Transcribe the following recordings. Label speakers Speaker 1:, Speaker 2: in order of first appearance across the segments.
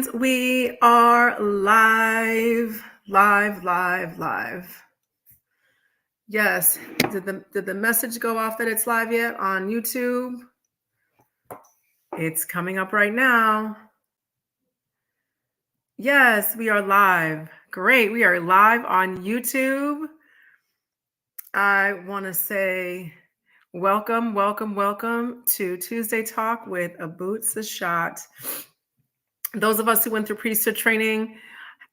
Speaker 1: And we are live. Yes. Did the message go off that it's live yet on YouTube? It's coming up right now. Yes, we are live. Great. We are live on YouTube. I want to say welcome to Tuesday Talk with Abet Shot. Those of us who went through priesthood training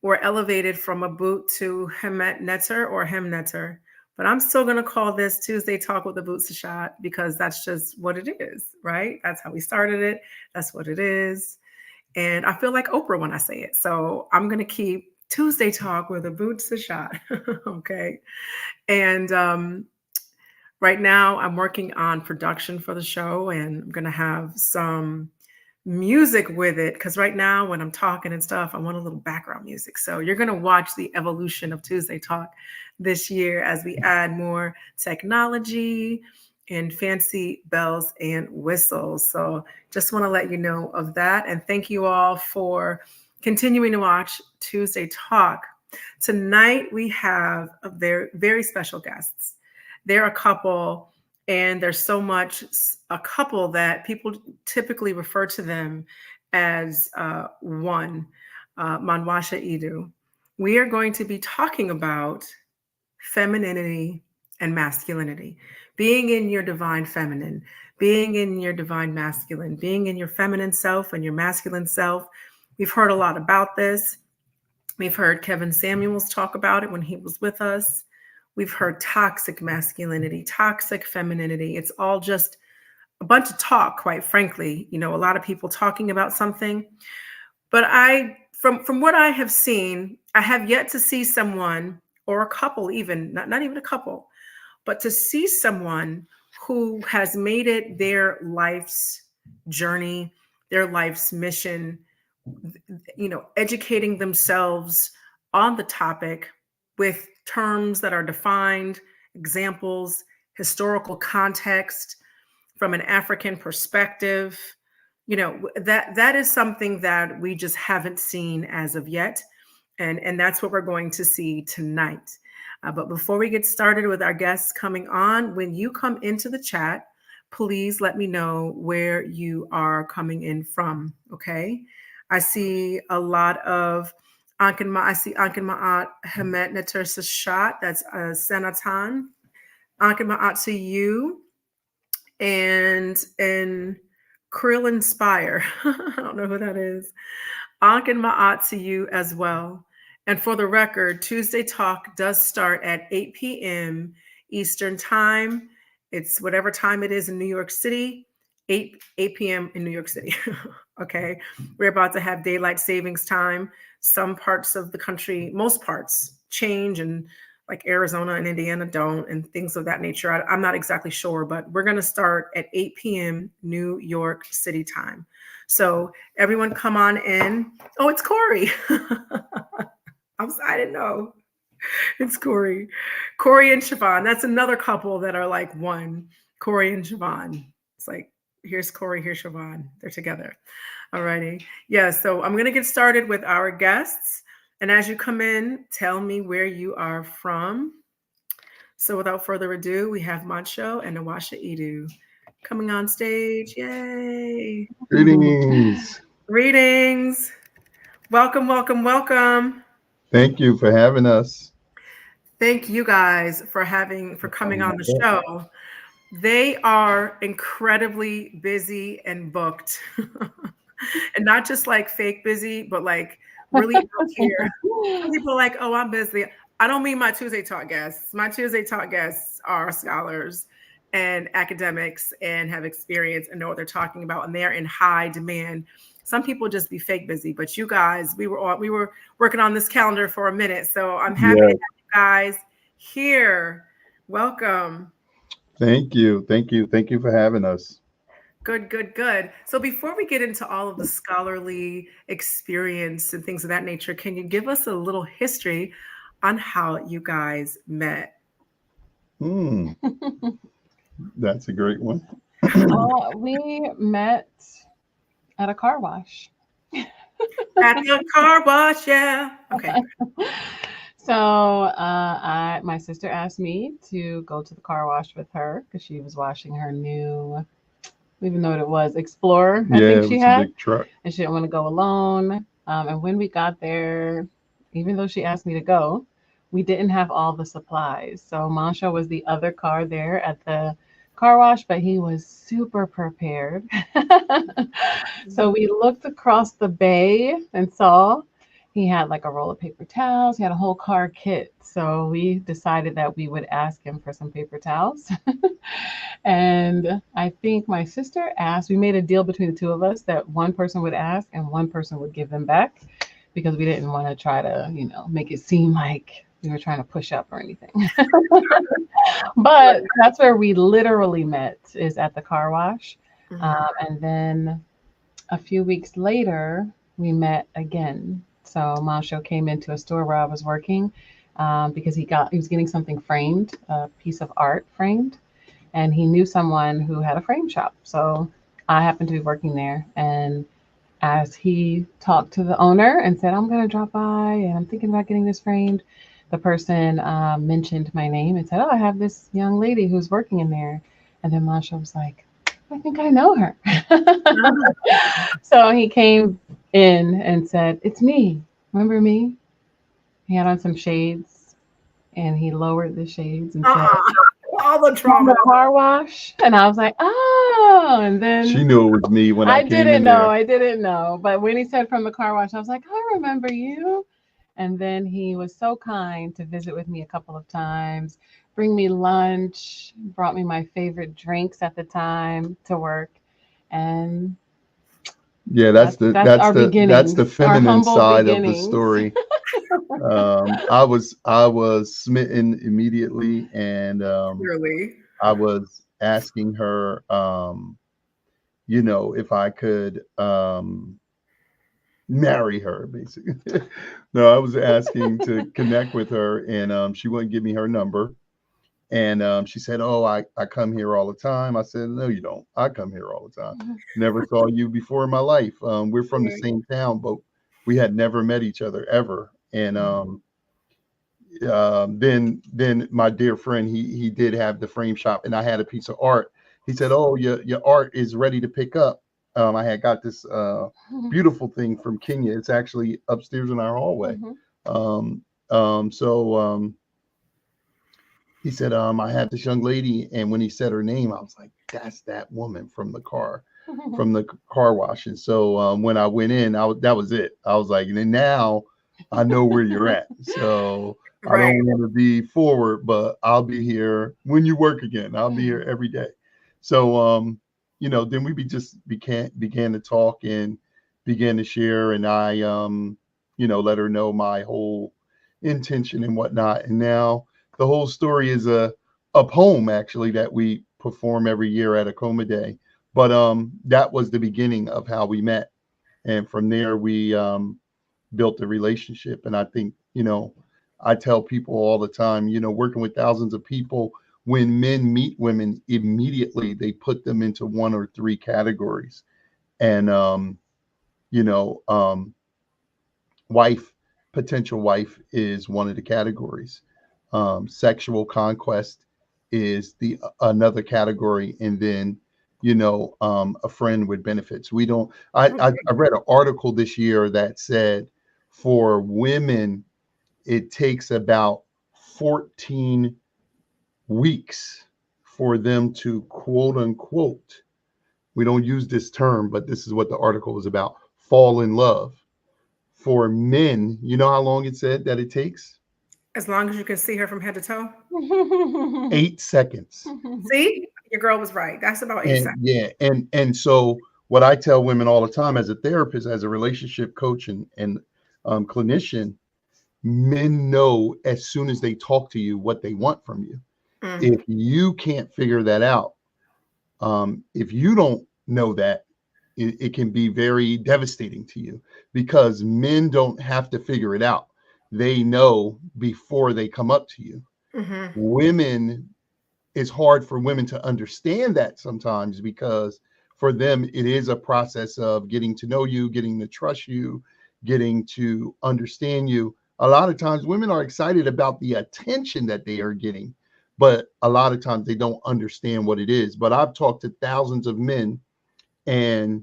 Speaker 1: were elevated from abet to hemet netter or hem netter. But I'm still going to call this Tuesday Talk with Abet Shot because that's just what it is, right? That's how we started it. That's what it is. And I feel like Oprah when I say it. So I'm going to keep Tuesday Talk with Abet Shot. Okay. And right now I'm working on production for the show, and I'm going to have some music with it because right now when I'm talking and stuff, I want a little background music. So you're going to watch the evolution of Tuesday Talk this year as we add more technology and fancy bells and whistles. So just want to let you know of that. And thank you all for continuing to watch Tuesday Talk. Tonight we have a very, very special guests. They're a couple, and there's so much a couple that people typically refer to them as one, Manwasha Idu. We are going to be talking about femininity and masculinity, being in your divine feminine, being in your divine masculine, being in your feminine self and your masculine self. We've heard a lot about this. We've heard Kevin Samuels talk about it when he was with us. We've heard toxic masculinity, toxic femininity. It's all just a bunch of talk, quite frankly. You know, a lot of people talking about something. But from what I have seen, I have yet to see someone or a couple, even not even a couple, but to see someone who has made it their life's journey, their life's mission, you know, educating themselves on the topic with terms that are defined, examples, historical context from an African perspective. You know, that is something that we just haven't seen as of yet. And that's what we're going to see tonight. But before we get started with our guests coming on, when you come into the chat, please let me know where you are coming in from, okay? I see a lot of I see Ankin Ma'at Hemet Netersa Shot. That's Sanatan. Ankin Ma'at to you. And Krill Inspire. I don't know who that is. Ankin Ma'at to you as well. And for the record, Tuesday Talk does start at 8 p.m. Eastern Time. It's whatever time it is in New York City, 8 p.m. in New York City. Okay. We're about to have daylight savings time. Some parts of the country, most parts change, and like Arizona and Indiana don't, and things of that nature. I'm not exactly sure, but we're going to start at 8 p.m. New York City time. So everyone come on in. Oh, it's Corey. I didn't know. It's Corey. Corey and Siobhan. That's another couple that are like one. Corey and Siobhan. It's like, here's Corey, here's Siobhan. They're together. All righty. Yeah, so I'm going to get started with our guests. And as you come in, tell me where you are from. So without further ado, we have Mancho and Nawasha Idu coming on stage. Yay.
Speaker 2: Greetings.
Speaker 1: Greetings. Welcome.
Speaker 2: Thank you for having us.
Speaker 1: Thank you guys for coming on the show. They are incredibly busy and booked. And not just like fake busy, but like really out here. Some people are like, oh, I'm busy. I don't mean my Tuesday Talk guests. My Tuesday Talk guests are scholars and academics and have experience and know what they're talking about, and they're in high demand. Some people just be fake busy, but you guys, we were working on this calendar for a minute, so I'm happy to have you guys here. Welcome.
Speaker 2: Thank you for having us.
Speaker 1: Good. So before we get into all of the scholarly experience and things of that nature, can you give us a little history on how you guys met?
Speaker 2: That's a great one.
Speaker 3: We met at a car wash.
Speaker 1: At the car wash, yeah. Okay.
Speaker 3: So my sister asked me to go to the car wash with her because she was washing her new, I don't even know what it was, Explorer, I
Speaker 2: Yeah,
Speaker 3: think
Speaker 2: it
Speaker 3: she
Speaker 2: was a
Speaker 3: had,
Speaker 2: big truck.
Speaker 3: and she didn't want to go alone. And when we got there, even though she asked me to go, we didn't have all the supplies. So Mansha was the other car there at the car wash, but he was super prepared. So we looked across the bay and saw he had like a roll of paper towels. He had a whole car kit. So we decided that we would ask him for some paper towels. And I think my sister asked, we made a deal between the two of us that one person would ask and one person would give them back because we didn't want to try to, make it seem like we were trying to push up or anything. But that's where we literally met, is at the car wash.
Speaker 1: Mhm.
Speaker 3: And then a few weeks later, we met again. So Masho came into a store where I was working because he was getting something framed, a piece of art framed, and he knew someone who had a frame shop. So I happened to be working there, and as he talked to the owner and said, "I'm going to drop by and I'm thinking about getting this framed," the person mentioned my name and said, "Oh, I have this young lady who's working in there." And then Masha was like, "I think I know her." So he came in and said, "It's me. Remember me?" He had on some shades and he lowered the shades and said,
Speaker 1: Uh-uh. All the
Speaker 3: "From
Speaker 1: trauma.
Speaker 3: the car wash." And I was like, "Oh." And
Speaker 2: She
Speaker 3: then
Speaker 2: knew it was me when I came in there.
Speaker 3: I didn't know. But when he said from the car wash, I was like, "I remember you." And then he was so kind to visit with me a couple of times, bring me lunch, brought me my favorite drinks at the time to work. And
Speaker 2: Yeah,
Speaker 3: that's our
Speaker 2: that's the
Speaker 3: beginnings, our
Speaker 2: feminine
Speaker 3: humble
Speaker 2: side of the
Speaker 3: beginnings.
Speaker 2: story. I was smitten immediately, and
Speaker 1: Clearly.
Speaker 2: I was asking her, if I could marry her, basically. No, I was asking to connect with her, and she wouldn't give me her number. And she said, "Oh, I come here all the time." I said, "No, you don't. I come here all the time. Never saw you before in my life. We're from the
Speaker 1: Right.
Speaker 2: same town, but we had never met each other ever." And then my dear friend, he did have the frame shop, and I had a piece of art. He said, "Oh, your art is ready to pick up." I had got this beautiful thing from Kenya. It's actually upstairs in our hallway. Um, so he said, "I had this young lady," and when he said her name, I was like, "That's that woman from from the car wash." And so when I went in, that was it. I was like, and then now I know where you're at. So I
Speaker 1: Right.
Speaker 2: don't want to be forward, but I'll be here when you work again. I'll be here every day. So then we just began to talk and began to share, and I let her know my whole intention and whatnot. And now the whole story is a poem actually that we perform every year at Acoma Day. But that was the beginning of how we met, and from there we built a relationship. And I think I tell people all the time, working with thousands of people, when men meet women, immediately they put them into one or three categories, and you know um, wife, potential wife is one of the categories. Sexual conquest is the another category, and then a friend with benefits. We don't. I read an article this year that said for women it takes about 14 weeks for them to quote unquote. We don't use this term, but this is what the article was about. Fall in love. For men, you know how long it said that it takes?
Speaker 1: As long as you can see her from head to toe.
Speaker 2: 8 seconds.
Speaker 1: See? Your girl was right. That's about 8 seconds.
Speaker 2: And yeah, and so what I tell women all the time as a therapist, as a relationship coach and clinician, men know as soon as they talk to you what they want from you.
Speaker 1: Mm.
Speaker 2: If you can't figure that out, if you don't know that, it can be very devastating to you because men don't have to figure it out. They know before they come up to you.
Speaker 1: Hmm.
Speaker 2: Women, it's hard for women to understand that sometimes because for them, it is a process of getting to know you, getting to trust you, getting to understand you. A lot of times women are excited about the attention that they are getting, but a lot of times they don't understand what it is. But I've talked to thousands of men, and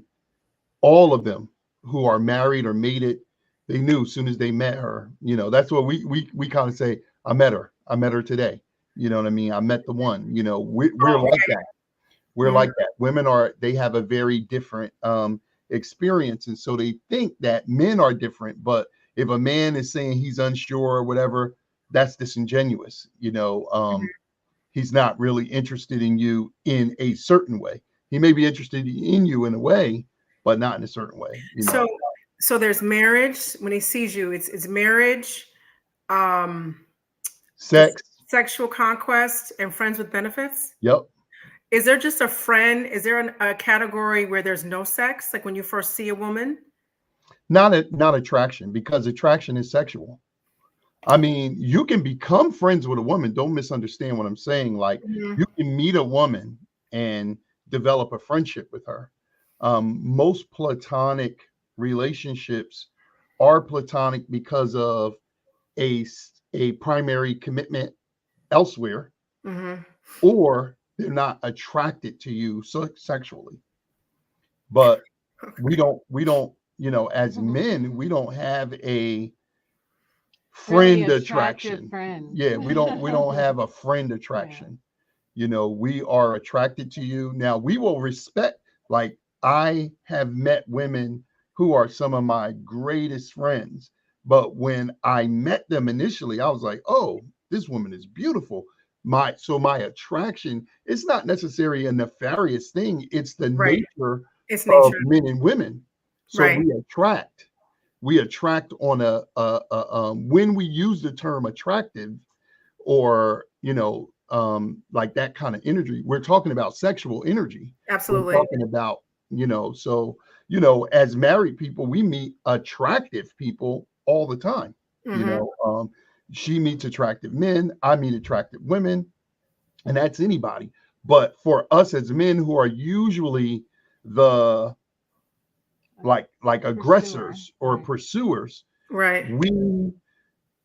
Speaker 2: all of them who are married or made it, they knew as soon as they met her. That's what we kind of say. I met her today. You know what I mean? I met the one. We're like that. We're like that. Women they have a very different experience, and so they think that men are different. But if a man is saying he's unsure or whatever, that's disingenuous. He's not really interested in you in a certain way. He may be interested in you in a way, but not in a certain way.
Speaker 1: So there's marriage. When he sees you, it's marriage,
Speaker 2: sex,
Speaker 1: sexual conquest, and friends with benefits.
Speaker 2: Yep.
Speaker 1: Is there just a friend? Is there a category where there's no sex, like when you first see a woman?
Speaker 2: Not attraction, because attraction is sexual. I mean, you can become friends with a woman. Don't misunderstand what I'm saying. Like, you can meet a woman and develop a friendship with her. Most platonic relationships are platonic because of a primary commitment elsewhere, or they're not attracted to you sexually. But we don't, as men, we don't have a friend
Speaker 3: really
Speaker 2: attraction.
Speaker 3: Friend.
Speaker 2: Yeah, we don't have a friend attraction. Yeah. We are attracted to you. Now, we will respect, like, I have met women who are some of my greatest friends, but when I met them initially, I was like, oh, this woman is beautiful. My attraction, it's not necessarily a nefarious thing. It's the nature of men and women. So we attract on a when we use the term attractive, or like that kind of energy, we're talking about sexual energy.
Speaker 1: Absolutely.
Speaker 2: We're talking about, as married people, we meet attractive people all the time. She meets attractive men, I meet attractive women, and that's anybody. But for us as men, who are usually the like aggressors or pursuers,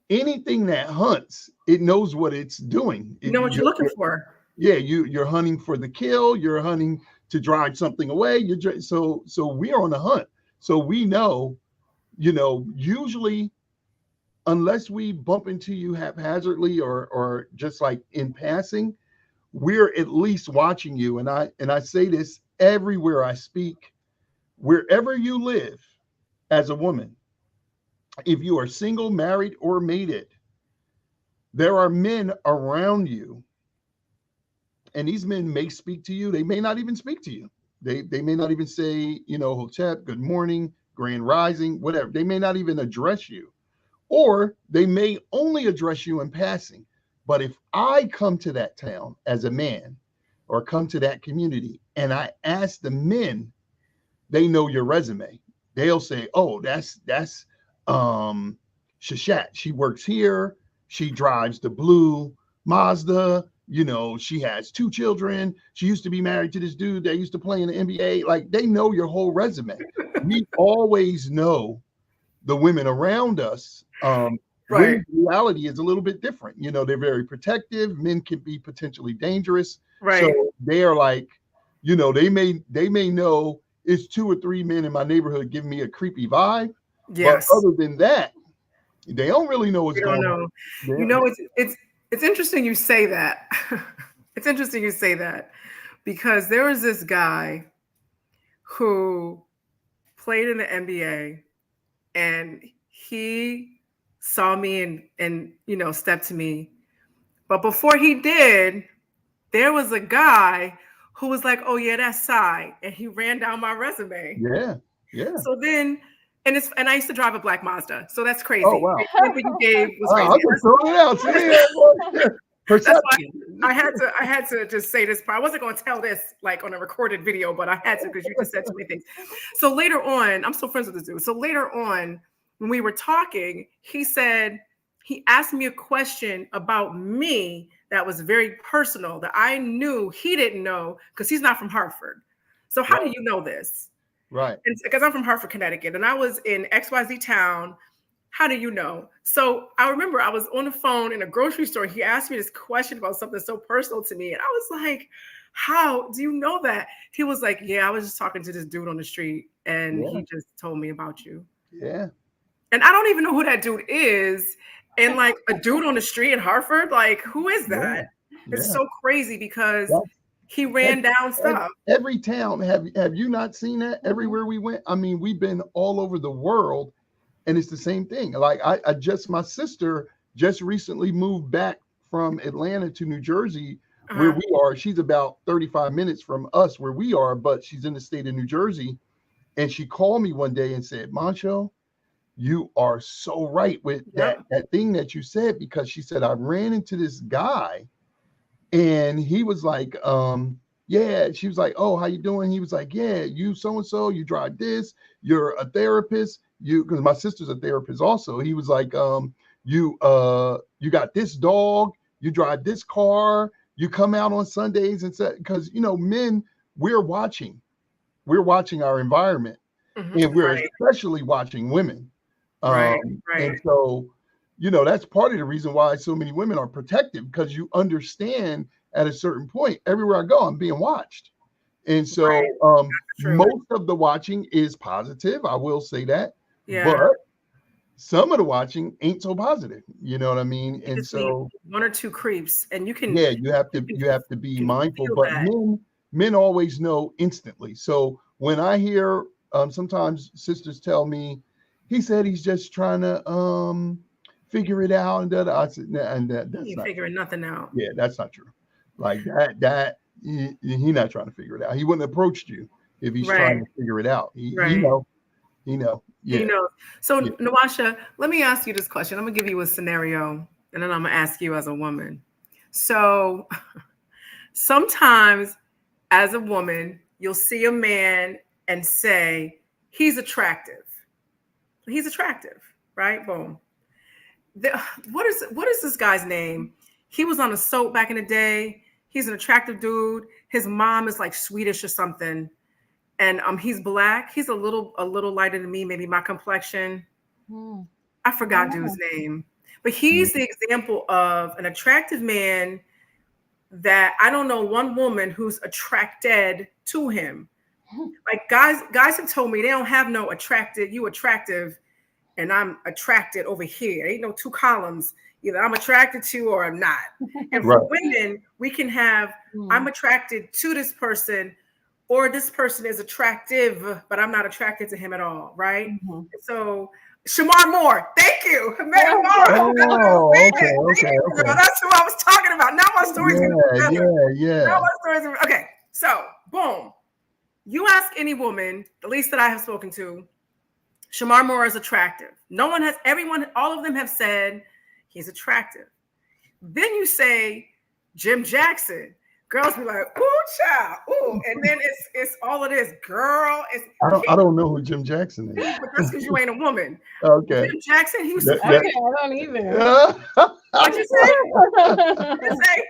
Speaker 2: anything that hunts, it knows what it's doing.
Speaker 1: You know what you're looking for.
Speaker 2: Yeah, you're hunting for the kill. You're hunting to drive something away. So we are on the hunt. So we know, usually, unless we bump into you haphazardly or just like in passing, we're at least watching you. And I say this everywhere I speak. Wherever you live as a woman, if you are single, married, or mated, there are men around you, and these men may speak to you. They may not even speak to you. They may not even say, Hotep, good morning, grand rising, whatever. They may not even address you, or they may only address you in passing. But if I come to that town as a man, or come to that community, and I ask the men, they know your resume. They'll say, oh, that's Shashat. She works here. She drives the blue Mazda. She has 2 children. She used to be married to this dude that used to play in the NBA. Like, they know your whole resume. We always know the women around us. Women's reality is a little bit different. They're very protective. Men can be potentially dangerous. So they are like, they may know it's 2 or 3 men in my neighborhood giving me a creepy vibe. Yes. But other than that, they don't really know what's going on.
Speaker 1: It's interesting you say that. It's interesting you say that, because there was this guy who played in the NBA, and he saw me and stepped to me. But before he did, there was a guy who was like, oh yeah, that's Sai. And he ran down my resume.
Speaker 2: Yeah. Yeah.
Speaker 1: So then, and I used to drive a black Mazda. So that's crazy.
Speaker 2: Oh, wow.
Speaker 1: What you gave was crazy.
Speaker 2: I'm just throwing it out.
Speaker 1: That's why I had to just say this part. I wasn't going to tell this like on a recorded video, but I had to, because you just said too many things. So later on, I'm still friends with this dude. So later on, when we were talking, he asked me a question about me that was very personal, that I knew he didn't know, because he's not from Hartford. So how do you know this?
Speaker 2: Right.
Speaker 1: Because I'm from Hartford, Connecticut, and I was in XYZ town. How do you know? So I remember I was on the phone in a grocery store. He asked me this question about something so personal to me. And I was like, how do you know that? He was like, yeah, I was just talking to this dude on the street and he just told me about you.
Speaker 2: Yeah.
Speaker 1: And I don't even know who that dude is. And like a dude on the street in Hartford, like, who is that?
Speaker 2: Yeah.
Speaker 1: It's so crazy because he ran down stuff.
Speaker 2: Every town, have you not seen that? Everywhere we went, I mean, we've been all over the world, and it's the same thing. Like my sister just recently moved back from Atlanta to New Jersey, where we are. She's about 35 minutes from us where we are, but she's in the state of New Jersey. And she called me one day and said, Mancho, you are so right with that thing that you said, because she said, I ran into this guy and he was like, yeah, she was like, oh, how you doing? He was like, yeah, you so-and-so, you drive this, you're a therapist, because my sister's a therapist also. He was like, you got this dog, you drive this car, you come out on Sundays and said, because men, we're watching our environment, and we're especially watching women. And so, that's part of the reason why so many women are protective, because you understand at a certain point, everywhere I go, I'm being watched. And so most of the watching is positive. I will say that. Yeah. But some of the watching ain't so positive. You know what I mean?
Speaker 1: You and so one or two creeps, and you can.
Speaker 2: Yeah, you have to be mindful. But men always know instantly. So when I hear sometimes sisters tell me, he said he's just trying to figure it out, and that I said, that's not
Speaker 1: figuring nothing out.
Speaker 2: Yeah, that's not true. Like that he not trying to figure it out. He wouldn't approach you if he's trying to figure it out. He know. Yeah.
Speaker 1: So Nawasha, let me ask you this question. I'm gonna give you a scenario, and then I'm gonna ask you as a woman. So sometimes as a woman, you'll see a man and say, he's attractive. He's attractive, right? Boom. What is this guy's name? He was on a soap back in the day. He's an attractive dude. His mom is like Swedish or something. And he's black. He's a little lighter than me, maybe my complexion. I forgot dude's name. But he's the example of an attractive man that I don't know one woman who's attracted to him. Like guys have told me they don't have no you attractive and I'm attracted over here. Ain't no two columns. Either I'm attracted to or I'm not. And for women, we can have I'm attracted to this person, or this person is attractive, but I'm not attracted to him at all, right? So Shamar Moore, thank you.
Speaker 2: Okay.
Speaker 1: That's who I was talking about. Now my story's okay. So boom. You ask any woman, the least that I have spoken to, Shamar Moore is attractive. All of them have said he's attractive. Then you say Jim Jackson. Girls be like, ooh, child, ooh. And then it's all of this, girl.
Speaker 2: I don't know who Jim Jackson is.
Speaker 1: But that's because you ain't a woman.
Speaker 2: Okay.
Speaker 1: Jim Jackson, he was
Speaker 3: I don't either.
Speaker 1: What'd you say?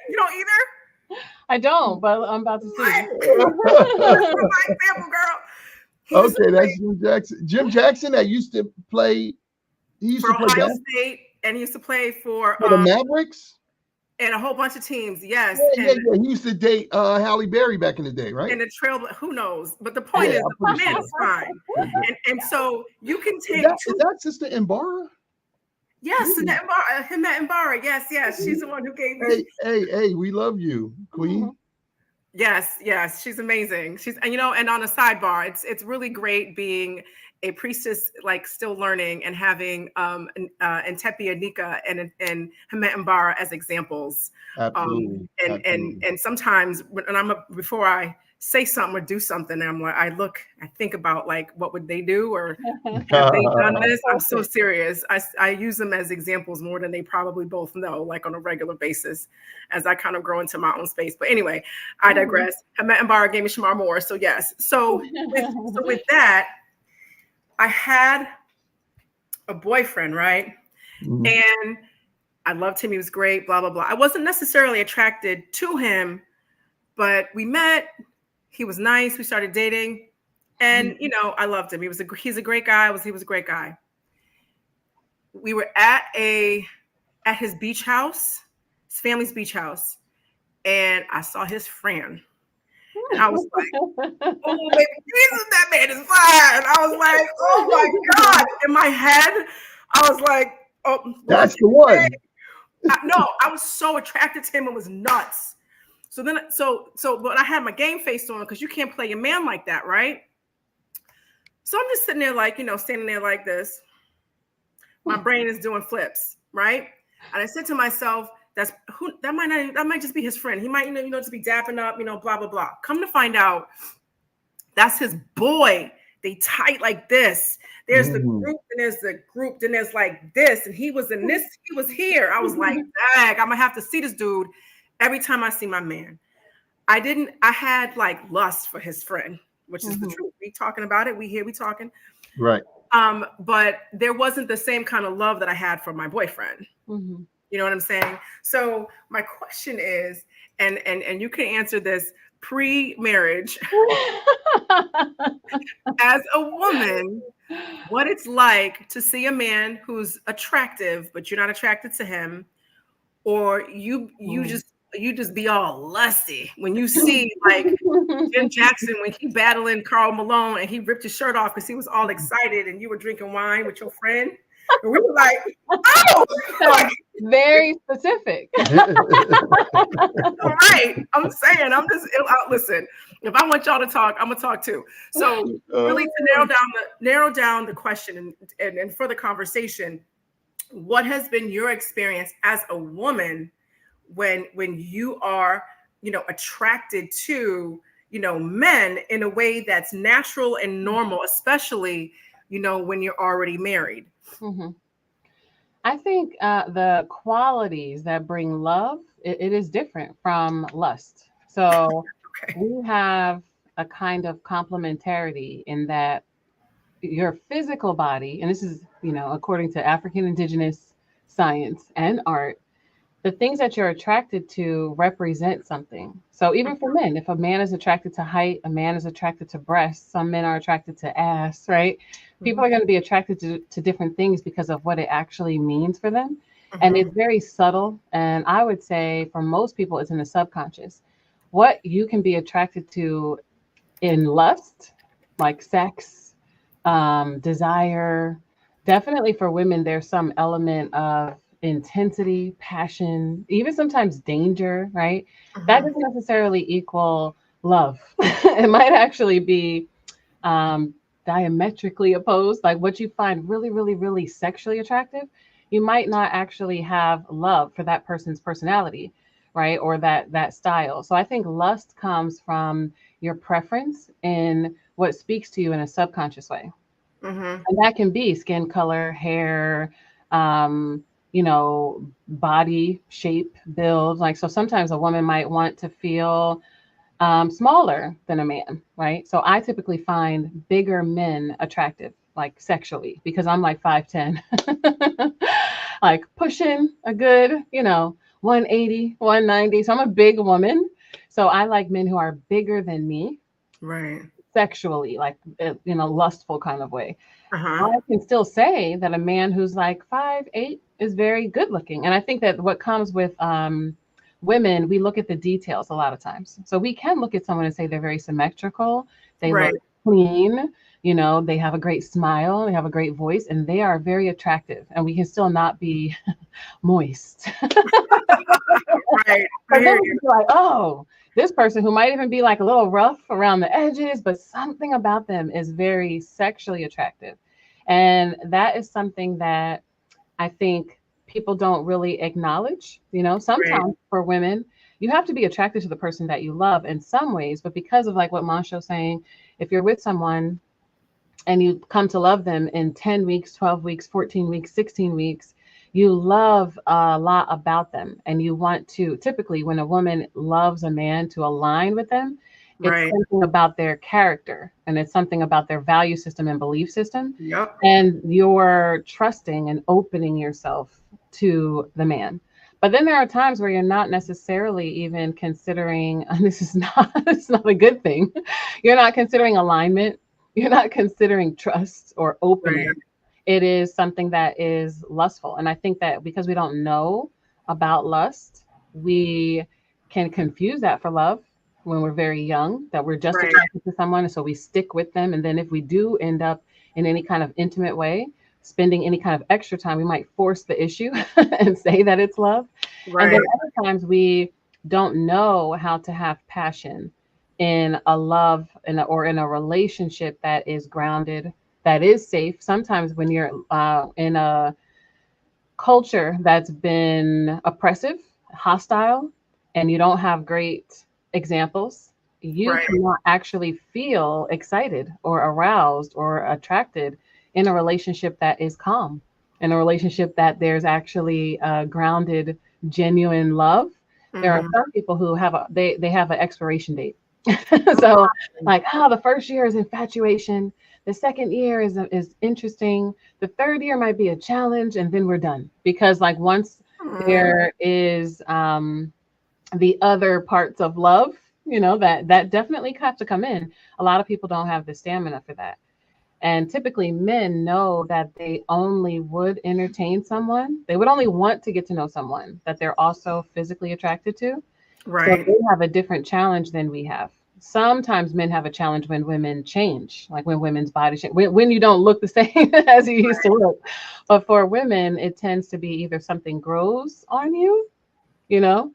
Speaker 1: You don't either?
Speaker 3: I don't, but I'm about to see.
Speaker 1: That's my example, girl.
Speaker 2: Okay, that's Jim Jackson. Jim Jackson that used to play. He used to play
Speaker 1: Ohio State, and he used to play for
Speaker 2: the Mavericks
Speaker 1: and a whole bunch of teams. Yes,
Speaker 2: yeah. He used to date Halle Berry back in the day, right?
Speaker 1: And the trail, who knows? But the point is, the man is fine. And so you can take.
Speaker 2: Is that Sister Mbara?
Speaker 1: Yes, Himette Mbara. Yes. She's the one who gave me.
Speaker 2: Hey, we love you, Queen.
Speaker 1: Yes, she's amazing. And on a sidebar, it's really great being a priestess, like still learning and having Ntepia Nika and Himette Mbara as examples.
Speaker 2: Absolutely.
Speaker 1: And sometimes before I say something or do something, I'm like, I think about like, what would they do, or have they done this? I'm so serious. I use them as examples more than they probably both know, like on a regular basis, as I kind of grow into my own space. But anyway, I digress. Himette Mbara gave me Shamar Moore. So yes. So with that, I had a boyfriend, right? And I loved him. He was great, blah, blah, blah. I wasn't necessarily attracted to him, but we met. He was nice. We started dating, and I loved him. He's a great guy. He was a great guy. We were at his beach house, his family's beach house, and I saw his friend, and I was like, "Oh, baby Jesus, that man is fire!" And I was like, "Oh my God!" In my head, I was like, "Oh,
Speaker 2: that's the one."
Speaker 1: No, I was so attracted to him. It was nuts. So but I had my game face on because you can't play a man like that, right? So I'm just sitting there like, standing there like this. My brain is doing flips, right? And I said to myself, that might just be his friend. He might, just be dapping up, blah, blah, blah. Come to find out, that's his boy. They tight like this. There's the group, and there's the group, then there's like this. And he was in this, he was here. I was like, dang, I'm gonna have to see this dude every time I see my man. I had like lust for his friend, which is the truth. We talking about it. We talking.
Speaker 2: Right.
Speaker 1: But there wasn't the same kind of love that I had for my boyfriend.
Speaker 3: Mm-hmm.
Speaker 1: You know what I'm saying? So my question is, and you can answer this pre-marriage, as a woman, what it's like to see a man who's attractive, but you're not attracted to him, or you just be all lusty when you see like Jim Jackson when he battling Karl Malone and he ripped his shirt off because he was all excited and you were drinking wine with your friend. And we were like, oh,
Speaker 3: very specific.
Speaker 1: All right. I'm saying, listen, if I want y'all to talk, I'm gonna talk too. So really to narrow down the question and for the conversation, what has been your experience as a woman when you are, attracted to, men in a way that's natural and normal, especially, when you're already married?
Speaker 3: Mm-hmm. I think the qualities that bring love, it is different from lust. So we have a kind of complementarity in that your physical body, and this is, according to African indigenous science and art, the things that you're attracted to represent something. So even for men, if a man is attracted to height, a man is attracted to breasts, some men are attracted to ass, right? People are going to be attracted to different things because of what it actually means for them. And it's very subtle. And I would say for most people, it's in the subconscious. What you can be attracted to in lust, like sex, desire, definitely for women, there's some element of intensity, passion, even sometimes danger, right? That doesn't necessarily equal love. It might actually be diametrically opposed. Like what you find really, really, really sexually attractive, you might not actually have love for that person's personality, right? Or that style. So I think lust comes from your preference in what speaks to you in a subconscious way. And that can be skin color, hair, body shape, build. Like, so sometimes a woman might want to feel smaller than a man, right? So I typically find bigger men attractive, like sexually, because I'm like 5'10", like pushing a good, 180, 190. So I'm a big woman. So I like men who are bigger than me.
Speaker 1: Right.
Speaker 3: Sexually, like in a lustful kind of way. I can still say that a man who's like 5'8" is very good looking. And I think that what comes with women, we look at the details a lot of times. So we can look at someone and say they're very symmetrical. They look clean. They have a great smile. They have a great voice, and they are very attractive. And we can still not be moist.
Speaker 1: Right.
Speaker 3: But then it's like, oh, this person who might even be like a little rough around the edges, but something about them is very sexually attractive. And that is something that I think people don't really acknowledge. Sometimes for women, you have to be attracted to the person that you love in some ways, but because of like what Mansho's saying, if you're with someone and you come to love them in 10 weeks, 12 weeks, 14 weeks, 16 weeks, you love a lot about them. And you want to, typically when a woman loves a man, to align with them, it's something about their character, and it's something about their value system and belief system. And you're trusting and opening yourself to the man. But then there are times where you're not necessarily even considering, and this is not, it's not a good thing. You're not considering alignment. You're not considering trust or
Speaker 1: Right.
Speaker 3: opening. It is something that is lustful. And I think that because we don't know about lust, we can confuse that for love when we're very young, that we're just
Speaker 1: Right.
Speaker 3: attracted to someone. And so we stick with them. And then if we do end up in any kind of intimate way, spending any kind of extra time, we might force the issue and say that it's love. And
Speaker 1: Right.
Speaker 3: then other times we don't know how to have passion in a love or in a relationship that is grounded, that is safe. Sometimes when you're in a culture that's been oppressive, hostile, and you don't have great examples, you
Speaker 1: Right.
Speaker 3: cannot actually feel excited or aroused or attracted in a relationship that is calm, in a relationship that there's actually grounded, genuine love. There are
Speaker 1: Mhm.
Speaker 3: some people who have they have an expiration date. So like, oh, the first year is infatuation, the second year is interesting, the third year might be a challenge, and then we're done. Because like once
Speaker 1: Mm.
Speaker 3: there is the other parts of love, that definitely have to come in. A lot of people don't have the stamina for that. And typically men know that they only would entertain someone, they would only want to get to know someone that they're also physically attracted to. So
Speaker 1: Right.
Speaker 3: they have a different challenge than we have. Sometimes men have a challenge when women change, like when women's body change, when you don't look the same as you used to look. But for women, it tends to be either something grows on you, you know,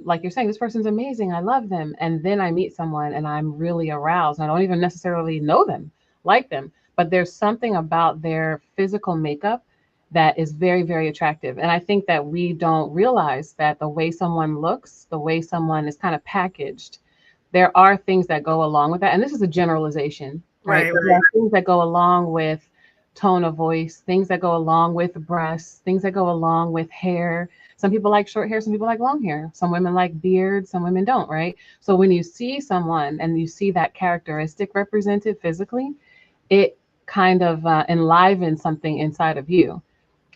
Speaker 3: like you're saying, this person's amazing, I love them, and then I meet someone and I'm really aroused. I don't even necessarily know them, like them, but there's something about their physical makeup that is very, very attractive. And I think that we don't realize that the way someone looks, the way someone is kind of packaged, there are things that go along with that. And this is a generalization, right?
Speaker 1: Right.
Speaker 3: But there are things that go along with tone of voice, things that go along with breasts, things that go along with hair. Some people like short hair, some people like long hair. Some women like beards, some women don't, right? So when you see someone and you see that characteristic represented physically, it kind of enlivens something inside of you.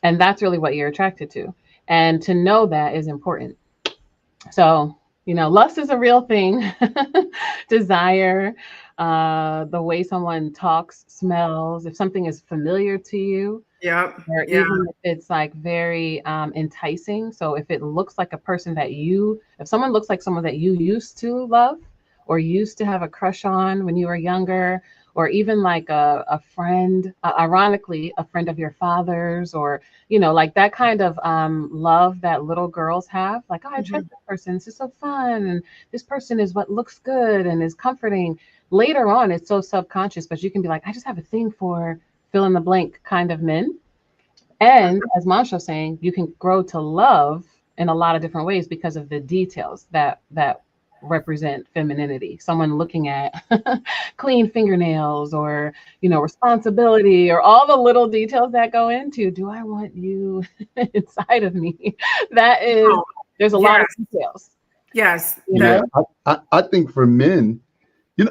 Speaker 3: And that's really what you're attracted to. And to know that is important. So, lust is a real thing. Desire, the way someone talks, smells, if something is familiar to you,
Speaker 1: Yep.
Speaker 3: or
Speaker 1: Yeah.
Speaker 3: even if it's like very enticing. So if it looks like a person if someone looks like someone that you used to love or used to have a crush on when you were younger, or even like a friend, ironically, a friend of your father's, or, like that kind of love that little girls have, like, oh, I trust
Speaker 1: Mhm.
Speaker 3: this person. This is so fun. And this person is what looks good and is comforting. Later on, it's so subconscious, but you can be like, I just have a thing for fill in the blank kind of men. And as Masha's saying, you can grow to love in a lot of different ways because of the details that represent femininity. Someone looking at clean fingernails, or responsibility, or all the little details that go into, do I want you inside of me? That is,
Speaker 1: Oh,
Speaker 3: there's a lot of
Speaker 1: yes.
Speaker 3: details,
Speaker 1: Yes.
Speaker 3: you
Speaker 2: Yeah,
Speaker 3: know?
Speaker 2: I think for men,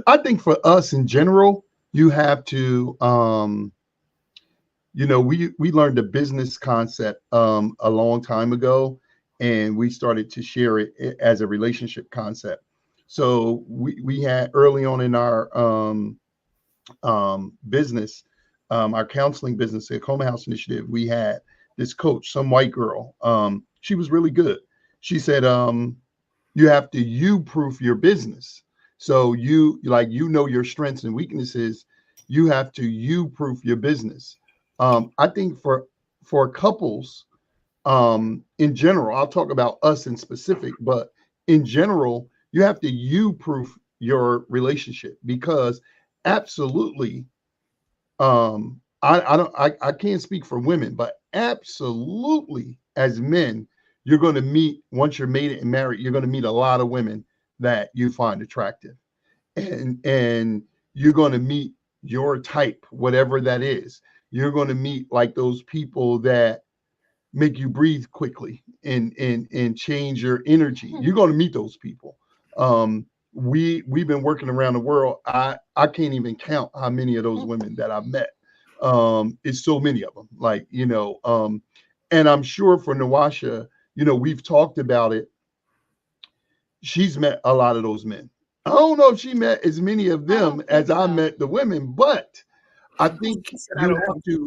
Speaker 2: I think for us in general, you have to we learned a business concept a long time ago, and we started to share it as a relationship concept. So we had early on in our business, our counseling business at Home House Initiative, we had this coach, some white girl. She was really good. She said, you have to proof your business. So your strengths and weaknesses. You have to proof your business. I think for couples, in general, I'll talk about us in specific, but in general, you have to proof your relationship, because absolutely, I can't speak for women, but absolutely, as men, you're going to meet, once you're mated and married, you're going to meet a lot of women that you find attractive, and you're going to meet your type, whatever that is. You're going to meet like those people that make you breathe quickly and change your energy. You're going to meet those people. We've been working around the world. I can't even count how many of those women that I've met. It's so many of them. And I'm sure for Nawasha, we've talked about it. She's met a lot of those men. I don't know if she met as many of them as I met the women, but I think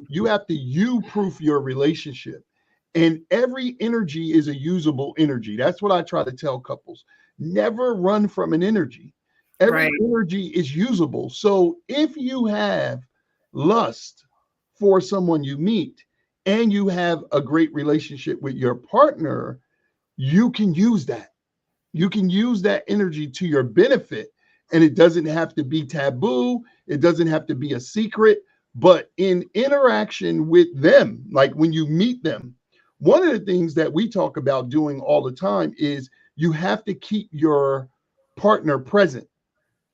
Speaker 2: you have to you-proof your relationship. And every energy is a usable energy. That's what I try to tell couples. Never run from an energy. Every energy is usable. So if you have lust for someone you meet and you have a great relationship with your partner, you can use that. You can use that energy to your benefit. And it doesn't have to be taboo. It doesn't have to be a secret. But in interaction with them, like when you meet them, one of the things that we talk about doing all the time is you have to keep your partner present.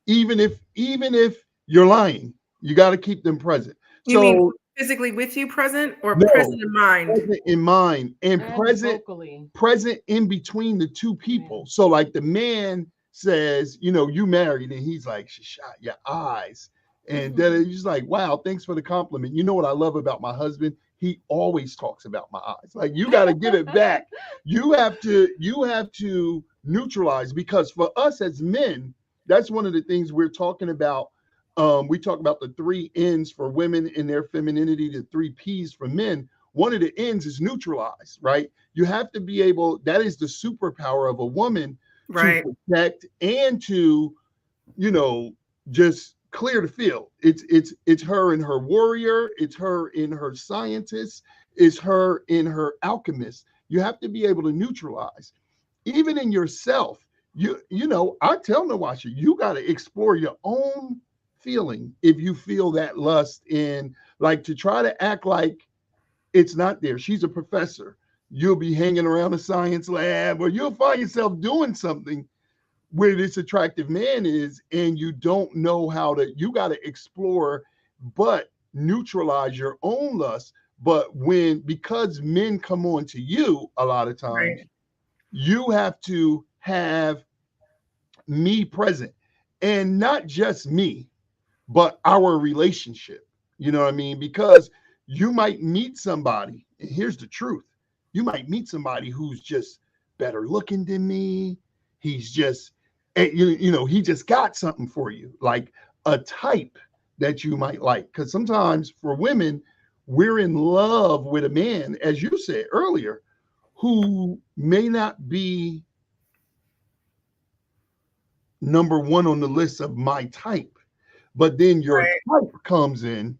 Speaker 2: Even if you're lying, you got to keep them present.
Speaker 1: You mean physically with you present or present in mind?
Speaker 2: Present in mind and present
Speaker 3: vocally.
Speaker 2: Present in between the two people. Yeah. So like the man says, you married, and he's like, she shot your eyes. And then he's like, wow, thanks for the compliment. You know what I love about my husband? He always talks about my eyes. Like, you got to give it back. You have to neutralize, because for us as men, that's one of the things we're talking about. We talk about the 3 N's for women in their femininity, the 3 P's for men. One of the N's is neutralize, right? You have to be able, that is the superpower of a woman, to protect and to, just clear the field. It's her in her warrior, it's her in her scientist, it's her in her alchemist. You have to be able to neutralize. Even in yourself, I tell Nawasha, you got to explore your own feeling. If you feel that lust in, like, to try to act like it's not there. She's a professor. You'll be hanging around a science lab, or you'll find yourself doing something where this attractive man is, and you don't know how to, you got to explore, but neutralize your own lust. But because men come on to you a lot of times, you have to have me present, and not just me, but our relationship. You know what I mean? Because you might meet somebody, and here's the truth. You might meet somebody who's just better looking than me. He's just, he just got something for you, like a type that you might like. Because sometimes for women, we're in love with a man, as you said earlier, who may not be number 1 on the list of my type. But then your type comes in,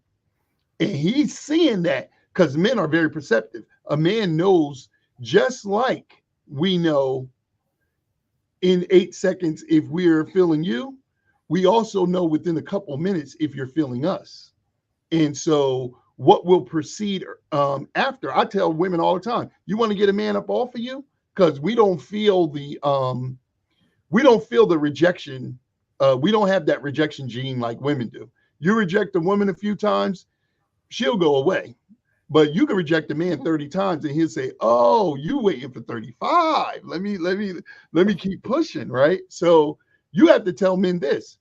Speaker 2: and he's seeing that, because men are very perceptive. A man knows, just like we know in 8 seconds if we're feeling you, we also know within a couple of minutes if you're feeling us. And so what will proceed after, I tell women all the time, you want to get a man up off of you? Because we don't feel the rejection. We don't have that rejection gene like women do. You reject a woman a few times, she'll go away. But you can reject a man 30 times, and he'll say, oh, you waiting for 35. Let me keep pushing, right? So you have to tell men this: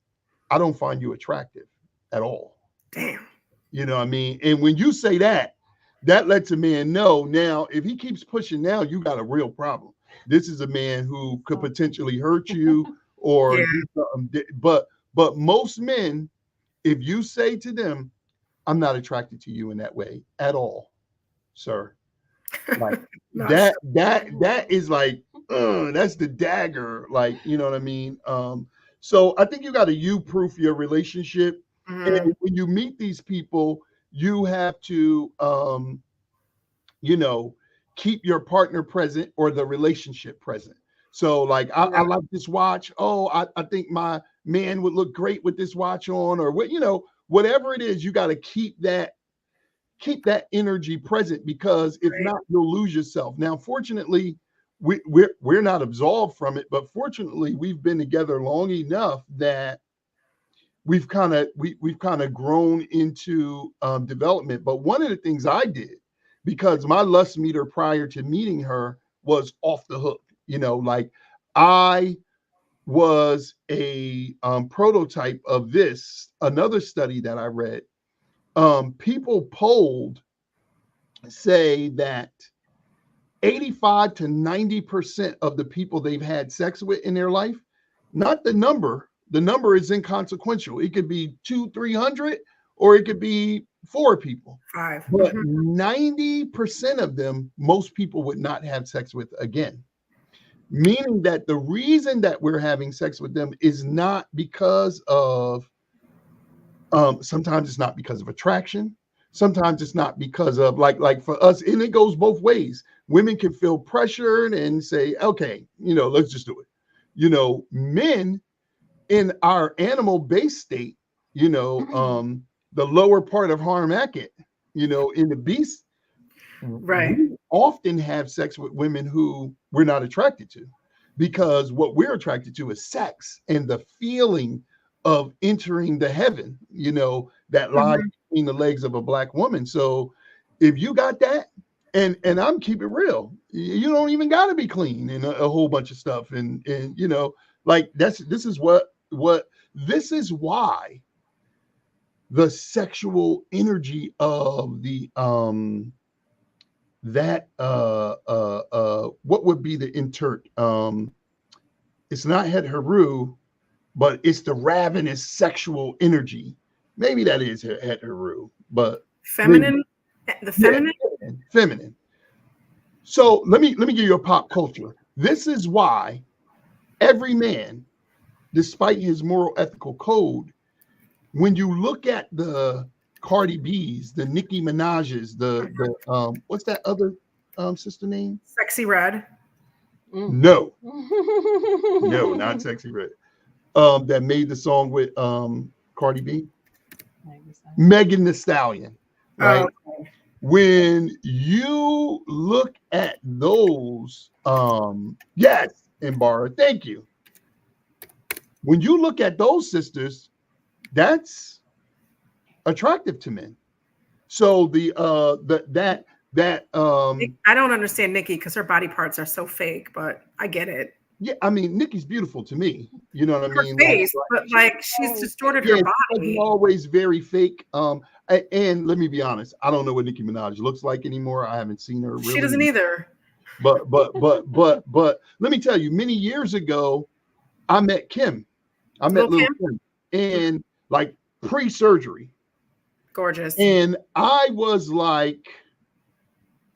Speaker 2: I don't find you attractive at all.
Speaker 1: Damn.
Speaker 2: You know what I mean? And when you say that, that lets a man know, now, if he keeps pushing, now you got a real problem. This is a man who could potentially hurt you or do something. But most men, if you say to them, I'm not attracted to you in that way at all, sir. Like that is like, that's the dagger. Like, you know what I mean? So I think you got to you-proof your relationship. And when you meet these people, you have to, keep your partner present, or the relationship present. So like, I like this watch. Oh, I think my man would look great with this watch on, or what, whatever it is, you got to keep that energy present, because if not, you'll lose yourself. Now, fortunately, we're not absolved from it, but fortunately, we've been together long enough that we've kind of grown into development. But one of the things I did, because my lust meter prior to meeting her was off the hook, like I was a prototype of this. Another study that I read, people polled say that 85 to 90% of the people they've had sex with in their life, not the number is inconsequential. It could be 200-300, or it could be 4 people.
Speaker 1: 5.
Speaker 2: But 90% of them, most people would not have sex with again. Meaning that the reason that we're having sex with them is not because of, sometimes it's not because of attraction. Sometimes it's not because of like for us, and it goes both ways. Women can feel pressured and say, okay, let's just do it. Men in our animal-based state, the lower part of Harmacket, in the beast,
Speaker 1: Right.
Speaker 2: we often have sex with women who we're not attracted to, because what we're attracted to is sex and the feeling of entering the heaven, that lies between the legs of a Black woman. So if you got that, and I'm keeping it real, you don't even got to be clean and a whole bunch of stuff. And like this is why the sexual energy of the what would be the intert? It's not Het Heru, but it's the ravenous sexual energy. Maybe that is Het Heru, but
Speaker 1: Feminine. The feminine.
Speaker 2: Yeah, feminine. So let me give you a pop culture. This is why every man, despite his moral ethical code, when you look at the Cardi B's, the Nicki Minaj's, the what's that other sister name?
Speaker 1: Sexy Red.
Speaker 2: No, not Sexy Red. That made the song with Cardi B, Megan Thee Stallion, right?
Speaker 1: Oh, okay.
Speaker 2: When you look at those, yes, Embara, thank you. When you look at those sisters, that's attractive to men. So I
Speaker 1: don't understand Nikki because her body parts are so fake, but I get it.
Speaker 2: Yeah, I mean, Nikki's beautiful to me. You know what I mean?
Speaker 1: Her face, but she's distorted her body.
Speaker 2: Always very fake. And let me be honest, I don't know what Nicki Minaj looks like anymore. I haven't seen her really.
Speaker 1: She doesn't either.
Speaker 2: But let me tell you, many years ago, I met Kim. I met Lil Kim, and like pre-surgery.
Speaker 1: Gorgeous.
Speaker 2: And I was like,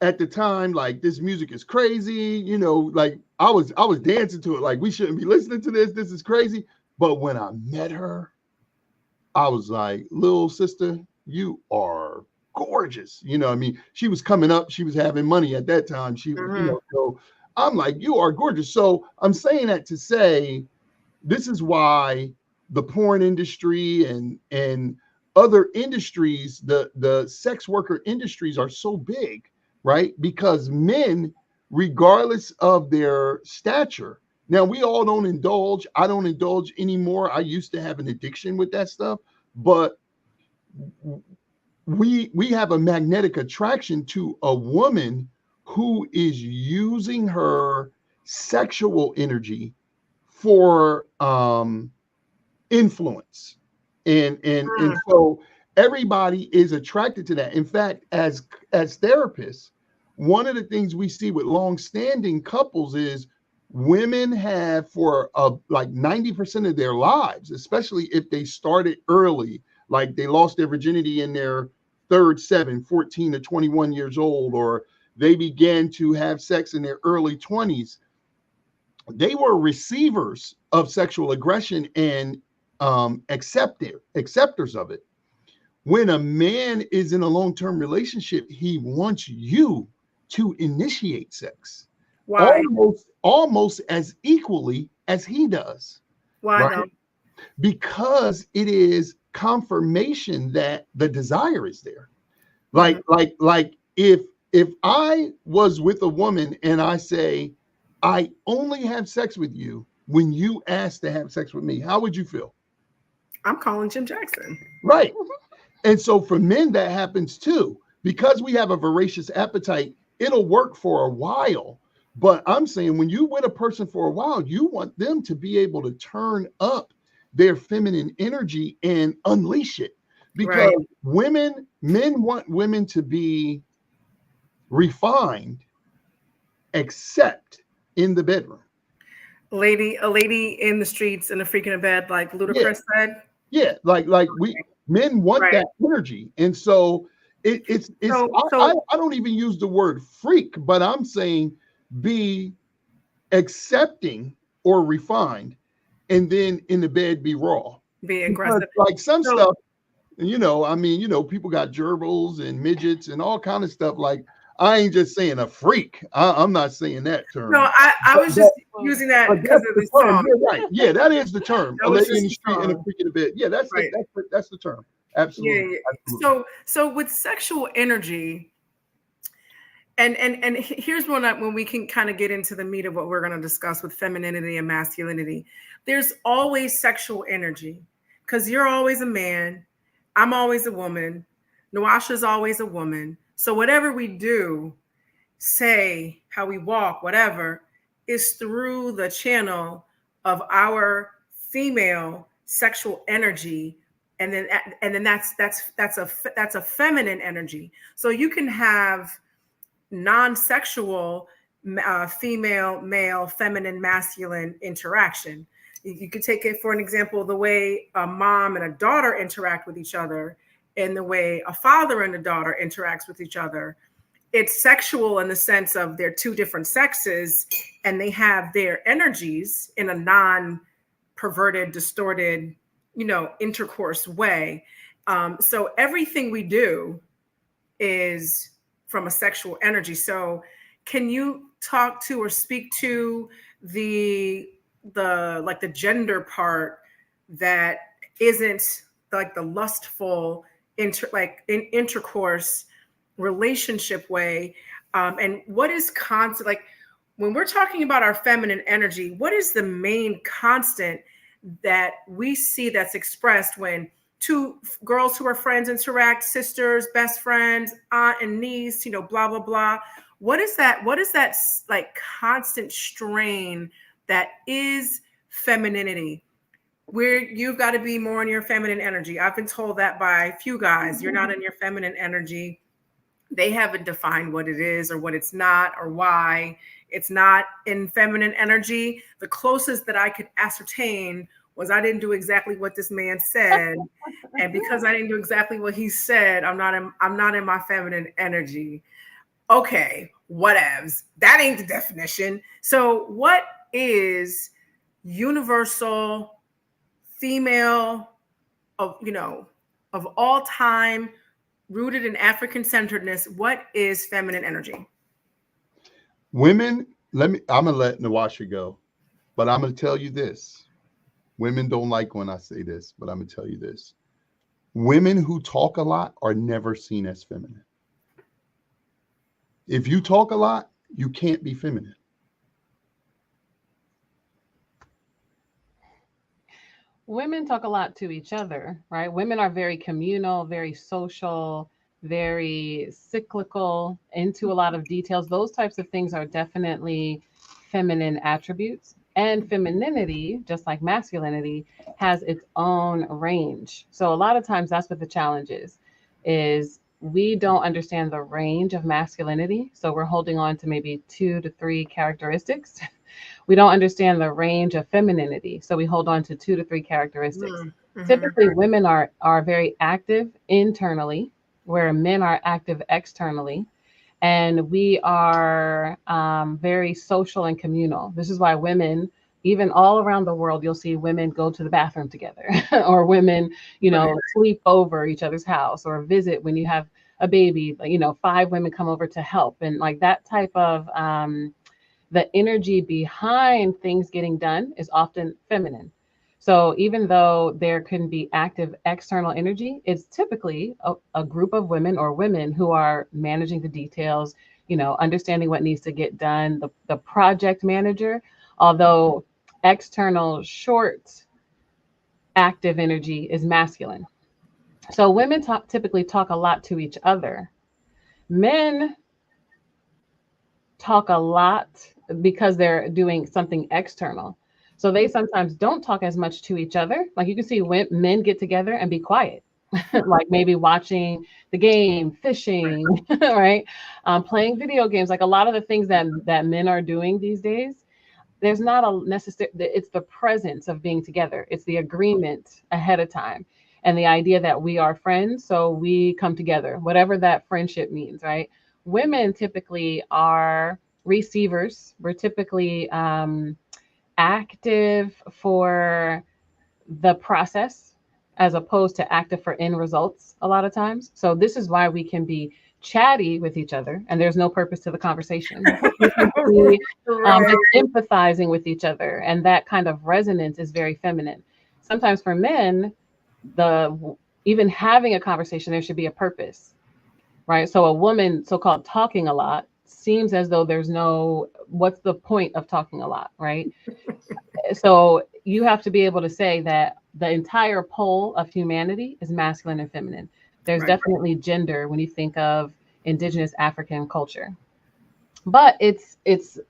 Speaker 2: at the time, like, this music is crazy, like I was dancing to it, like, we shouldn't be listening to this. This is crazy. But when I met her, I was like, little sister, you are gorgeous. You know what I mean? She was coming up, she was having money at that time. She so I'm like, you are gorgeous. So I'm saying that to say, this is why the porn industry and other industries, the sex worker industries are so big, right? Because men, regardless of their stature, now we all don't indulge. I don't indulge anymore. I used to have an addiction with that stuff, but we have a magnetic attraction to a woman who is using her sexual energy for influence, and so everybody is attracted to that. In fact, as therapists, one of the things we see with long-standing couples is women have for like 90% of their lives, especially if they started early, like they lost their virginity in their third 14 to 21 years old, or they began to have sex in their early 20s. They were receivers of sexual aggression and acceptors of it. When a man is in a long-term relationship, he wants you to initiate sex.
Speaker 1: Why?
Speaker 2: Almost as equally as he does.
Speaker 1: Why
Speaker 2: right?
Speaker 1: though?
Speaker 2: Because it is confirmation that the desire is there. Like if I was with a woman and I say, I only have sex with you when you ask to have sex with me, how would you feel?
Speaker 1: I'm calling Jim Jackson.
Speaker 2: Right. And so for men, that happens too. Because we have a voracious appetite, it'll work for a while. But I'm saying when you with a person for a while, you want them to be able to turn up their feminine energy and unleash it. Because men want women to be refined except in the bedroom.
Speaker 1: A lady in the streets in a freaking bed, like
Speaker 2: Yeah,
Speaker 1: Ludacris said.
Speaker 2: yeah. Like we men want
Speaker 1: Right.
Speaker 2: that energy, and so it's
Speaker 1: So
Speaker 2: I don't even use the word freak, but I'm saying be accepting or refined, and then in the bed be raw.
Speaker 1: be
Speaker 2: Because
Speaker 1: aggressive.
Speaker 2: like some
Speaker 1: So
Speaker 2: stuff, I mean, people got gerbils and midgets and all kind of stuff. Like I ain't just saying a freak. I'm not saying that
Speaker 1: no,
Speaker 2: term.
Speaker 1: I
Speaker 2: But,
Speaker 1: was just
Speaker 2: but,
Speaker 1: using
Speaker 2: but
Speaker 1: that because
Speaker 2: that's
Speaker 1: of
Speaker 2: the
Speaker 1: the
Speaker 2: term.
Speaker 1: song.
Speaker 2: You're right. Yeah, that is the term. A
Speaker 1: That was
Speaker 2: lady in
Speaker 1: just
Speaker 2: the
Speaker 1: the
Speaker 2: street and a
Speaker 1: song.
Speaker 2: freak in the bed. Yeah,
Speaker 1: Right.
Speaker 2: that's the term.
Speaker 1: Yeah,
Speaker 2: Absolutely.
Speaker 1: yeah.
Speaker 2: Absolutely.
Speaker 1: So with sexual energy, and here's when we can kind of get into the meat of what we're going to discuss with femininity and masculinity. There's always sexual energy because you're always a man, I'm always a woman, Noasha's always a woman. So whatever we do, say, how we walk, whatever, is through the channel of our female sexual energy. And then that's a feminine energy. So you can have non-sexual female, male, feminine, masculine interaction. You could take it for an example, the way a mom and a daughter interact with each other, and the way a father and a daughter interacts with each other. It's sexual in the sense of they're two different sexes and they have their energies in a non-perverted, distorted, intercourse way. So everything we do is from a sexual energy. So can you talk to or speak to the gender part that isn't like the lustful intercourse relationship way, and what is constant, like when we're talking about our feminine energy, what is the main constant that we see that's expressed when two girls who are friends interact, sisters, best friends, aunt and niece, blah blah blah? What is that like constant strain that is femininity, where you've got to be more in your feminine energy? I've been told that by a few guys. You're not in your feminine energy. They haven't defined what it is or what it's not or why it's not in feminine energy. The closest that I could ascertain was I didn't do exactly what this man said, and because I didn't do exactly what he said, I'm not in my feminine energy. Okay, whatevs. That ain't the definition. So what is universal female of all time, rooted in African centeredness? What is feminine energy?
Speaker 2: Women, I'm gonna let Nawasha go, but I'm gonna tell you this. Women don't like when I say this, but I'm gonna tell you this. Women who talk a lot are never seen as feminine. If you talk a lot, you can't be feminine.
Speaker 3: Women talk a lot to each other, right? Women are very communal, very social, very cyclical, into a lot of details. Those types of things are definitely feminine attributes. And femininity, just like masculinity, has its own range. So a lot of times that's what the challenge is we don't understand the range of masculinity. So we're holding on to maybe 2 to 3 characteristics. We don't understand the range of femininity, so we hold on to 2 to 3 characteristics.
Speaker 1: Mm-hmm.
Speaker 3: Typically, women are very active internally, where men are active externally, and we are very social and communal. This is why women, even all around the world, you'll see women go to the bathroom together, or women,
Speaker 1: Right.
Speaker 3: sleep over each other's house, or visit when you have a baby. 5 women come over to help, and like that type of the energy behind things getting done is often feminine. So even though there can be active external energy, it's typically a group of women or women who are managing the details, understanding what needs to get done, the project manager, although external short active energy is masculine. So women typically talk a lot to each other. Men talk a lot because they're doing something external. So they sometimes don't talk as much to each other. Like you can see when men get together and be quiet. like maybe watching the game, fishing, right? Playing video games, like a lot of the things that men are doing these days. There's not a necessary. It's the presence of being together. It's the agreement ahead of time, and the idea that we are friends, so we come together, whatever that friendship means, right? Women typically are receivers. We're typically active for the process as opposed to active for end results a lot of times. So this is why we can be chatty with each other and there's no purpose to the conversation. We can be
Speaker 1: Right.
Speaker 3: just empathizing with each other, and that kind of resonance is very feminine. Sometimes for men, the even having a conversation, there should be a purpose, right? So a woman so-called talking a lot seems as though there's no, what's the point of talking a lot, right? So you have to be able to say that the entire pole of humanity is masculine and feminine. There's
Speaker 1: Right.
Speaker 3: definitely gender when you think of indigenous African culture, but it's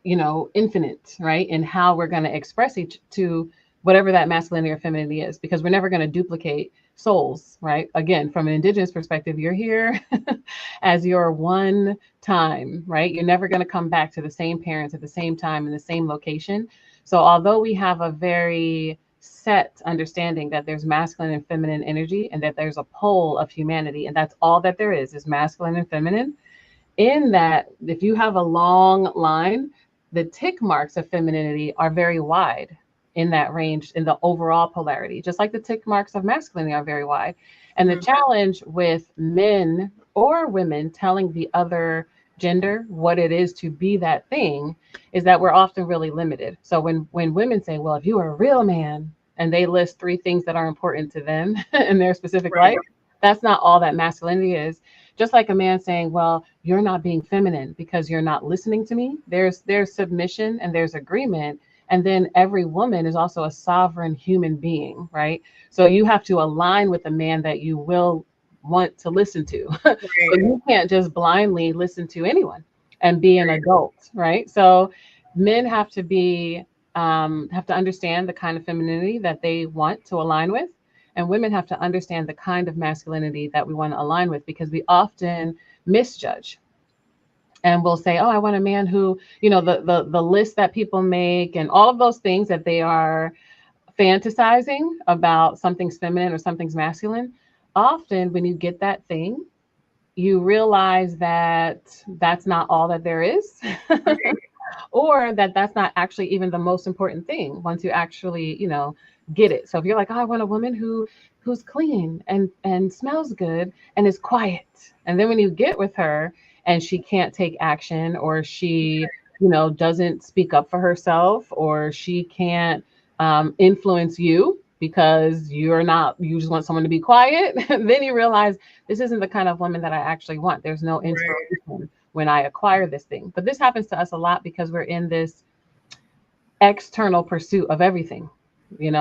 Speaker 3: infinite, right, in how we're going to express each to whatever that masculinity or femininity is, because we're never going to duplicate souls, right? Again, from an indigenous perspective, you're here as your one time, right? You're never going to come back to the same parents at the same time in the same location. So although we have a very set understanding that there's masculine and feminine energy and that there's a pole of humanity and that's all that there is masculine and feminine, in that, if you have a long line, the tick marks of femininity are very wide in that range in the overall polarity, just like the tick marks of masculinity are very wide. And the
Speaker 1: Mhm.
Speaker 3: challenge with men or women telling the other gender what it is to be that thing is that we're often really limited. So when women say, well, if you are a real man, and they list three things that are important to them in their specific
Speaker 1: Right.
Speaker 3: life, that's not all that masculinity is. Just like a man saying, well, you're not being feminine because you're not listening to me. There's submission and there's agreement. And then every woman is also a sovereign human being, right? So you have to align with the man that you will want to listen to. So
Speaker 1: Right.
Speaker 3: you can't just blindly listen to anyone and be an
Speaker 1: Right.
Speaker 3: adult, right? So men have to understand the kind of femininity that they want to align with, and women have to understand the kind of masculinity that we want to align with, because we often misjudge and we'll say, oh, I want a man who, the list that people make and all of those things that they are fantasizing about something's feminine or something's masculine. Often when you get that thing, you realize that that's not all that there is.
Speaker 1: Right.
Speaker 3: Or that that's not actually even the most important thing once you actually get it. So if you're like, oh, I want a woman who's clean and smells good and is quiet, and then when you get with her and she can't take action, or she doesn't speak up for herself, or she can't influence you because you just want someone to be quiet, then you realize this isn't the kind of woman that I actually want. There's no
Speaker 1: Right.
Speaker 3: inspiration when I acquire this thing. But this happens to us a lot because we're in this external pursuit of everything.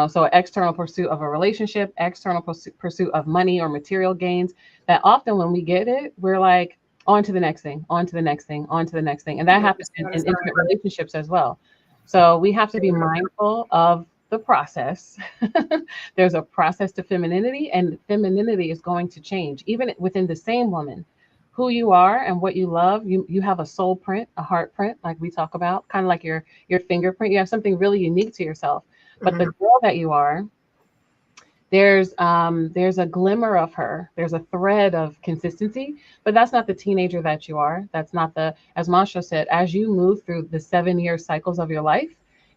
Speaker 3: So external pursuit of a relationship, external pursuit of money or material gains, that often when we get it, we're like, on to the next thing, on to the next thing, on to the next thing. And that
Speaker 1: Never
Speaker 3: happens in
Speaker 1: satisfied.
Speaker 3: intimate relationships as well. So we have to be mindful of the process. There's a process to femininity, and femininity is going to change even within the same woman. Who you are and what you love, you have a soul print, a heart print, like we talk about, kind of like your fingerprint. You have something really unique to yourself. But the
Speaker 1: Mhm.
Speaker 3: girl that you are, there's a glimmer of her. There's a thread of consistency, but that's not the teenager that you are. That's not the, as Masha said, as you move through the 7-year cycles of your life,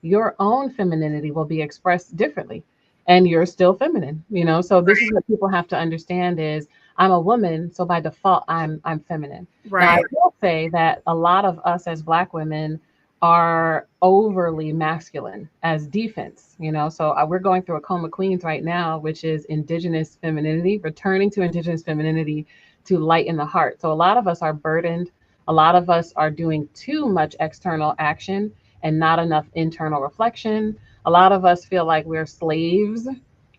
Speaker 3: your own femininity will be expressed differently, and you're still feminine. So this is what people have to understand is, I'm a woman, so by default I'm feminine. Now I
Speaker 1: Right.
Speaker 3: will say that a lot of us as Black women are overly masculine as defense. So we're going through a coma queens right now, which is indigenous femininity, returning to indigenous femininity to lighten the heart. So a lot of us are burdened. A lot of us are doing too much external action and not enough internal reflection. A lot of us feel like we're slaves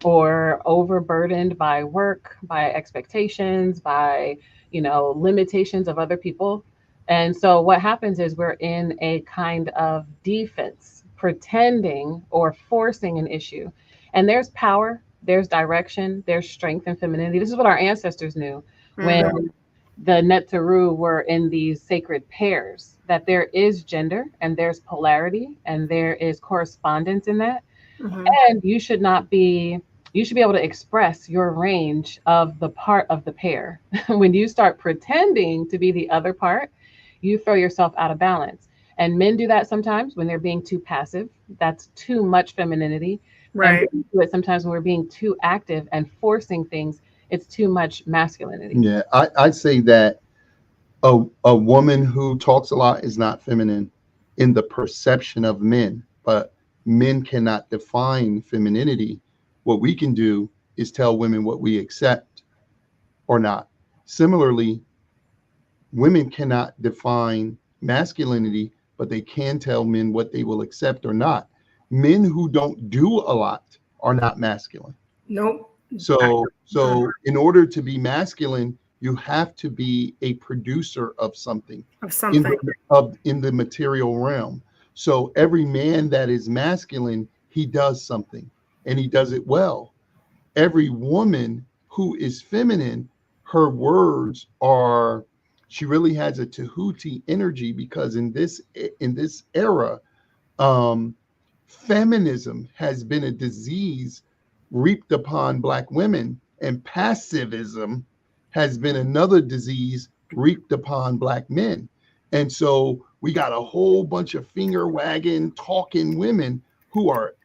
Speaker 3: or overburdened by work, by expectations, by limitations of other people. And so what happens is we're in a kind of defense, pretending or forcing an issue. And there's power there's direction, there's strength and femininity. This is what our ancestors knew when
Speaker 1: Mhm.
Speaker 3: the Netzeru were in these sacred pairs, that there is gender and there's polarity and there is correspondence in that.
Speaker 1: Mhm.
Speaker 3: And you should be able to express your range of the part of the pair. When you start pretending to be the other part, you throw yourself out of balance. And men do that sometimes when they're being too passive. That's too much femininity. And
Speaker 1: Right.
Speaker 3: we do it sometimes when we're being too active and forcing things. It's too much masculinity.
Speaker 2: Yeah, I'd say that a woman who talks a lot is not feminine in the perception of men, but men cannot define femininity. What we can do is tell women what we accept or not. Similarly, women cannot define masculinity, but they can tell men what they will accept or not. Men who don't do a lot are not masculine.
Speaker 1: Nope.
Speaker 2: So in order to be masculine, you have to be a producer of something
Speaker 1: Of something.
Speaker 2: in the material realm. So every man that is masculine, he does something and he does it well. Every woman who is feminine, her words are, she really has a Tahuti energy, because in this era, um, feminism has been a disease reaped upon Black women, and passivism has been another disease reaped upon Black men. And so we got a whole bunch of finger wagging, talking women who are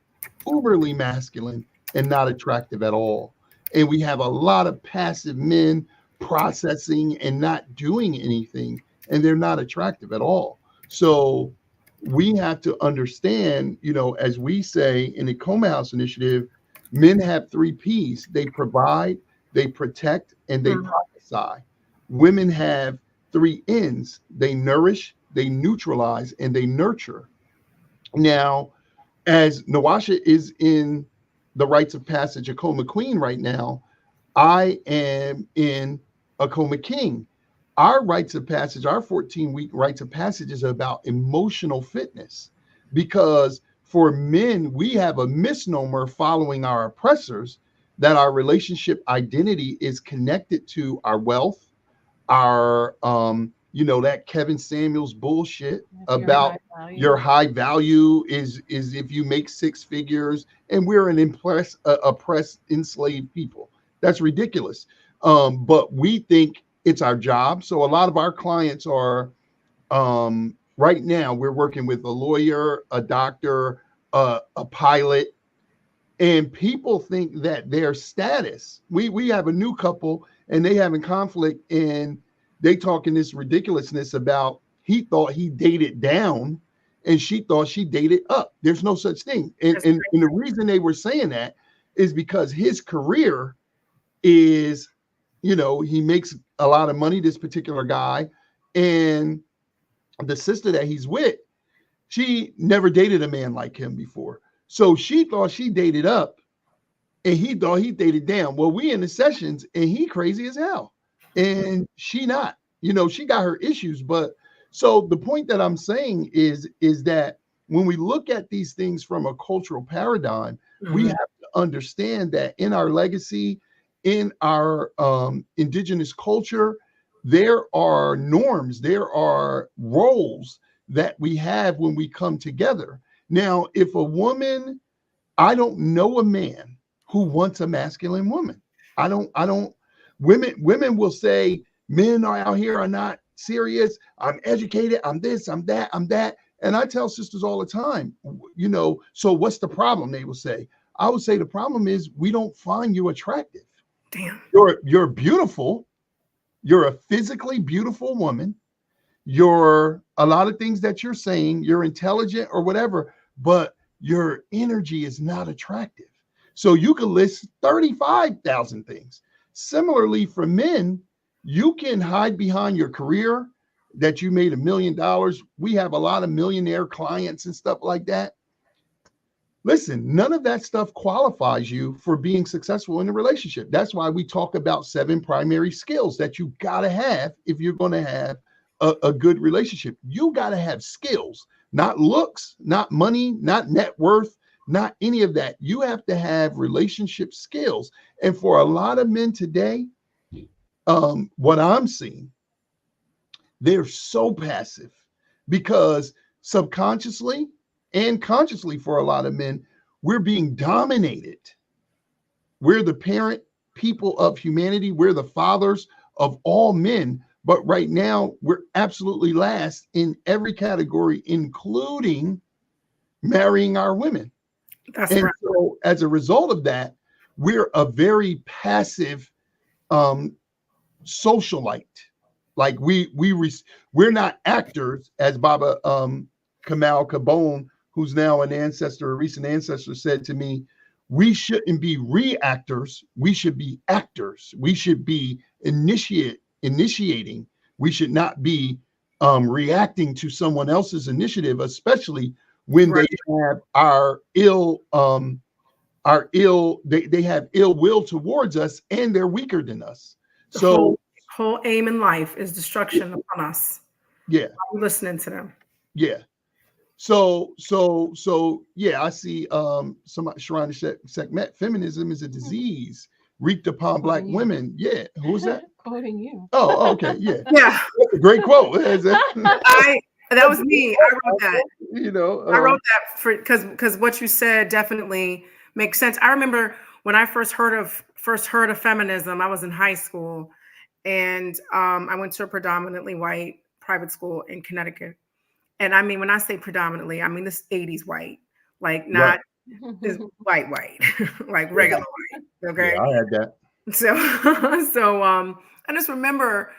Speaker 2: uberly masculine and not attractive at all. And we have a lot of passive men processing and not doing anything, and they're not attractive at all. So we have to understand, as we say in the Coma House Initiative, men have three P's: they provide, they protect, and they
Speaker 1: Mhm.
Speaker 2: prophesy. Women have three N's: they nourish, they neutralize, and they nurture. Now, as Nawasha is in the rites of passage, a Coma Queen right now, I am in a Coma King. Our rites of passage, our 14-week rites of passage, is about emotional fitness, because for men, we have a misnomer following our oppressors that our relationship identity is connected to our wealth, our that Kevin Samuels bullshit
Speaker 3: Yes, your
Speaker 2: about
Speaker 3: high value.
Speaker 2: your high value is if you make six figures, and we're an oppressed, enslaved people. That's ridiculous. But we think it's our job. So a lot of our clients are, right now we're working with a lawyer, a doctor, a pilot, and people think that their status, we have a new couple and they having conflict, and they talking this ridiculousness about, he thought he dated down and she thought she dated up. There's no such thing. and
Speaker 1: That's
Speaker 2: and, and the reason they were saying that is because his career is, he makes a lot of money, this particular guy, and the sister that he's with, she never dated a man like him before. So she thought she dated up and he thought he dated down. Well, we in the sessions and he crazy as hell, and she not. She got her issues. But so the point that I'm saying is that when we look at these things from a cultural paradigm, we
Speaker 1: Mhm.
Speaker 2: have to understand that in our legacy, in our indigenous culture, there are norms, there are roles that we have when we come together. Now, if a woman, I don't know a man who wants a masculine woman. I don't women will say men are out here are not serious. I'm educated, I'm this, I'm that, I'm that. And I tell sisters all the time, so what's the problem? They will say. I would say the problem is we don't find you attractive.
Speaker 1: Damn.
Speaker 2: You're beautiful. You're a physically beautiful woman. You're a lot of things that you're saying, you're intelligent or whatever, but your energy is not attractive. So you can list 35,000 things. Similarly, for men, you can hide behind your career that you made $1 million. We have a lot of millionaire clients and stuff like that. Listen, none of that stuff qualifies you for being successful in a relationship. That's why we talk about 7 primary skills that you got to have if you're going to have a good relationship. You got to have skills, not looks, not money, not net worth, not any of that. You have to have relationship skills. And for a lot of men today, what I'm seeing, they're so passive because subconsciously and consciously for a lot of men, we're being dominated. We're the parent people of humanity. We're the fathers of all men. But right now, we're absolutely last in every category, including marrying our women.
Speaker 1: That's
Speaker 2: And
Speaker 1: right.
Speaker 2: so as a result of that, we're a very passive socialite. Like we're not actors, as Baba Kamal Kabone, who's now an ancestor, a recent ancestor, said to me, we shouldn't be reactors, we should be actors. We should be initiating. We should not be reacting to someone else's initiative, especially when
Speaker 1: Right.
Speaker 2: they have they have ill will towards us and they're weaker than us.
Speaker 1: The
Speaker 2: So
Speaker 1: whole aim in life is destruction upon us.
Speaker 2: yeah,
Speaker 1: I'm listening to them.
Speaker 2: yeah. So yeah, I see somebody Sharana Sekmet, feminism is a disease wreaked upon Black women. Yeah, who's that?
Speaker 3: Quoting you.
Speaker 2: Oh, okay, yeah.
Speaker 1: Yeah.
Speaker 2: That's a great quote.
Speaker 1: That was me. I wrote that.
Speaker 2: You know,
Speaker 1: I wrote that for because what you said definitely makes sense. I remember when I first heard of feminism, I was in high school, and I went to a predominantly white private school in Connecticut. And I mean, when I say predominantly, I mean this 80s white, like not this white, like regular white. Okay.
Speaker 2: yeah, I had that.
Speaker 1: So I just remember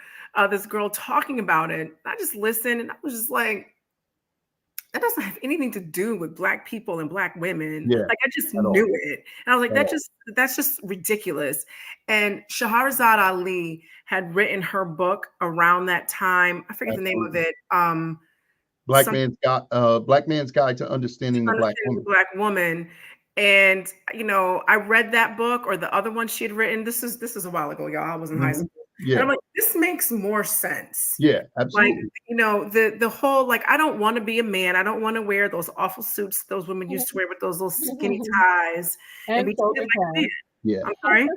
Speaker 1: this girl talking about it. I just listened and I was just like, that doesn't have anything to do with Black people and Black women.
Speaker 2: Yeah,
Speaker 1: Like I just
Speaker 2: at all.
Speaker 1: knew it. And I was like,
Speaker 2: At
Speaker 1: that's just ridiculous. And Shahrazad Ali had written her book around that time. I forget the name of it.
Speaker 2: Black Man's Guide to Understanding the Black Woman.
Speaker 1: Black woman. And you know, I read that book or the other one she had written. This is a while ago, y'all. I was in high school.
Speaker 2: Yeah.
Speaker 1: And I'm like, this makes more sense.
Speaker 2: Yeah, absolutely.
Speaker 1: Like, you know, the whole, like, I don't want to be a man. I don't want to wear those awful suits those women used to wear with those little skinny ties
Speaker 3: and
Speaker 1: be
Speaker 3: shoulder
Speaker 1: treated like a man.
Speaker 3: pads.
Speaker 2: Yeah.
Speaker 1: I'm sorry.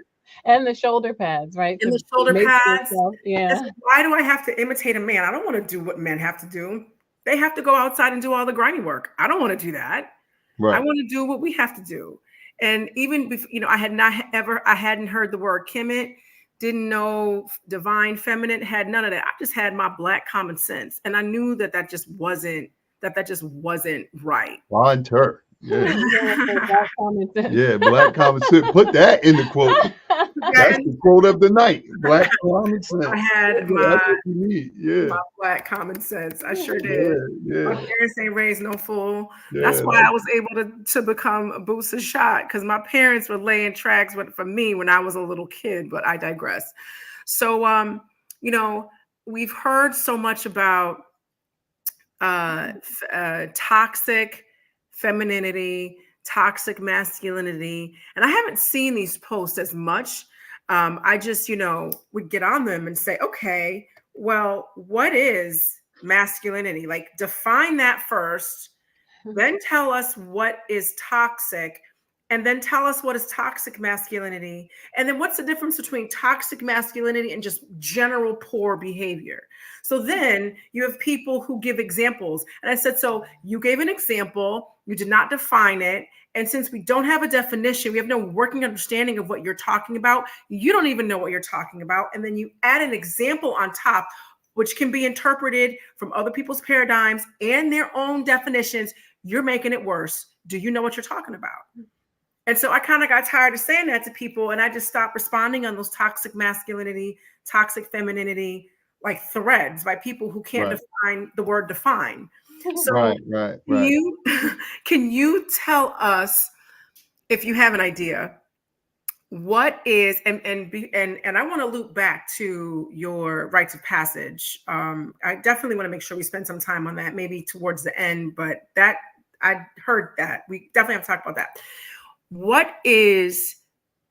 Speaker 3: And the shoulder pads, right?
Speaker 1: And
Speaker 3: To
Speaker 1: the shoulder
Speaker 3: make
Speaker 1: pads.
Speaker 3: yourself- yeah.
Speaker 1: It's like, why do I have to imitate a man? I don't want to do what men have to do. They have to go outside and do all the grimy work. I don't want to do that.
Speaker 2: Right.
Speaker 1: I want to do what we have to do. And even before, you know, I hadn't heard the word Kemet, didn't know divine feminine, had none of that. I just had my Black common sense. And I knew that just wasn't right.
Speaker 2: Blind her. Yeah.
Speaker 3: Black common sense.
Speaker 2: Yeah, Black common sense. Put that in the quote. That's the quote of the night. Black common sense.
Speaker 1: I had
Speaker 2: That's what you need. Yeah.
Speaker 1: my Black common sense. I sure did.
Speaker 2: Yeah.
Speaker 1: My parents ain't raised no fool.
Speaker 2: Yeah,
Speaker 1: That's why I was able to become a Booster shot, because my parents were laying tracks for me when I was a little kid, but I digress. So, you know, we've heard so much about toxic femininity, toxic masculinity, and I haven't seen these posts as much. I just, you know, would get on them and say, okay, well, what is masculinity? Like, define that first, then tell us what is toxic, and then tell us what is toxic masculinity. And then what's the difference between toxic masculinity and just general poor behavior? So then you have people who give examples. And I said, so you gave an example, you did not define it. And since we don't have a definition, we have no working understanding of what you're talking about. You don't even know what you're talking about. And then you add an example on top, which can be interpreted from other people's paradigms and their own definitions. You're making it worse. Do you know what you're talking about? And so I kind of got tired of saying that to people, and I just stopped responding on those toxic masculinity, toxic femininity, like threads by people who can't define the word define. So
Speaker 2: right.
Speaker 1: Can you tell us, if you have an idea, what is, and I want to loop back to your rites of passage. I definitely want to make sure we spend some time on that, maybe towards the end, but that I heard that we definitely have to talk about that. What is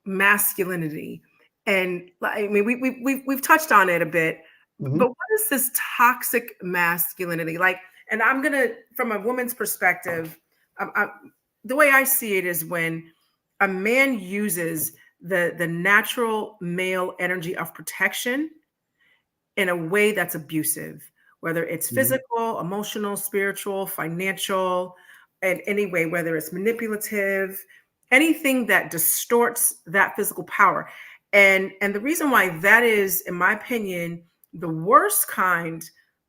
Speaker 1: masculinity? And I mean, we've touched on it a bit, but what is this toxic masculinity like? And I'm gonna, from a woman's perspective, the way I see it is when a man uses the natural male energy of protection in a way that's abusive, whether it's
Speaker 2: Mhm.
Speaker 1: physical, emotional, spiritual, financial, and any way, whether it's manipulative, anything that distorts that physical power. And the reason why that is, in my opinion, the worst kind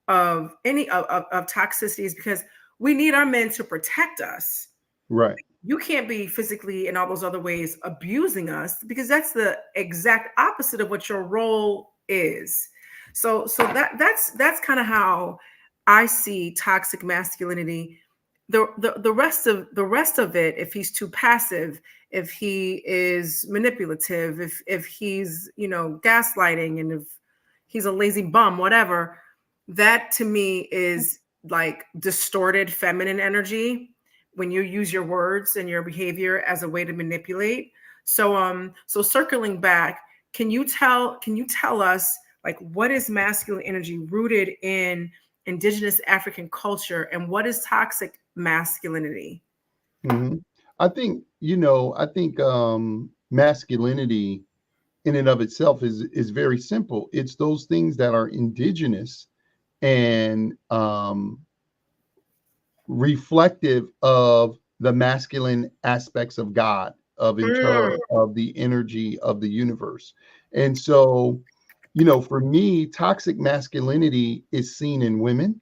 Speaker 1: of any of toxicity is because we need our men to protect us.
Speaker 2: Right.
Speaker 1: You can't be physically in all those other ways abusing us, because that's the exact opposite of what your role is. So that's kind of how I see toxic masculinity. The rest of it, if he's too passive, if he is manipulative, if he's, gaslighting, and if he's a lazy bum, whatever, that to me is like distorted feminine energy, when you use your words and your behavior as a way to manipulate. So circling back, can you tell us, like, what is masculine energy rooted in indigenous African culture, and what is toxic masculinity?
Speaker 2: Hmm. I think, masculinity in and of itself is very simple. It's those things that are indigenous and reflective of the masculine aspects of God, of
Speaker 1: Mm,
Speaker 2: of the energy of the universe. And so, for me, toxic masculinity is seen in women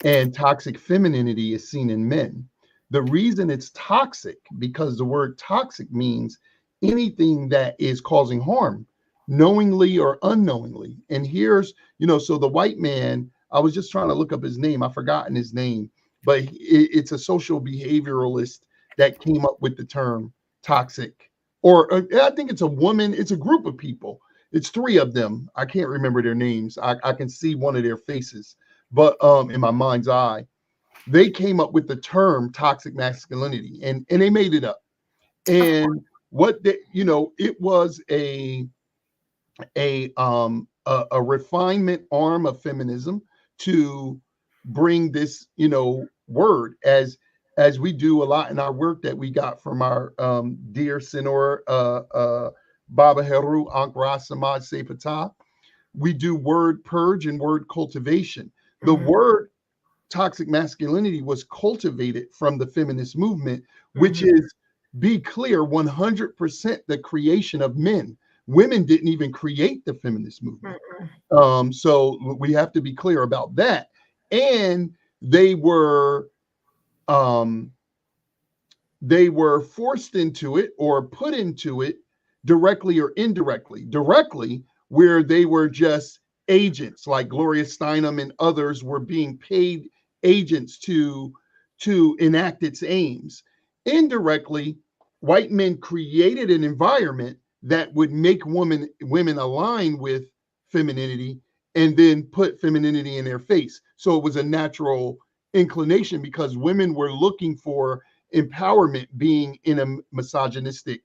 Speaker 2: and toxic femininity is seen in men. The reason it's toxic, because the word toxic means anything that is causing harm, knowingly or unknowingly. And here's, so the white man, I was just trying to look up his name, I've forgotten his name, but it's a social behavioralist that came up with the term toxic. Or I think it's a woman, it's a group of people. It's three of them. I can't remember their names. I can see one of their faces, but in my mind's eye, they came up with the term toxic masculinity, and they made it up.
Speaker 1: of course.
Speaker 2: And what they, it was a refinement arm of feminism to bring this, word, as we do a lot in our work that we got from our dear Senor Baba Heru Ankra Samad Sepata. We do word purge and word cultivation. The
Speaker 1: Mhm,
Speaker 2: word toxic masculinity was cultivated from the feminist movement, which
Speaker 1: mhm,
Speaker 2: is, be clear, 100% the creation of men. Women didn't even create the feminist movement.
Speaker 1: mhm.
Speaker 2: So we have to be clear about that. And they were um, they were forced into it or put into it directly or indirectly. Directly, where they were just agents, like Gloria Steinem and others were being paid agents to enact its aims. Indirectly, white men created an environment that would make women align with femininity and then put femininity in their face. So it was a natural inclination, because women were looking for empowerment, being in a misogynistic,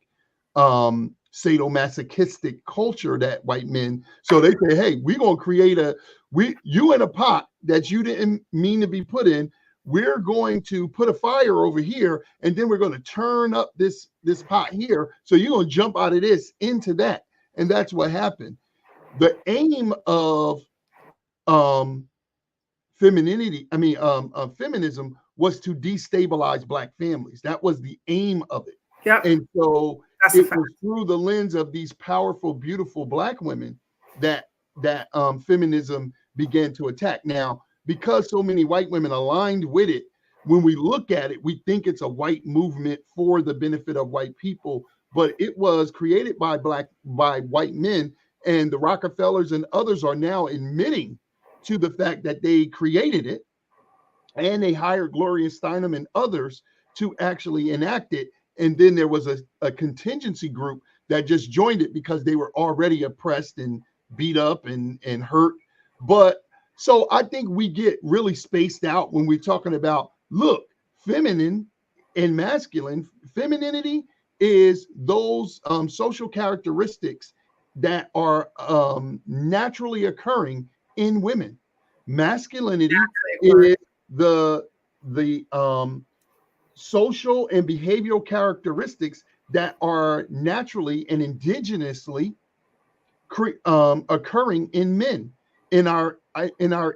Speaker 2: sadomasochistic culture that white men. So they say, hey, we're gonna create you in a pot that you didn't mean to be put in. We're going to put a fire over here, and then we're going to turn up this pot here. So you're going to jump out of this into that, and that's what happened. The aim of um, feminism was to destabilize Black families. That was the aim of it.
Speaker 1: Yep,
Speaker 2: And so
Speaker 1: that's a
Speaker 2: it
Speaker 1: fact.
Speaker 2: was through the lens of these powerful, beautiful Black women that feminism began to attack. Now, because so many white women aligned with it, when we look at it, we think it's a white movement for the benefit of white people, but it was created by white men, and the Rockefellers and others are now admitting to the fact that they created it, and they hired Gloria Steinem and others to actually enact it. And then there was a contingency group that just joined it because they were already oppressed and beat up and hurt. But so I think we get really spaced out when we're talking about, look, feminine and masculine. Femininity is those social characteristics that are naturally occurring in women. Masculinity
Speaker 1: Great word.
Speaker 2: is the social and behavioral characteristics that are naturally and indigenously occurring in men in our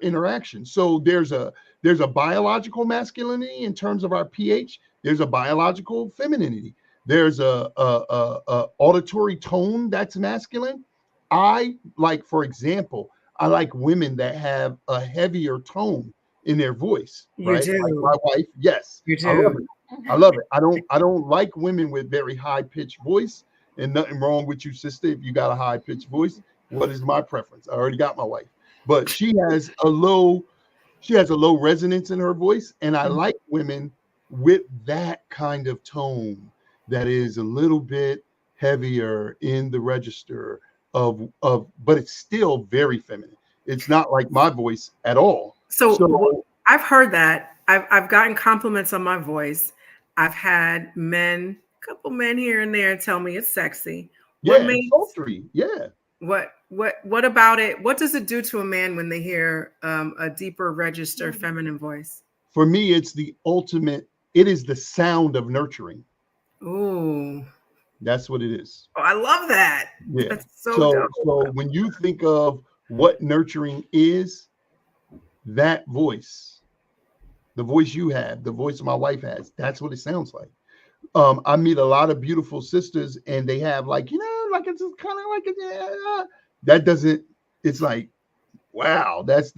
Speaker 2: interaction. So there's a biological masculinity in terms of our pH. There's a biological femininity. There's a auditory tone that's masculine. I like, for example, I like women that have a heavier tone in their voice,
Speaker 1: You
Speaker 2: right? Like
Speaker 1: do.
Speaker 2: my wife, yes,
Speaker 1: You
Speaker 2: I love
Speaker 1: do.
Speaker 2: it. I love it. I don't like women with very high pitched voice, and nothing wrong with you, sister. If you got a high pitched voice, what is my preference? I already got my wife, but she has a low resonance in her voice, and I like women with that kind of tone that is a little bit heavier in the register of, but it's still very feminine. It's not like my voice at all.
Speaker 1: So
Speaker 2: So
Speaker 1: I've heard that. I've gotten compliments on my voice. I've had men, a couple men here and there, tell me it's sexy. What
Speaker 2: yeah,
Speaker 1: makes
Speaker 2: sultry, yeah.
Speaker 1: what about it? What does it do to a man when they hear a deeper register feminine voice?
Speaker 2: For me, it's the ultimate. It is the sound of nurturing.
Speaker 1: Ooh,
Speaker 2: That's what it is.
Speaker 1: oh, I love that.
Speaker 2: Yeah.
Speaker 1: That's so dope.
Speaker 2: So when you think of what nurturing is, that voice, the voice you have, the voice my wife has, that's what it sounds like. I meet a lot of beautiful sisters, and they have like, like it's just kind of like that doesn't. It's like, wow, that's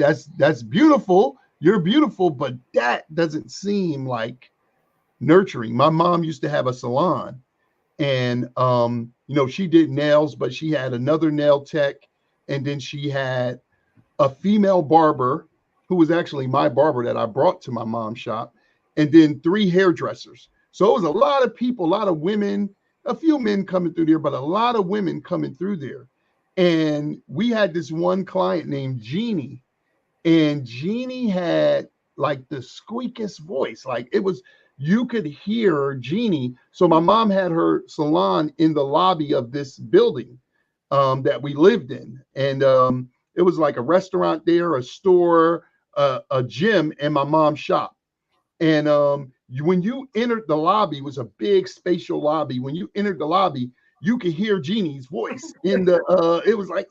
Speaker 2: beautiful. You're beautiful, but that doesn't seem like nurturing. My mom used to have a salon, and she did nails, but she had another nail tech, and then she had a female barber who was actually my barber that I brought to my mom's shop, and then 3 hairdressers. So it was a lot of people, a lot of women, a few men coming through there, but a lot of women coming through there. And we had this one client named Jeannie, and Jeannie had like the squeakiest voice. Like it was, you could hear Jeannie. So my mom had her salon in the lobby of this building that we lived in. And it was like a restaurant there, a store, a gym, and my mom's shop. And when you entered the lobby, it was a big spatial lobby. When you entered the lobby, you could hear Jeannie's voice in the, it was like,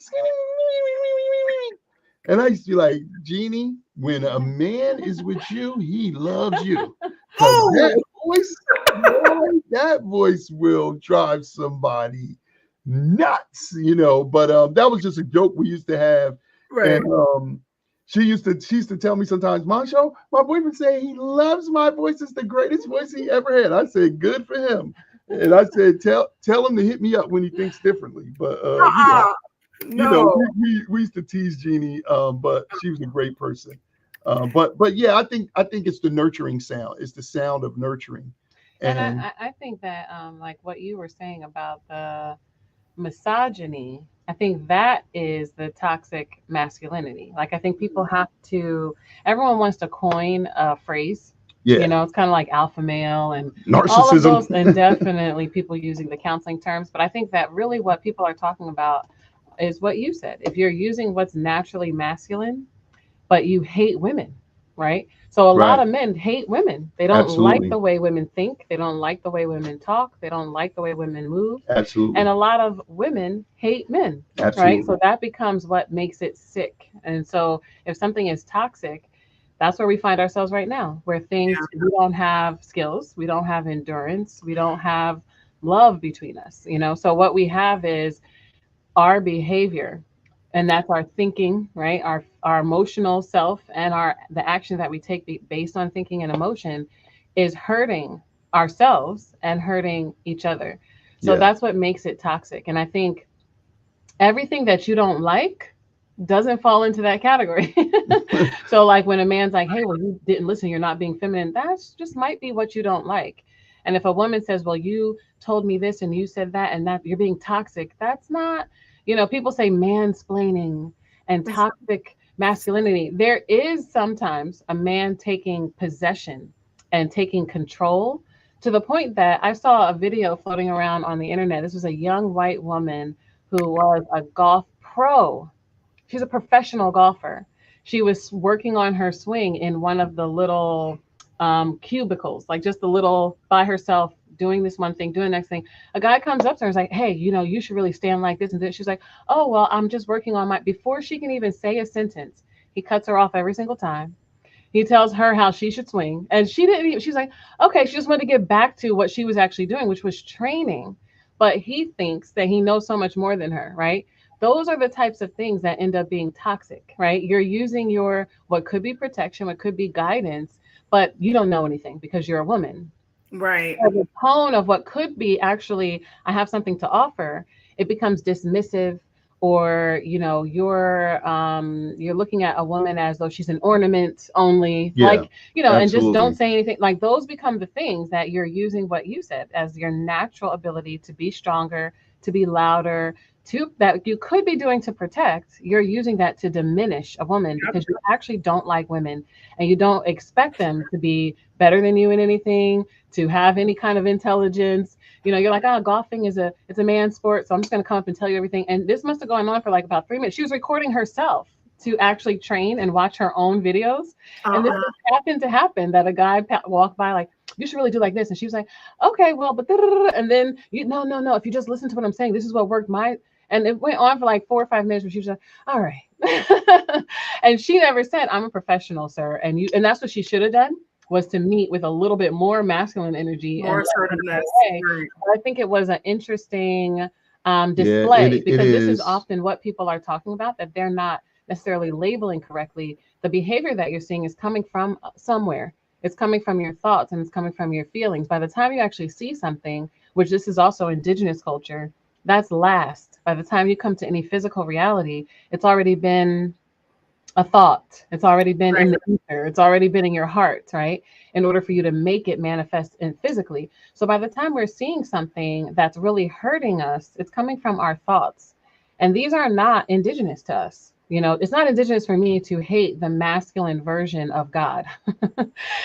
Speaker 2: and I used to be like, Jeannie, when a man is with you, he loves you. Because
Speaker 1: Oh,
Speaker 2: that voice will drive somebody nuts, But that was just a joke we used to have.
Speaker 1: right.
Speaker 2: And she used to tell me sometimes, Marsha, my boyfriend say he loves my voice. It's the greatest voice he ever had. I said, good for him. And I said, tell him to hit me up when he thinks differently. But
Speaker 1: No.
Speaker 2: we used to tease Jeannie, but she was a great person. But yeah, I think it's the nurturing sound. It's the sound of nurturing.
Speaker 3: And
Speaker 2: And
Speaker 3: I think that like what you were saying about the misogyny, I think that is the toxic masculinity. Like I think people have to, everyone wants to coin a phrase.
Speaker 2: yeah,
Speaker 3: It's kind of like alpha male and all of
Speaker 2: narcissism.
Speaker 3: those, and definitely people using the counseling terms. But I think that really what people are talking about is what you said. If you're using what's naturally masculine, but you hate women, right? So a lot
Speaker 2: Right.
Speaker 3: of men hate women. They don't like
Speaker 2: Absolutely.
Speaker 3: the way women think. They don't like the way women talk. They don't like the way women move. And
Speaker 2: Absolutely.
Speaker 3: a lot of women hate men, right?
Speaker 2: Absolutely.
Speaker 3: So that becomes what makes it sick. And so if something is toxic, that's where we find ourselves right now, where things, we don't have skills, we don't have endurance, we don't have love between us. So what we have is our behavior, and that's our thinking, right? Our emotional self, and our the action that we take based on thinking and emotion is hurting ourselves and hurting each other. So
Speaker 2: Yeah.
Speaker 3: that's what makes it toxic. And I think everything that you don't like doesn't fall into that category. So like when a man's like, hey, well, you didn't listen, you're not being feminine, that's just might be what you don't like. And if a woman says, well, you told me this and you said that and that you're being toxic, that's not, people say mansplaining and toxic masculinity. There is sometimes a man taking possession and taking control, to the point that I saw a video floating around on the internet. This was a young white woman who was a golf pro. She's a professional golfer. She was working on her swing in one of the little cubicles, like just a little by herself doing this one thing, doing the next thing. A guy comes up to her and is like, hey, you should really stand like this and this. She's like, oh, well, I'm just working on my, before she can even say a sentence, he cuts her off every single time. He tells her how she should swing. And she didn't even, she's like, okay, she just wanted to get back to what she was actually doing, which was training. But he thinks that he knows so much more than her, right? Those are the types of things that end up being toxic, right? You're using your, what could be protection, what could be guidance, but you don't know anything because you're a woman.
Speaker 1: Right.
Speaker 3: So the tone of what could be actually, I have something to offer, it becomes dismissive, or you're looking at a woman as though she's an ornament only,
Speaker 2: Yeah,
Speaker 3: like, and just don't
Speaker 2: absolutely.
Speaker 3: say anything. Like, those become the things that you're using what you said as your natural ability to be stronger, to be louder, to that you could be doing to protect. You're using that to diminish a woman
Speaker 1: Yep.
Speaker 3: because you actually don't like women, and you don't expect them to be better than you in anything, to have any kind of intelligence. You're like, oh, golfing is it's a man's sport, so I'm just gonna come up and tell you everything. And this must have gone on for like about 3 minutes. She was recording herself to actually train and watch her own videos. And this
Speaker 1: Uh-uh.
Speaker 3: just happened to happen that a guy walked by like, you should really do like this. And she was like, okay, well, but and then no, if you just listen to what I'm saying, this is what worked my. And it went on for like 4 or 5 minutes where she was like, all right. And she never said, I'm a professional, sir. And that's what she should have done, was to meet with a little bit more masculine energy and
Speaker 1: More
Speaker 3: let him know,
Speaker 1: assertiveness.
Speaker 3: hey.
Speaker 1: Right.
Speaker 3: But I think it was an interesting
Speaker 2: Yeah,
Speaker 3: display,
Speaker 2: it
Speaker 3: because this is
Speaker 2: is.
Speaker 3: often what people are talking about, that they're not necessarily labeling correctly. The behavior that you're seeing is coming from somewhere. It's coming from your thoughts, and it's coming from your feelings. By the time you actually see something, which this is also indigenous culture, that's last. By the time you come to any physical reality, it's already been a thought. It's already been in
Speaker 1: Right.
Speaker 3: the ether. It's already been in your heart, right? In order for you to make it manifest in physically. So by the time we're seeing something that's really hurting us, it's coming from our thoughts. And these are not indigenous to us. It's not indigenous for me to hate the masculine version of God.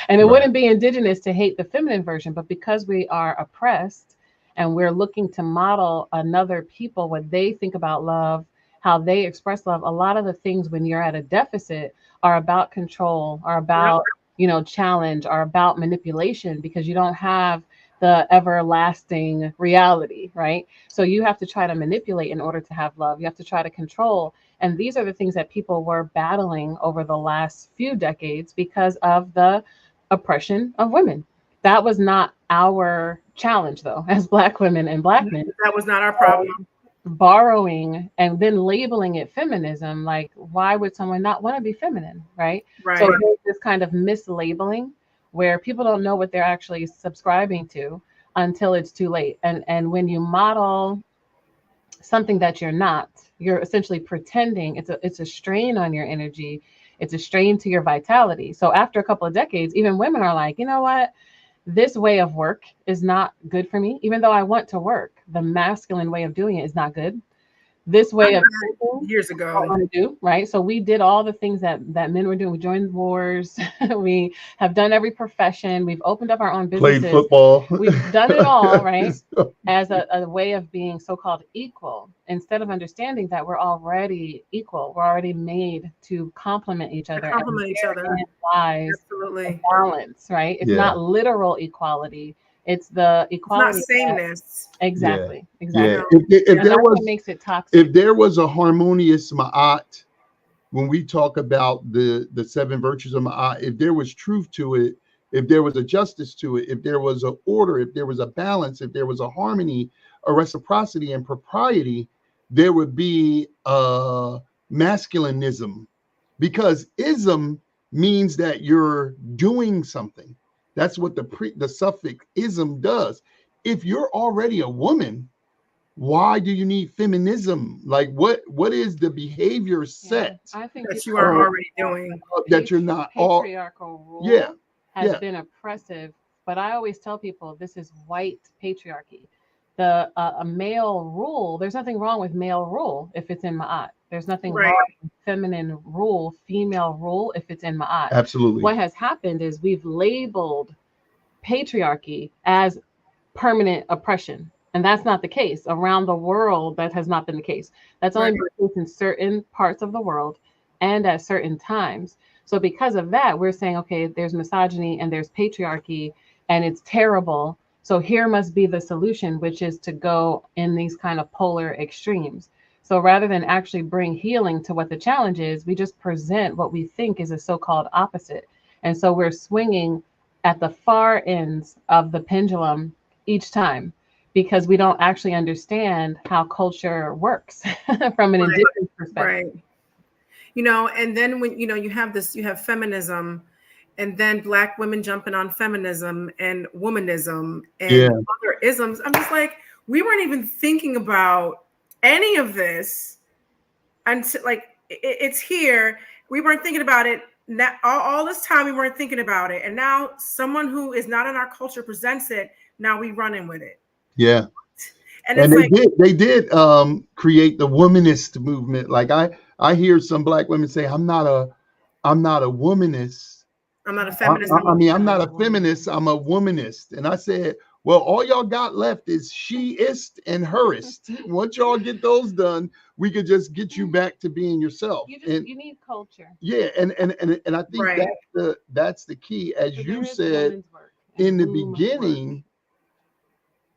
Speaker 3: And it
Speaker 2: Right.
Speaker 3: wouldn't be indigenous to hate the feminine version, but because we are oppressed and we're looking to model another people what they think about love, how they express love, a lot of the things when you're at a deficit are about control, are
Speaker 1: Yep.
Speaker 3: about, challenge, are about manipulation, because you don't have the everlasting reality, right? So you have to try to manipulate in order to have love. You have to try to control. And these are the things that people were battling over the last few decades because of the oppression of women. That was not our challenge, though, as Black women and Black men.
Speaker 1: That was not our problem.
Speaker 3: Borrowing and then labeling it feminism, like, why would someone not want to be feminine, right? So
Speaker 1: Right.
Speaker 3: there's this kind of mislabeling where people don't know what they're actually subscribing to until it's too late. And when you model something that you're not, you're essentially pretending. It's a strain on your energy. It's a strain to your vitality. So after a couple of decades, even women are like, you know what, this way of work is not good for me. Even though I want to work, the masculine way of doing it is not good. This
Speaker 1: I
Speaker 3: way of
Speaker 1: learned
Speaker 3: thinking,
Speaker 1: years
Speaker 3: I
Speaker 1: ago.
Speaker 3: want to do, right? So we did all the things that men were doing. We joined wars. We have done every profession. We've opened up our own
Speaker 2: Played
Speaker 3: businesses.
Speaker 2: football.
Speaker 3: We've done it all, right? As a way of being so-called equal, instead of understanding that we're already equal. We're already made to complement each
Speaker 1: To
Speaker 3: other, and
Speaker 1: compliment each other.
Speaker 3: therein lies the
Speaker 1: Absolutely.
Speaker 3: balance, right? It's
Speaker 2: Yeah,
Speaker 3: not literal equality. It's the
Speaker 1: It's not
Speaker 3: equality that,
Speaker 1: sameness.
Speaker 2: yeah,
Speaker 3: exactly,
Speaker 1: You
Speaker 2: yeah.
Speaker 3: exactly.
Speaker 1: know.
Speaker 2: If
Speaker 3: And
Speaker 2: there
Speaker 3: that's what
Speaker 2: was
Speaker 3: makes it toxic.
Speaker 2: if there was a harmonious ma'at, when we talk about the seven virtues of ma'at, if there was truth to it, if there was a justice to it, if there was a order, if there was a balance, if there was a harmony, a reciprocity and propriety, there would be masculinism, because ism means that you're doing something. That's what the suffix ism does. If you're already a woman, why do you need feminism? Like, what is the behavior
Speaker 3: Yeah,
Speaker 2: set
Speaker 3: I think
Speaker 1: That
Speaker 3: people
Speaker 1: you
Speaker 3: don't
Speaker 1: are
Speaker 2: uh,
Speaker 1: already doing.
Speaker 2: that you're not all?
Speaker 3: patriarchal
Speaker 2: Yeah,
Speaker 3: rule has
Speaker 2: yeah,
Speaker 3: been oppressive, but I always tell people this is white patriarchy. The a male rule, there's nothing wrong with male rule if it's in Ma'at. There's nothing
Speaker 1: Right.
Speaker 3: wrong with feminine rule, female rule if it's in Ma'at.
Speaker 2: absolutely.
Speaker 3: What has happened is we've labeled patriarchy as permanent oppression. And that's not the case. Around the world, that has not been the case. That's
Speaker 1: Right.
Speaker 3: only been the case in certain parts of the world. and at certain times. So because of that, we're saying, okay, there's misogyny and there's patriarchy and it's terrible. So here must be the solution, which is to go in these kind of polar extremes. So rather than actually bring healing to what the challenge is, we just present what we think is a so-called opposite. And so we're swinging at the far ends of the pendulum each time because we don't actually understand how culture works from an indigenous perspective.
Speaker 1: Right. And then when you have this, you have feminism, and then Black women jumping on feminism and womanism and
Speaker 2: Yeah.
Speaker 1: other isms. I'm just like, we weren't even thinking about any of this until it's here. We weren't thinking about it. Now, all this time we weren't thinking about it, and now someone who is not in our culture presents it. Now we running with it.
Speaker 2: Yeah.
Speaker 1: And
Speaker 2: And
Speaker 1: it's
Speaker 2: they did create the womanist movement. Like I hear some Black women say, I'm not a womanist.
Speaker 1: I'm not a feminist.
Speaker 2: I'm not a feminist. I'm a womanist. And I said, well, all y'all got left is sheist and herist. Once y'all get those done, we could just get you back to being yourself.
Speaker 3: You need culture.
Speaker 2: Yeah, and I think
Speaker 1: Right.
Speaker 2: that's the key, as
Speaker 3: So
Speaker 2: you said in the beginning.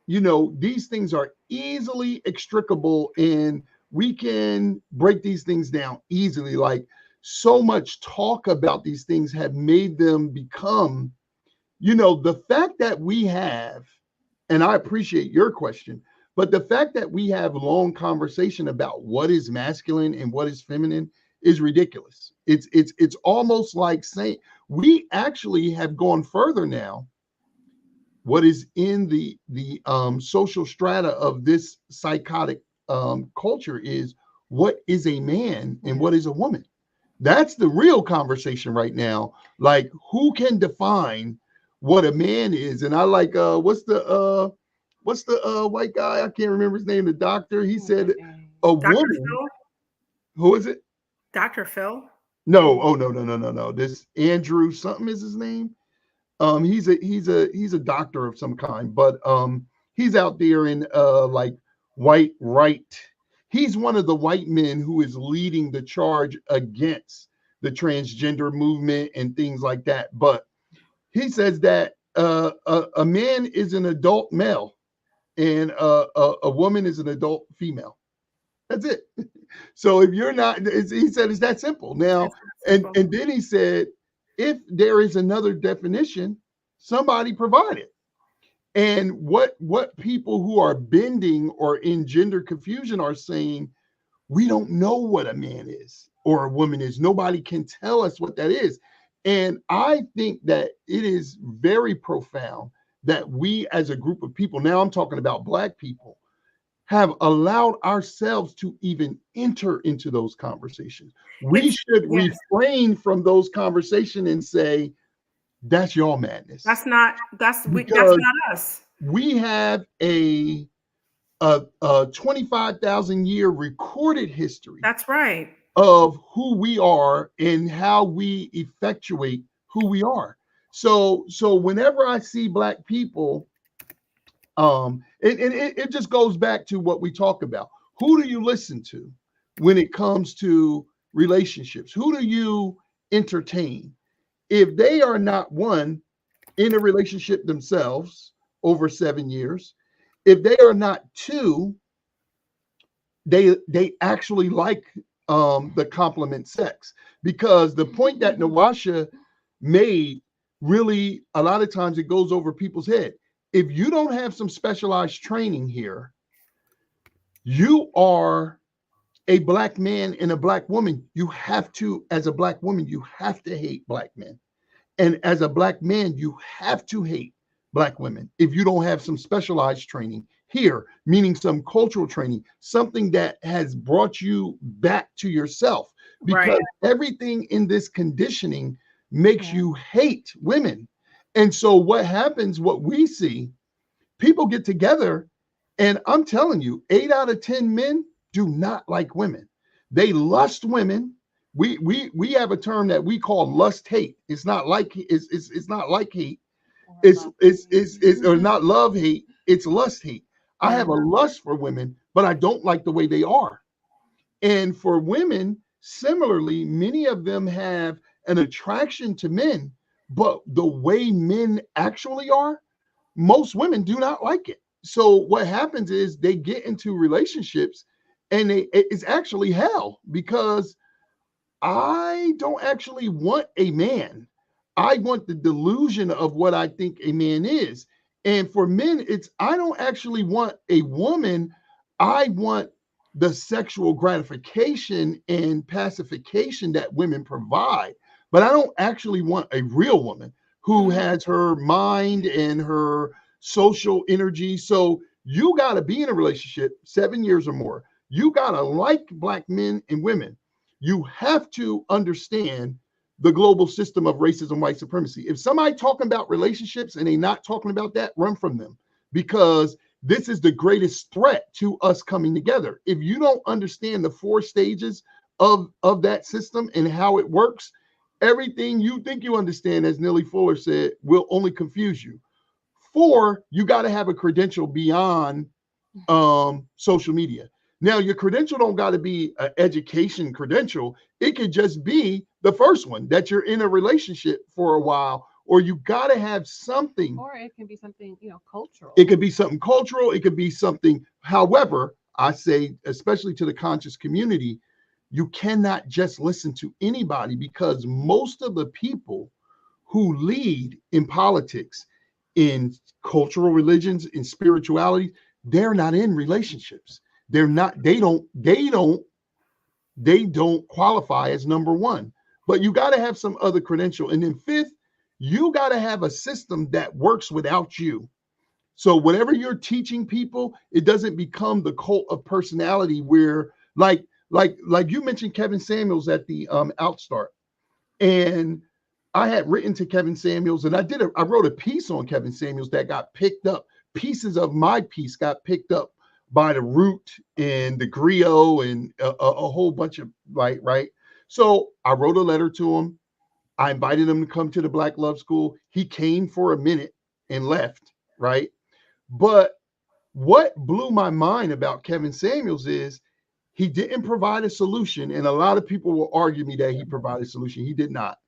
Speaker 2: These things are easily extricable, and we can break these things down easily. Like, so much talk about these things have made them become, the fact that we have, and I appreciate your question, but the fact that we have long conversation about what is masculine and what is feminine is ridiculous. It's almost like saying we actually have gone further now. What is in the social strata of this psychotic culture is what is a man and what is a woman. That's the real conversation right now. Like, who can define what a man is? And I like what's the white guy? I can't remember his name. The doctor. He said a
Speaker 1: Dr.
Speaker 2: woman.
Speaker 1: Phil?
Speaker 2: Who is it?
Speaker 1: Dr. Phil?
Speaker 2: No. Oh, no. This Andrew something is his name. He's a doctor of some kind, but he's out there in like white right. He's one of the white men who is leading the charge against the transgender movement and things like that. But he says that a man is an adult male and a woman is an adult female. That's it. So if you're not, he said it's that simple. Now, and then he said, if there is another definition, somebody provide it. And what people who are bending or in gender confusion are saying, we don't know what a man is or a woman is. Nobody can tell us what that is. And I think that it is very profound that we as a group of people, now I'm talking about Black people, have allowed ourselves to even enter into those conversations. We should refrain from those conversations and say, that's y'all madness.
Speaker 1: That's not us.
Speaker 2: We have a 25,000 year recorded history.
Speaker 1: That's right.
Speaker 2: Of who we are and how we effectuate who we are. So whenever I see Black people, it just goes back to what we talk about. Who do you listen to when it comes to relationships? Who do you entertain? If they are not, one, in a relationship themselves over 7 years, if they are not, two, they actually like the complement sex. Because the point that Nawasha made, really, a lot of times it goes over people's head. If you don't have some specialized training here, you are a Black man and a Black woman. You have to, as a Black woman, you have to hate Black men. And as a Black man, you have to hate Black women if you don't have some specialized training here, meaning some cultural training, something that has brought you back to yourself. Because everything in this conditioning makes you hate women. And so what happens, what we see, people get together, and I'm telling you, 8 out of 10 men do not like women. They lust women. We have a term that we call lust hate. It's not like it's not like hate. It's or not love hate. It's lust hate. I have a lust for women, but I don't like the way they are. And for women, Similarly, many of them have an attraction to men, but the way men actually are, most women do not like it. So what happens is they get into relationships and it's actually hell because I don't actually want a man. I want the delusion of what I think a man is. And for men, it's I don't actually want a woman. I want the sexual gratification and pacification that women provide. But I don't actually want a real woman who has her mind and her social energy. So you got to be in a relationship 7 years or more. You got to like black men and women. You have to understand the global system of racism, white supremacy. If somebody talking about relationships and they not talking about that, run from them because this is the greatest threat to us coming together. If you don't understand the 4 stages of that system and how it works, everything you think you understand, as Nellie Fuller said, will only confuse you. 4, you got to have a credential beyond social media. Now, your credential don't got to be an education credential. It could just be the first one that you're in a relationship for a while, or you got to have something.
Speaker 3: Or it can be something, cultural.
Speaker 2: It could be something cultural. It could be something. However, I say, especially to the conscious community, you cannot just listen to anybody because most of the people who lead in politics, in cultural religions, in spirituality, they're not in relationships. They're not, they don't qualify as number 1. But you got to have some other credential. And then 5th, you got to have a system that works without you. So whatever you're teaching people, it doesn't become the cult of personality where like you mentioned Kevin Samuels at the Outstart. And I had written to Kevin Samuels and I wrote a piece on Kevin Samuels that got picked up. Pieces of my piece got picked up by the Root and the Griot and a whole bunch of right. So I wrote a letter to him. I invited him to come to the Black Love School. He came for a minute and left, right? But what blew my mind about Kevin Samuels is he didn't provide a solution. And a lot of people will argue me that he provided a solution. He did not.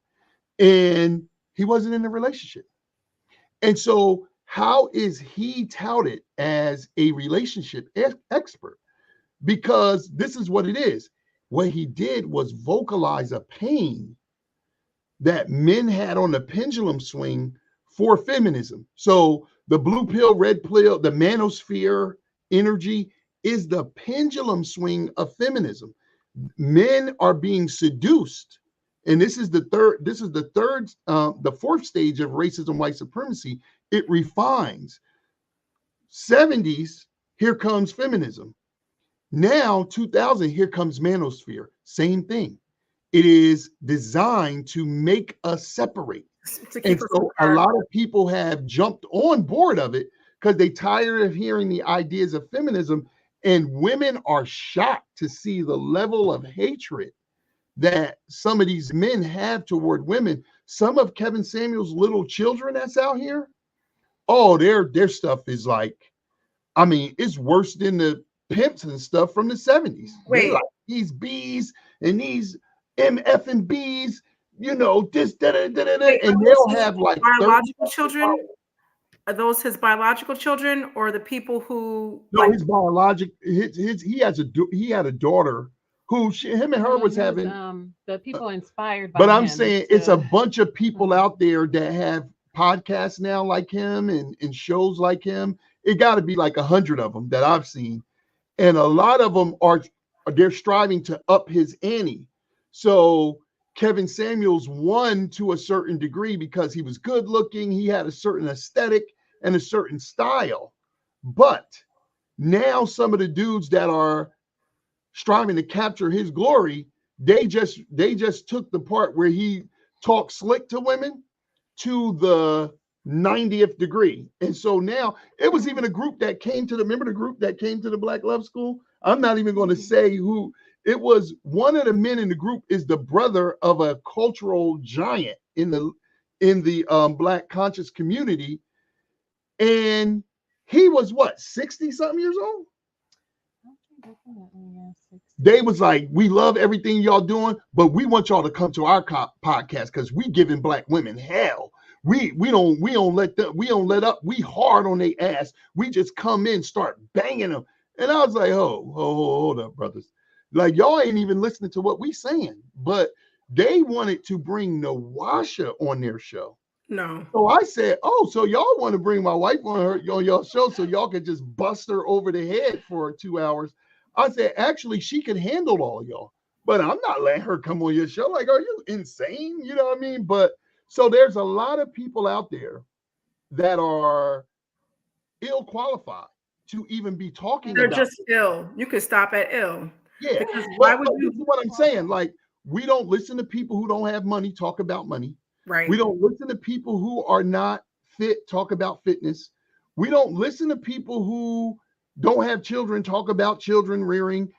Speaker 2: And he wasn't in a relationship. And so how is he touted as a relationship expert? Because this is what it is. What he did was vocalize a pain that men had on the pendulum swing for feminism. So the blue pill, red pill, the manosphere energy is the pendulum swing of feminism. Men are being seduced. And this is the fourth stage of racism, white supremacy. It refines. 70s, here comes feminism. Now, 2000, here comes manosphere. Same thing. It is designed to make us separate. And so a lot of people have jumped on board of it because they tired of hearing the ideas of feminism. And women are shocked to see the level of hatred that some of these men have toward women. Some of Kevin Samuel's little children that's out here, oh, their stuff is like, I mean, it's worse than the pimps and stuff from the 70s.
Speaker 1: Wait,
Speaker 2: like these B's and these MF and B's, this, and they'll have like
Speaker 1: biological children. Are those his biological children or the people who?
Speaker 2: No, his biological. He had a daughter who him and her was having.
Speaker 3: The people inspired by.
Speaker 2: But I'm saying it's a bunch of people out there that have podcasts now like him and shows like him. It got to be like 100 of them that I've seen, and a lot of them they're striving to up his ante. So Kevin Samuels won to a certain degree because he was good looking. He had a certain aesthetic and a certain style. But now some of the dudes that are striving to capture his glory, they just took the part where he talked slick to women to the 90th degree. And so now it was even a group that came to remember the group that came to the Black Love School? I'm not even going to say who. It was one of the men in the group is the brother of a cultural giant in the Black conscious community. And he was what, 60 something years old?
Speaker 3: Definitely, yeah, 60.
Speaker 2: They was like, we love everything y'all doing, but we want y'all to come to our podcast because we giving black women hell. We don't let up. We hard on their ass. We just come in, start banging them. And I was like, hold up, brothers. Like y'all ain't even listening to what we saying. But they wanted to bring Nawasha on their show.
Speaker 1: No.
Speaker 2: So I said, oh, so y'all want to bring my wife on y'all show so y'all could just bust her over the head for 2 hours. I said, actually, she could handle all y'all, but I'm not letting her come on your show. Like, are you insane? You know what I mean? But so there's a lot of people out there that are ill qualified to even be talking
Speaker 1: They're
Speaker 2: about
Speaker 1: just ill. You could stop at ill.
Speaker 2: yeah.
Speaker 1: Because why would
Speaker 2: This is
Speaker 1: you?
Speaker 2: what I'm saying. Like, we don't listen to people who don't have money talk about money.
Speaker 1: Right.
Speaker 2: We don't listen to people who are not fit talk about fitness. We don't listen to people who don't have children talk about children rearing.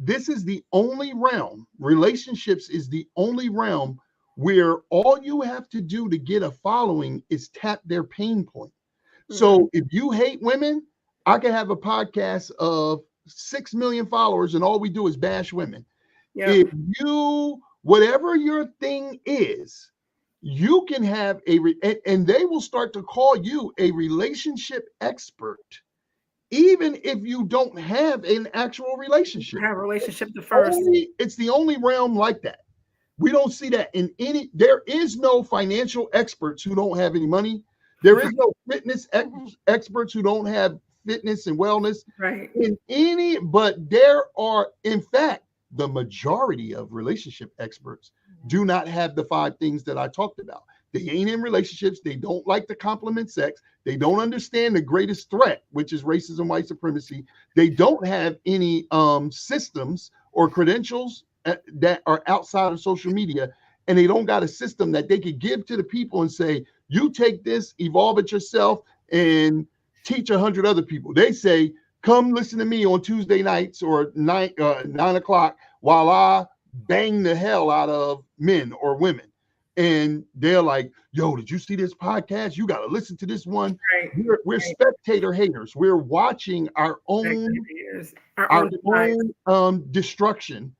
Speaker 2: This is the only realm, relationships is the only realm where all you have to do to get a following is tap their pain point. So if you hate women, I can have a podcast of 6 million followers and all we do is bash women.
Speaker 1: Yep.
Speaker 2: If you, whatever your thing is, you can have and they will start to call you a relationship expert, even if you don't have an actual relationship.
Speaker 1: Have a relationship the first.
Speaker 2: It's the only realm like that. We don't see that in any, there is no financial experts who don't have any money. There is no fitness experts who don't have fitness and wellness
Speaker 1: Right.
Speaker 2: in any, but there are, in fact, the majority of relationship experts do not have the 5 things that I talked about. They ain't in relationships. They don't like to compliment sex. They don't understand the greatest threat, which is racism, white supremacy. They don't have any systems or credentials that are outside of social media. And they don't got a system that they could give to the people and say, you take this, evolve it yourself, and teach 100 other people. They say, come listen to me on Tuesday nights or 9 o'clock while I bang the hell out of men or women. And they're like, yo, did you see this podcast? You got to listen to this one.
Speaker 1: Right.
Speaker 2: We're spectator haters. We're watching our own destruction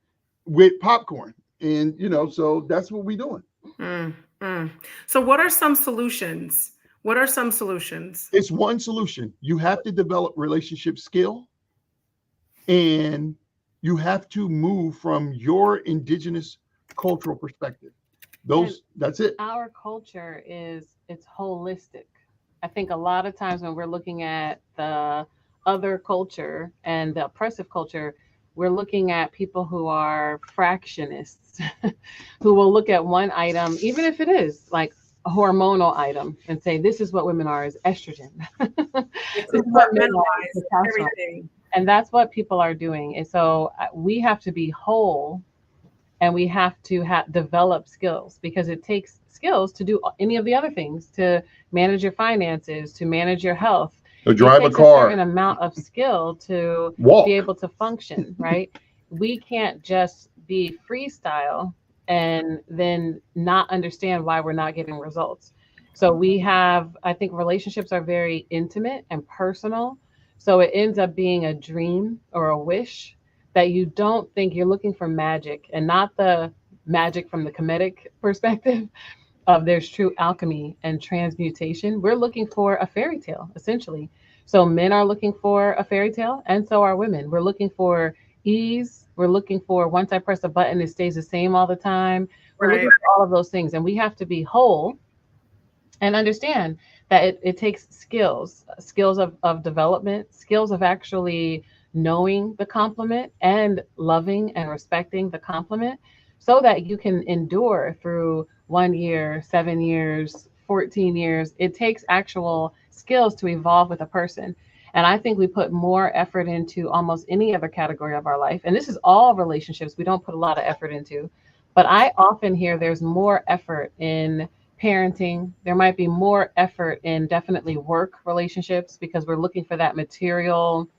Speaker 2: with popcorn. And, so that's what we're doing.
Speaker 1: So what are some solutions? What are some solutions?
Speaker 2: It's one solution. You have to develop relationship skill, and you have to move from your indigenous cultural perspective. That's it.
Speaker 3: Our culture it's holistic. I think a lot of times when we're looking at the other culture and the oppressive culture, we're looking at people who are fractionists, who will look at one item, even if it is like a hormonal item, and say, this is what women are, is estrogen.
Speaker 1: It's compartmentalized everything.
Speaker 3: And that's what people are doing. And so we have to be whole, and we have to develop skills, because it takes skills to do any of the other things, to manage your finances, to manage your health.
Speaker 2: To drive a car.
Speaker 3: A certain amount of skill to
Speaker 2: walk.
Speaker 3: Be able to function, right? We can't just be freestyle and then not understand why we're not getting results. So I think relationships are very intimate and personal. So it ends up being a dream or a wish that you don't think, you're looking for magic, and not the magic from the comedic perspective of there's true alchemy and transmutation. We're looking for a fairy tale, essentially. So men are looking for a fairy tale, and so are women. We're looking for ease. We're looking for, once I press a button, it stays the same all the time. We're looking for all of those things. And we have to be whole and understand that it takes skills of development, skills of actually knowing the compliment and loving and respecting the compliment, so that you can endure through 1 year, 7 years, 14 years. It takes actual skills to evolve with a person. And I think we put more effort into almost any other category of our life. And this is all relationships we don't put a lot of effort into. But I often hear there's more effort in parenting. There might be more effort in definitely work relationships, because we're looking for that material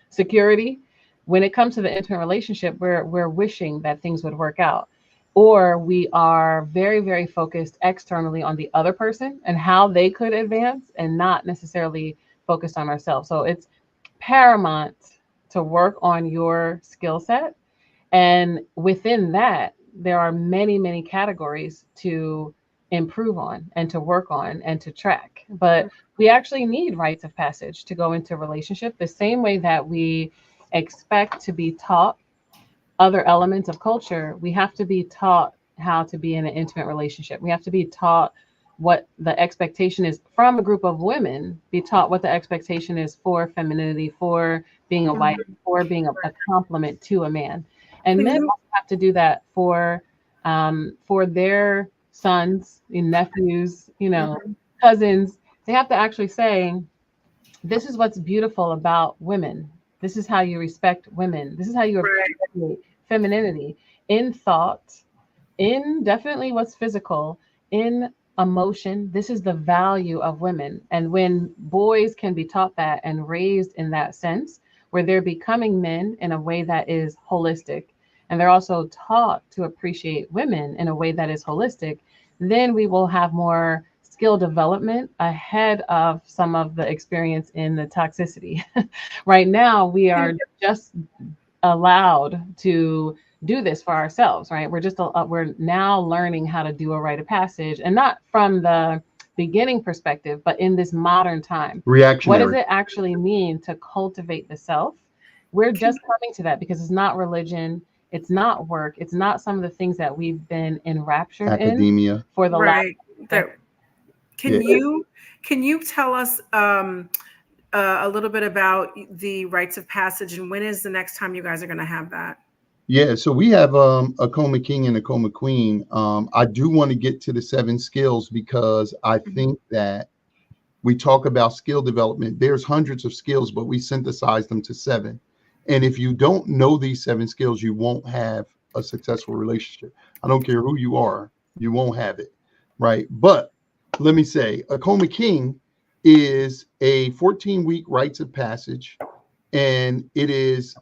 Speaker 3: security. When it comes to the intimate relationship, we're wishing that things would work out. Or we are very, very focused externally on the other person and how they could advance, and not necessarily focused on ourselves. So it's paramount to work on your skill set. And within that, there are many, many categories to improve on and to work on and to track. But we actually need rites of passage to go into a relationship the same way that we expect to be taught other elements of culture. We have to be taught how to be in an intimate relationship. We have to be taught what the expectation is from a group of women, be taught what the expectation is for femininity, for being a wife, for being a complement to a man. And men also have to do that for their sons, nephews, cousins. They have to actually say, this is what's beautiful about women. This is how you respect women. This is how you appreciate femininity in thought, in definitely what's physical, in emotion. This is the value of women. And when boys can be taught that and raised in that sense, where they're becoming men in a way that is holistic, and they're also taught to appreciate women in a way that is holistic, then we will have more skill development ahead of some of the experience in the toxicity. Right now, we are just allowed to do this for ourselves, right? We're now learning how to do a rite of passage, and not from the beginning perspective, but in this modern time.
Speaker 2: Reactionary.
Speaker 3: What does it actually mean to cultivate the self? We're just coming to that because it's not religion, it's not work, it's not some of the things that we've been enraptured
Speaker 2: Academia.
Speaker 3: in for the last.
Speaker 1: Can you tell us a little bit about the rites of passage, and when is the next time you guys are going to have that?
Speaker 2: Yeah, so we have a coma king and a coma queen. I do want to get to the 7 skills because I think that we talk about skill development. There's hundreds of skills, but we synthesize them to 7. And if you don't know these 7 skills, you won't have a successful relationship. I don't care who you are, you won't have it, right? But let me say, a coma king is a 14-week rites of passage, and it is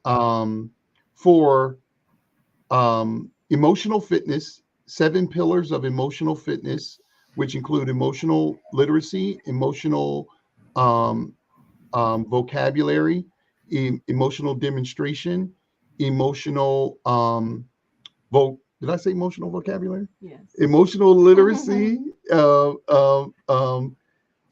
Speaker 2: for emotional fitness, 7 pillars of emotional fitness, which include emotional literacy, emotional vocabulary, emotional demonstration, emotional did I say emotional vocabulary?
Speaker 3: Yes.
Speaker 2: Emotional literacy,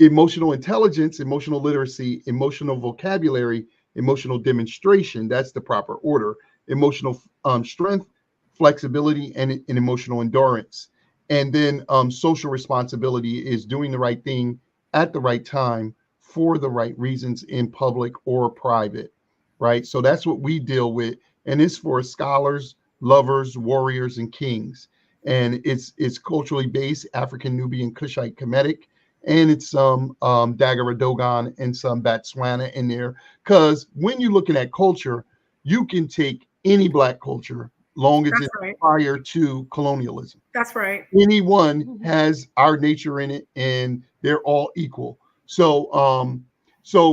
Speaker 2: emotional intelligence, emotional literacy, emotional vocabulary, emotional demonstration. That's the proper order. Emotional strength, flexibility, and emotional endurance. And then social responsibility is doing the right thing at the right time for the right reasons in public or private, right? So that's what we deal with. And it's for scholars, lovers, warriors, and kings. And it's culturally based, African, Nubian, Kushite, Kemetic, and it's some Dagara Dogon and some Botswana in there. Because when you're looking at culture, you can take any Black culture, long as it's prior to colonialism.
Speaker 1: That's right.
Speaker 2: Anyone has our nature in it, and they're all equal. So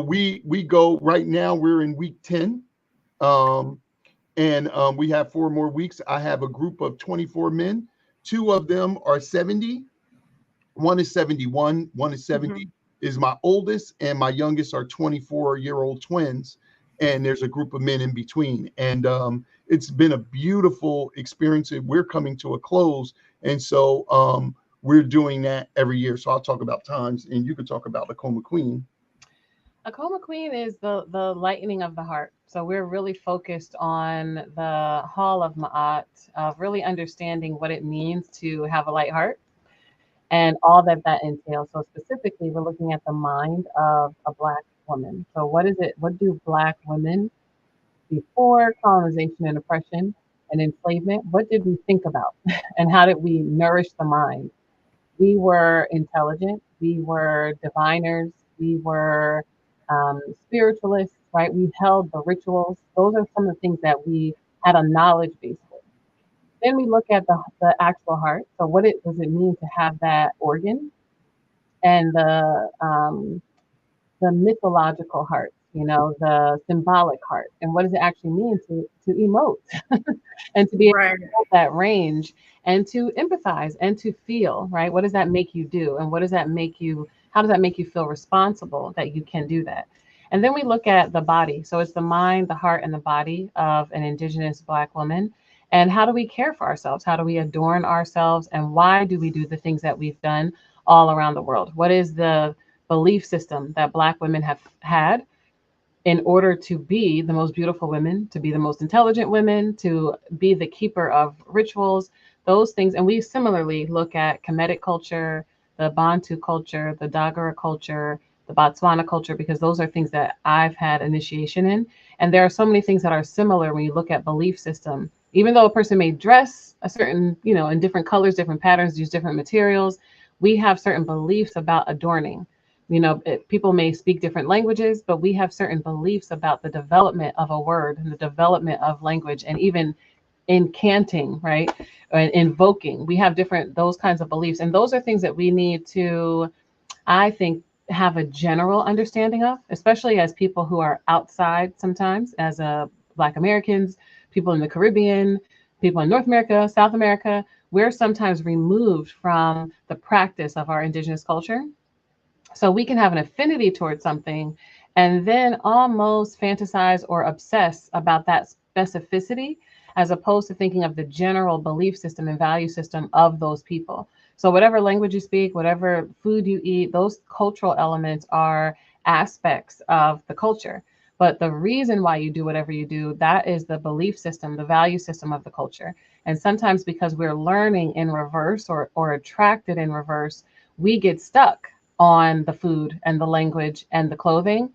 Speaker 2: we go right now. We're in week 10, and we have 4 more weeks. I have a group of 24 men. 2 of them are 70. One is 71. One is 70. Is my oldest, and my youngest are 24-year-old twins. And there's a group of men in between. And it's been a beautiful experience. We're coming to a close. And so we're doing that every year. So I'll talk about times, and you could talk about the Coma Queen.
Speaker 3: A coma queen is the lightening of the heart. So we're really focused on the Hall of Ma'at, of really understanding what it means to have a light heart and all that entails. So specifically, we're looking at the mind of a Black woman. So what is it? What do Black women before colonization and oppression and enslavement, what did we think about? And how did we nourish the mind? We were intelligent. We were diviners. We were spiritualists, right? We held the rituals. Those are some of the things that we had a knowledge base with. Then we look at the actual heart. So does it mean to have that organ? And the mythological heart, the symbolic heart, and what does it actually mean to emote and to be able to hold that range and to empathize and to feel, right? What does that make you do? And how does that make you feel responsible that you can do that? And then we look at the body. So it's the mind, the heart, and the body of an Indigenous Black woman. And how do we care for ourselves? How do we adorn ourselves? And why do we do the things that we've done all around the world? What is the belief system that Black women have had in order to be the most beautiful women, to be the most intelligent women, to be the keeper of rituals, those things? And we similarly look at Kemetic culture, the Bantu culture, the Dagara culture, the Botswana culture, because those are things that I've had initiation in. And there are so many things that are similar when you look at belief system. Even though a person may dress a certain, in different colors, different patterns, use different materials, we have certain beliefs about adorning. People may speak different languages, but we have certain beliefs about the development of a word and the development of language, and even incanting, right? And invoking. We have those kinds of beliefs. And those are things that we need to, I think, have a general understanding of, especially as people who are outside sometimes, as Black Americans, people in the Caribbean, people in North America, South America. We're sometimes removed from the practice of our Indigenous culture. So we can have an affinity towards something and then almost fantasize or obsess about that specificity, as opposed to thinking of the general belief system and value system of those people. So whatever language you speak, whatever food you eat, those cultural elements are aspects of the culture. But the reason why you do whatever you do, that is the belief system, the value system of the culture. And sometimes because we're learning in reverse or attracted in reverse, we get stuck on the food and the language and the clothing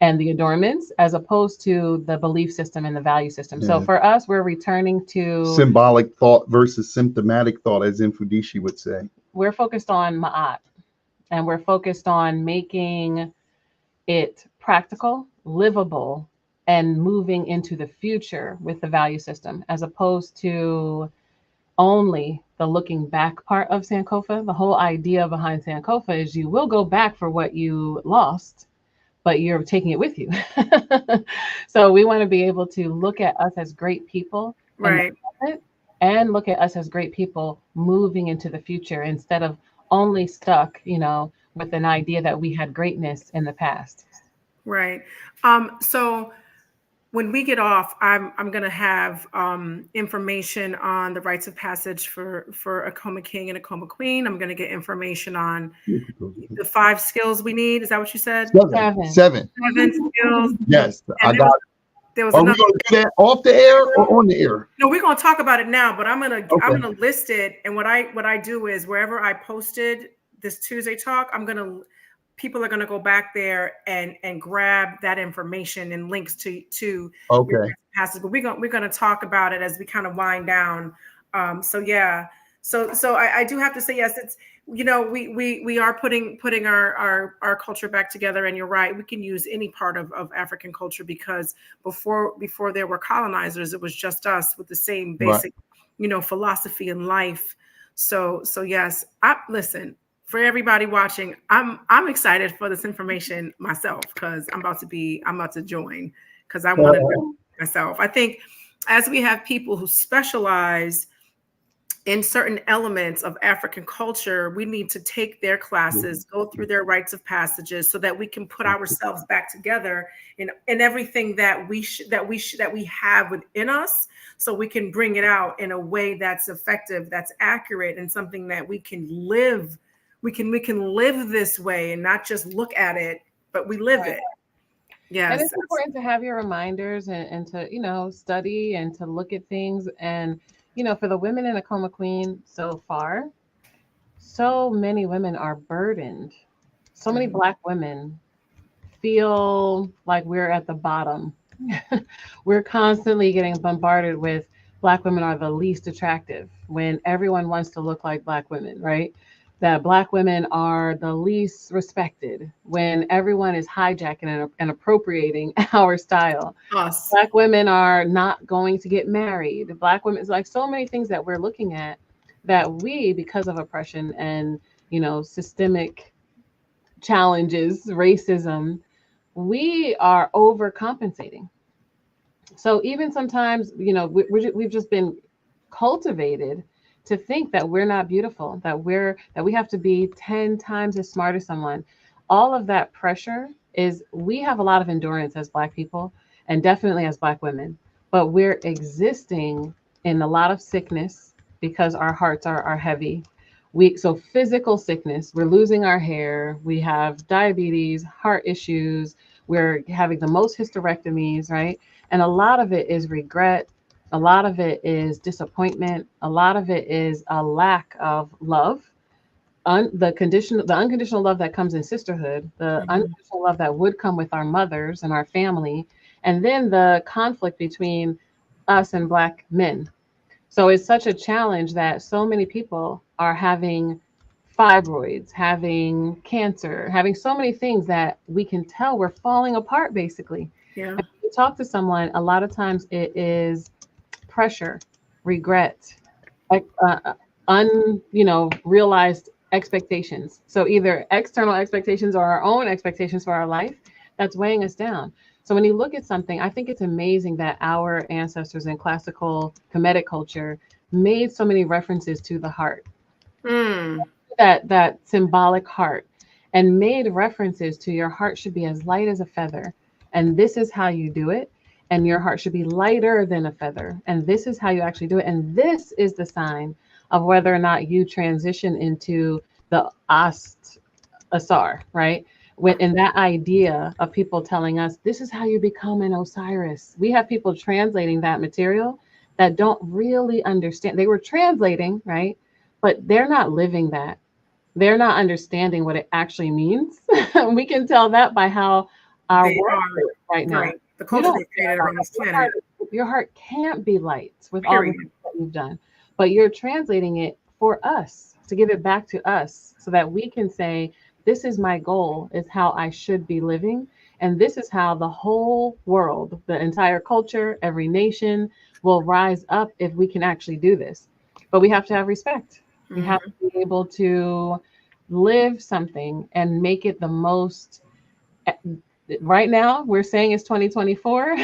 Speaker 3: and the adornments, as opposed to the belief system and the value system.
Speaker 2: Yeah.
Speaker 3: So for us, we're returning to
Speaker 2: symbolic thought versus symptomatic thought, as Infudishi would say.
Speaker 3: We're focused on ma'at, and we're focused on making it practical, livable, and moving into the future with the value system, as opposed to only the looking back part of Sankofa. The whole idea behind Sankofa is you will go back for what you lost, but you're taking it with you. So we want to be able to look at us as great people,
Speaker 1: Right.
Speaker 3: and look at us as great people moving into the future, instead of only stuck, with an idea that we had greatness in the past.
Speaker 1: Right. So when we get off, I'm going to have information on the rites of passage for a coma king and a coma queen. I'm going to get information on the 5 skills we need. Is that what you said?
Speaker 2: 7
Speaker 1: skills.
Speaker 2: Yes,
Speaker 1: And
Speaker 2: I got it.
Speaker 1: There was
Speaker 2: Are we
Speaker 1: another.
Speaker 2: going to do that off the air or on the air?
Speaker 1: No, we're going to talk about it now, but I'm
Speaker 2: Okay.
Speaker 1: gonna list it. And what I do is, wherever I posted this Tuesday talk, people are gonna go back there and grab that information and links to
Speaker 2: Okay.
Speaker 1: passes. But we're gonna talk about it as we kind of wind down. So yeah. So I do have to say, yes, it's, we are putting our culture back together. And you're right, we can use any part of African culture, because before there were colonizers, it was just us with the same basic, philosophy in life. So yes, listen, for everybody watching, I'm excited for this information myself, because I'm about to join, because I want to know myself. I think as we have people who specialize in certain elements of African culture, we need to take their classes, go through their rites of passages, so that we can put ourselves back together in everything that we have within us, so we can bring it out in a way that's effective, that's accurate, and something that we can live. We can live this way and not just look at it, but we live it. Yes.
Speaker 3: And it's important to have your reminders and to, study and to look at things. And for the women in Acoma Queen so far, so many women are burdened. So many Black women feel like we're at the bottom. We're constantly getting bombarded with Black women are the least attractive, when everyone wants to look like Black women, right? That Black women are the least respected, when everyone is hijacking and appropriating our style.
Speaker 1: Us.
Speaker 3: Black women are not going to get married. Black women, it's like so many things that we're looking at, that we, because of oppression and, systemic challenges, racism, we are overcompensating. So even sometimes, we've just been cultivated to think that we're not beautiful, that we have to be 10 times as smart as someone. All of that pressure is we have a lot of endurance as Black people and definitely as Black women, but we're existing in a lot of sickness because our hearts are heavy. So physical sickness, we're losing our hair, we have diabetes, heart issues, we're having the most hysterectomies, right? And a lot of it is regret. A lot of it is disappointment. A lot of it is a lack of love, the unconditional love that comes in sisterhood, the
Speaker 1: Mhm.
Speaker 3: unconditional love that would come with our mothers and our family, and then the conflict between us and Black men. So it's such a challenge that so many people are having fibroids, having cancer, having so many things that we can tell we're falling apart basically.
Speaker 1: Yeah.
Speaker 3: And when you talk to someone, a lot of times it is pressure, regret, realized expectations. So either external expectations or our own expectations for our life that's weighing us down. So when you look at something, I think it's amazing that our ancestors in classical Kemetic culture made so many references to the heart,
Speaker 1: Mm.
Speaker 3: that symbolic heart, and made references to your heart should be as light as a feather, and this is how you do it. And your heart should be lighter than a feather, and this is how you actually do it. And this is the sign of whether or not you transition into the ast asar, right? When in that idea of people telling us this is how you become an Osiris, we have people translating that material that don't really understand. They were translating, right? But they're not living that. They're not understanding what it actually means. We can tell that by how our
Speaker 1: They
Speaker 3: world
Speaker 1: are
Speaker 3: is right now.
Speaker 1: right. The
Speaker 3: You
Speaker 1: culture
Speaker 3: don't
Speaker 1: they've created
Speaker 3: care
Speaker 1: around this
Speaker 3: your heart.
Speaker 1: planet.
Speaker 3: Your heart can't be light with all the
Speaker 1: Period.
Speaker 3: things that you've done, but you're translating it for us to give it back to us so that we can say, "This is my goal. Is how I should be living." And this is how the whole world, the entire culture, every nation will rise up if we can actually do this. But we have to have respect. We have
Speaker 1: Mhm.
Speaker 3: to be able to live something and make it the most. Right now, we're saying it's 2024,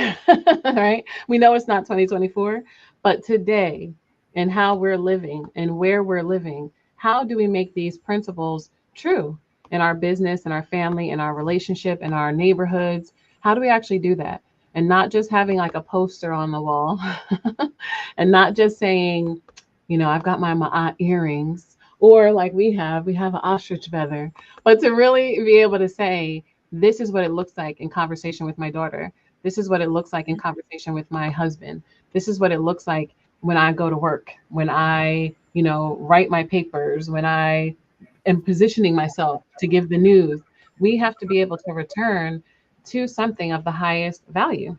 Speaker 3: right? We know it's not 2024, but today and how we're living and where we're living, how do we make these principles true in our business, in our family, in our relationship, in our neighborhoods? How do we actually do that? And not just having like a poster on the wall and not just saying, I've got my earrings, or like we have an ostrich feather, but to really be able to say, this is what it looks like in conversation with my daughter. This is what it looks like in conversation with my husband. This is what it looks like when I go to work, when I, write my papers, when I am positioning myself to give the news. We have to be able to return to something of the highest value.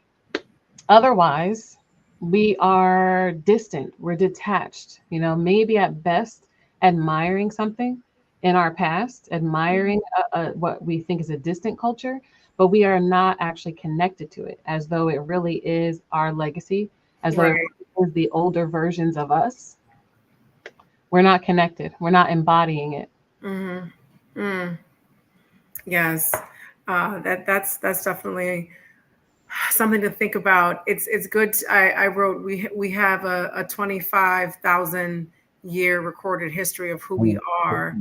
Speaker 3: Otherwise, we are distant, we're detached, maybe at best admiring something in our past, admiring what we think is a distant culture, but we are not actually connected to it as though it really is our legacy, as though it
Speaker 1: Right.
Speaker 3: really is the older versions of us. We're not connected, we're not embodying it.
Speaker 1: Mhm. Mm. Yes. That's definitely something to think about. It's good. I wrote we have a 25,000 year recorded history of who we are,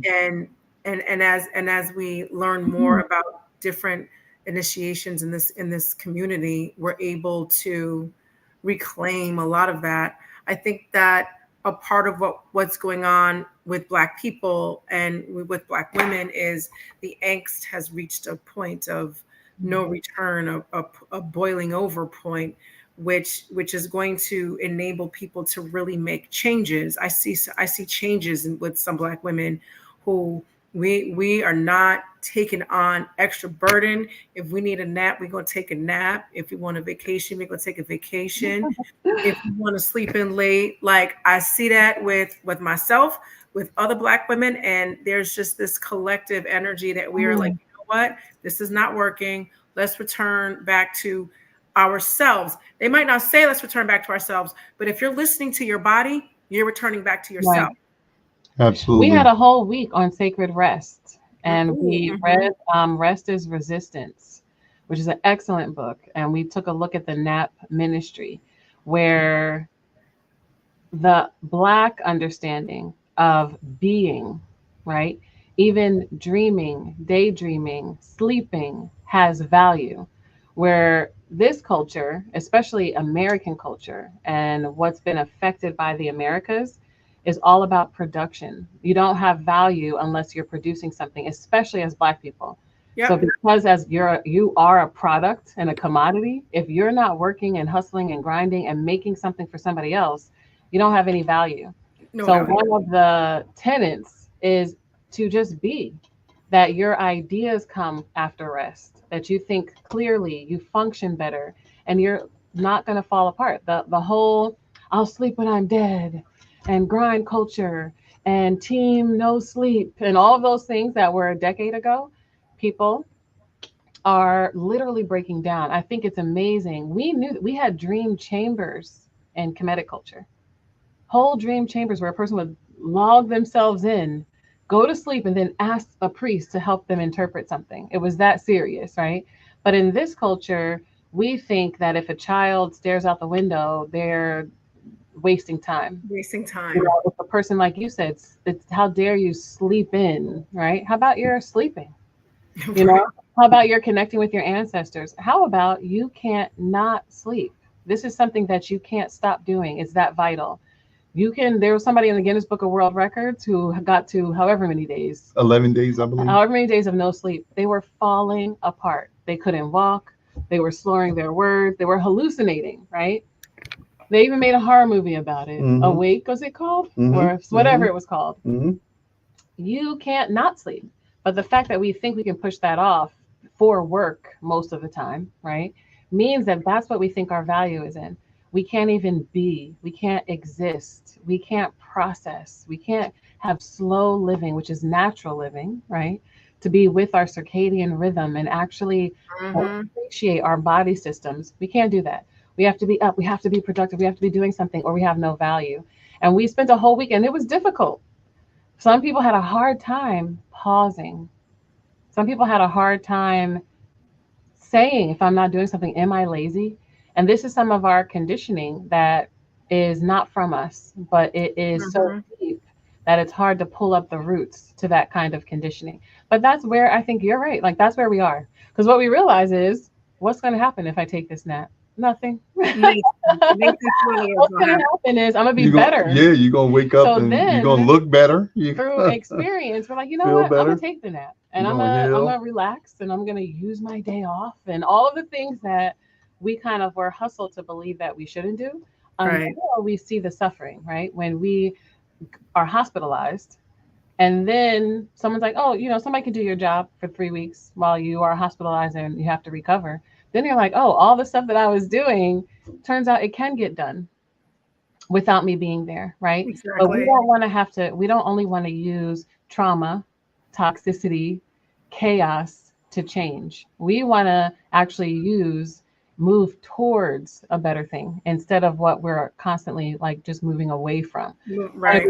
Speaker 1: and and as we learn more about different initiations in this community, we're able to reclaim a lot of that. I think that a part of what's going on with Black people and with Black women is the angst has reached a point of no return, a boiling over point, which is going to enable people to really make changes. I see changes with some Black women who we are not taking on extra burden. If we need a nap, we're gonna take a nap. If we want a vacation, we're gonna take a vacation. If you want to sleep in late, like I see that with myself, with other Black women, and there's just this collective energy that we are like,
Speaker 3: Mm,
Speaker 1: you know what, this is not working. Let's return back to ourselves. They might not say let's return back to ourselves, but if you're listening to your body, you're returning back to yourself.
Speaker 3: right. We had
Speaker 2: Absolutely.
Speaker 3: a whole week on sacred rest, and
Speaker 1: Ooh,
Speaker 3: we
Speaker 1: mhm.
Speaker 3: read Rest is Resistance, which is an excellent book. And we took a look at the NAP ministry, where the Black understanding of being, right, Even dreaming, daydreaming, sleeping has value. Where this culture, especially American culture, and what's been affected by the Americas, is all about production. You don't have value unless you're producing something, especially as Black people. So
Speaker 1: Yep.
Speaker 3: because as you are a product and a commodity, if you're not working and hustling and grinding and making something for somebody else, you don't have any value.
Speaker 1: No
Speaker 3: So
Speaker 1: value.
Speaker 3: one of the tenets is to just be, that your ideas come after rest, that you think clearly, you function better, and you're not going to fall apart. The whole I'll sleep when I'm dead and grind culture and team no sleep and all of those things that were a decade ago, people are literally breaking down. I think it's amazing. We knew that we had dream chambers in Kemetic culture, whole dream chambers where a person would log themselves in, go to sleep, and then ask a priest to help them interpret something. It was that serious, right? But in this culture, we think that if a child stares out the window, they're wasting time.
Speaker 1: Wasting
Speaker 3: You
Speaker 1: time.
Speaker 3: know, if a person, like you said, it's how dare you sleep in, right? How about you're sleeping? You
Speaker 1: Right.
Speaker 3: know, how about you're connecting with your ancestors? How about you can't not sleep? This is something that you can't stop doing. It's that vital. You can, there was somebody in the Guinness Book of World Records who got to however many days,
Speaker 2: 11 days, I believe.
Speaker 3: however many days of no sleep. They were falling apart. They couldn't walk. They were slurring their words. They were hallucinating, right? They even made a horror movie about it. Awake, was it called? Or whatever it was called. You can't not sleep. But the fact that we think we can push that off for work most of the time, right, means that that's what we think our value is in. We can't even be, we can't exist, we can't process, we can't have slow living, which is natural living, right? To be with our circadian rhythm and actually
Speaker 1: Mm-hmm.
Speaker 3: appreciate our body systems. We can't do that. We have to be up, we have to be productive, we have to be doing something, or we have no value. And we spent a whole weekend, it was difficult. Some people had a hard time pausing. Some people had a hard time saying, if I'm not doing something, am I lazy? And this is some of our conditioning that is not from us, but it is so
Speaker 1: Mm-hmm.
Speaker 3: deep that it's hard to pull up the roots to that kind of conditioning. But that's where I think you're right. Like, that's where we are. Because what we realize is, what's going to happen if I take this nap? Nothing.
Speaker 1: Nathan. Nathan Twitter is
Speaker 3: What's
Speaker 1: gonna
Speaker 3: going to
Speaker 1: happen.
Speaker 3: happen is I'm going to be
Speaker 2: You gonna,
Speaker 3: better.
Speaker 2: yeah, you're gonna wake up
Speaker 3: So
Speaker 2: and you're gonna
Speaker 3: then
Speaker 2: look better. You
Speaker 3: through experience, we're like, you know
Speaker 2: feel
Speaker 3: what? I'm
Speaker 2: better.
Speaker 3: gonna take the nap and
Speaker 2: You're
Speaker 3: I'm
Speaker 2: gonna
Speaker 3: gonna I'm
Speaker 2: heal.
Speaker 3: gonna relax and I'm gonna use my day off and all of the things that we kind of were hustled to believe that we shouldn't do
Speaker 1: Right.
Speaker 3: until we see the suffering, right? When we are hospitalized and then someone's like, oh, somebody could do your job for 3 weeks while you are hospitalized and you have to recover. Then you're like, oh, all the stuff that I was doing, turns out it can get done without me being there, right? But we
Speaker 1: Exactly.
Speaker 3: don't want to have to, we don't only want to use trauma, toxicity, chaos to change. We want to actually move towards a better thing instead of what we're constantly like just moving away from.
Speaker 1: Right.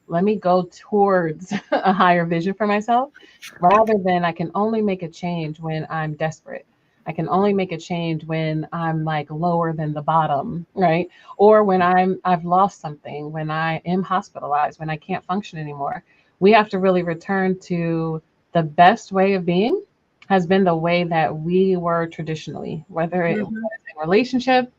Speaker 3: Let me go towards a higher vision for myself rather than I can only make a change when I'm desperate. I can only make a change when I'm like lower than the bottom, right? Or when I've lost something, when I am hospitalized, when I can't function anymore. We have to really return to the best way of being has been the way that we were traditionally, whether it was
Speaker 1: Mm-hmm.
Speaker 3: in relationship,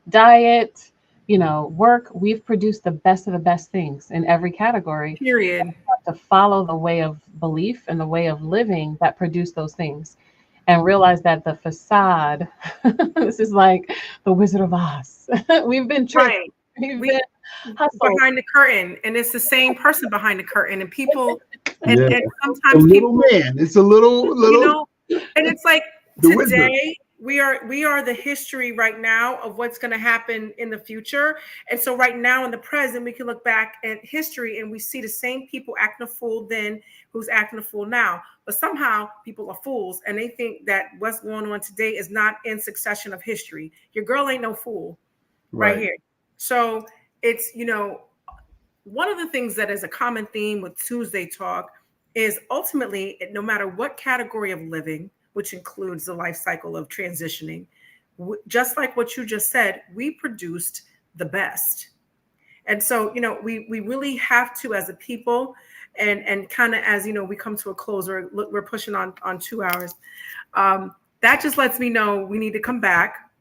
Speaker 3: diet, work, we've produced the best of the best things in every category
Speaker 1: Period.
Speaker 3: to follow the way of belief and the way of living that produce those things and realize that the facade, this is like the Wizard of Oz. We've been tricked.
Speaker 1: Right.
Speaker 3: We've
Speaker 1: We
Speaker 3: been hustled.
Speaker 1: behind the curtain, and it's the same person behind the curtain, and people,
Speaker 2: Yeah,
Speaker 1: and
Speaker 2: a
Speaker 1: sometimes
Speaker 2: little
Speaker 1: people,
Speaker 2: man. It's a
Speaker 1: you
Speaker 2: little
Speaker 1: know, and it's like
Speaker 2: the wizard.
Speaker 1: today we are the history right now of what's going to happen in the future. And so right now in the present, we can look back at history and we see the same people acting a fool then who's acting a fool now. But somehow people are fools and they think that what's going on today is not in succession of history. Your girl ain't no fool right
Speaker 2: Right.
Speaker 1: here. So it's, one of the things that is a common theme with Tuesday Talk is ultimately, no matter what category of living, which includes the life cycle of transitioning, just like what you just said, we produced the best. And so, we really have to, as a people, and kind of as we come to a close, or look, we're pushing on 2 hours. That just lets me know we need to come back.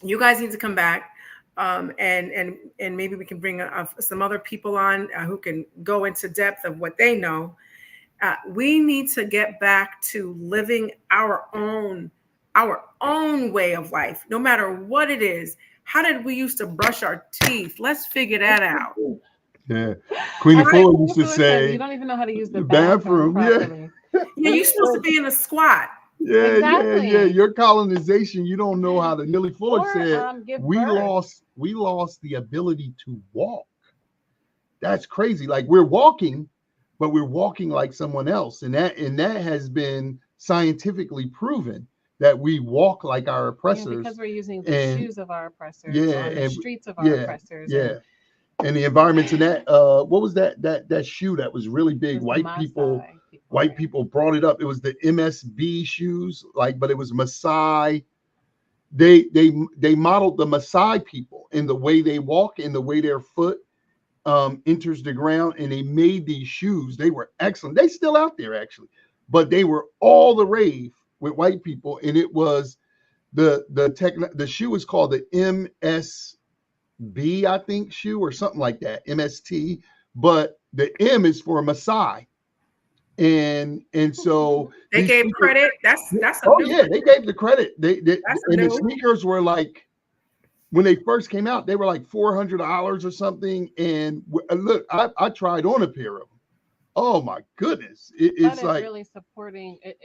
Speaker 1: You guys need to come back. And maybe we can bring some other people on who can go into depth of what they know. We need to get back to living our own way of life, no matter what it is. How did we used to brush our teeth? Let's figure that out.
Speaker 2: Yeah, Queenie Fuller used to say,
Speaker 3: "You don't even know how to use the
Speaker 2: bathroom
Speaker 3: properly."
Speaker 1: Yeah, you're supposed to be in a squat.
Speaker 2: Yeah,
Speaker 3: Exactly.
Speaker 2: yeah. Your colonization, you don't know how to. Millie Fuller
Speaker 3: Or,
Speaker 2: said
Speaker 3: give
Speaker 2: we
Speaker 3: birth.
Speaker 2: lost the ability to walk. That's crazy. Like we're walking, but we're walking like someone else, and that has been scientifically proven that we walk like our oppressors.
Speaker 3: Yeah, because we're using the shoes of our oppressors on the streets of our oppressors.
Speaker 2: Yeah. And the environments in that, what was that shoe that was really big? White people brought it up. It was the MSB shoes, but it was Maasai. They modeled the Maasai people in the way they walk, in the way their foot enters the ground, and they made these shoes. They were excellent. They still out there actually, but they were all the rave with white people, and it was the shoe was called the MSB, I think, shoe or something like that, MST, but the M is for Maasai. And so
Speaker 1: they gave credit. That's
Speaker 2: they gave the credit. The sneakers were like, when they first came out, they were like $400 or something. And look, I tried on a pair of them. Oh my goodness. It's like
Speaker 3: really supporting it.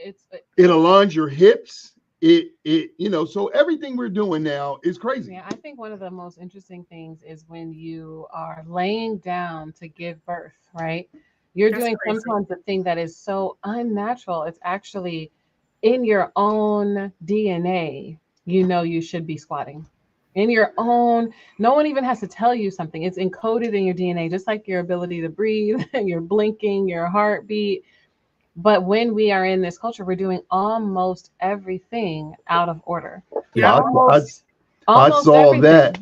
Speaker 2: It aligns your hips. So everything we're doing now is crazy.
Speaker 3: Yeah, I think one of the most interesting things is when you are laying down to give birth, right? You're doing sometimes the thing that is so unnatural. It's actually in your own DNA. You should be squatting. In your own, no one even has to tell you something. It's encoded in your DNA, just like your ability to breathe, your blinking, your heartbeat. But when we are in this culture, we're doing almost everything out of order.
Speaker 2: Yeah, I saw everything. That.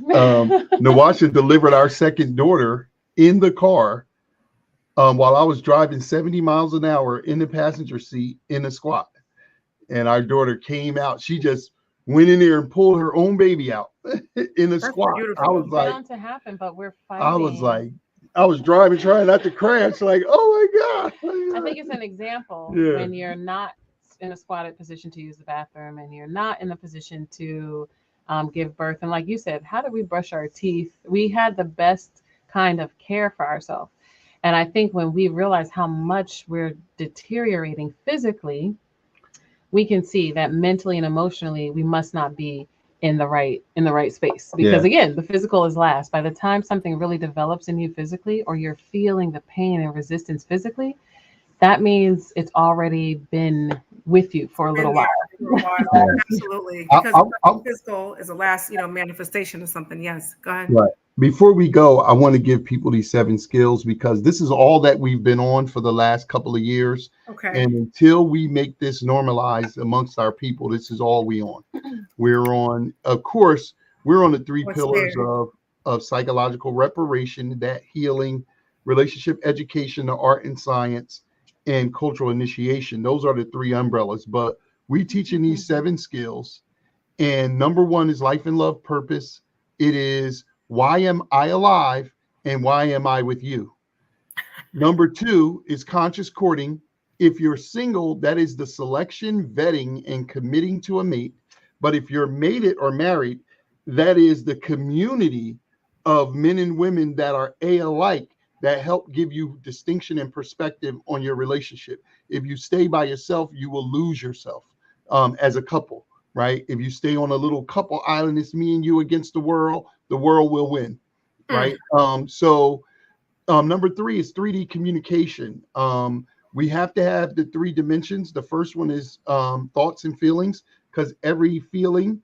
Speaker 2: Nawasha delivered our second daughter in the car while I was driving 70 miles an hour in the passenger seat in a squat. And our daughter came out. She just went in there and pulled her own baby out in a squat.
Speaker 1: Beautiful.
Speaker 2: I was like,
Speaker 3: bound to happen, but we're fighting.
Speaker 2: I was driving, trying not to crash. Like, oh my God.
Speaker 3: I think it's an example when you're not in a squatted position to use the bathroom, and you're not in a position to give birth. And like you said, how do we brush our teeth? We had the best kind of care for ourselves. And I think when we realize how much we're deteriorating physically, we can see that mentally and emotionally, we must not be in the right space, because again, the physical is last. By the time something really develops in you physically, or you're feeling the pain and resistance physically, that means it's already been with you for a little while.
Speaker 1: Absolutely, because physical is the last manifestation of something. Yes, go ahead.
Speaker 2: Right. Before we go, I want to give people these 7 skills, because this is all that we've been on for the last couple of years.
Speaker 1: Okay.
Speaker 2: And until we make this normalized amongst our people, this is all we on. We're on, of course, we're on the 3 pillars of psychological reparation, that healing, relationship education, the art and science, and cultural initiation. Those are the 3 umbrellas. But we teaching these 7 skills. And number 1 is life and love purpose. It is, why am I alive and why am I with you? Number 2 is conscious courting. If you're single, that is the selection, vetting, and committing to a mate. But if you're mated or married, that is the community of men and women that are alike, that help give you distinction and perspective on your relationship. If you stay by yourself, you will lose yourself as a couple, right? If you stay on a little couple island, it's me and you against the world will win, right? So number 3 is 3D communication. We have to have the 3 dimensions. The first one is thoughts and feelings, because every feeling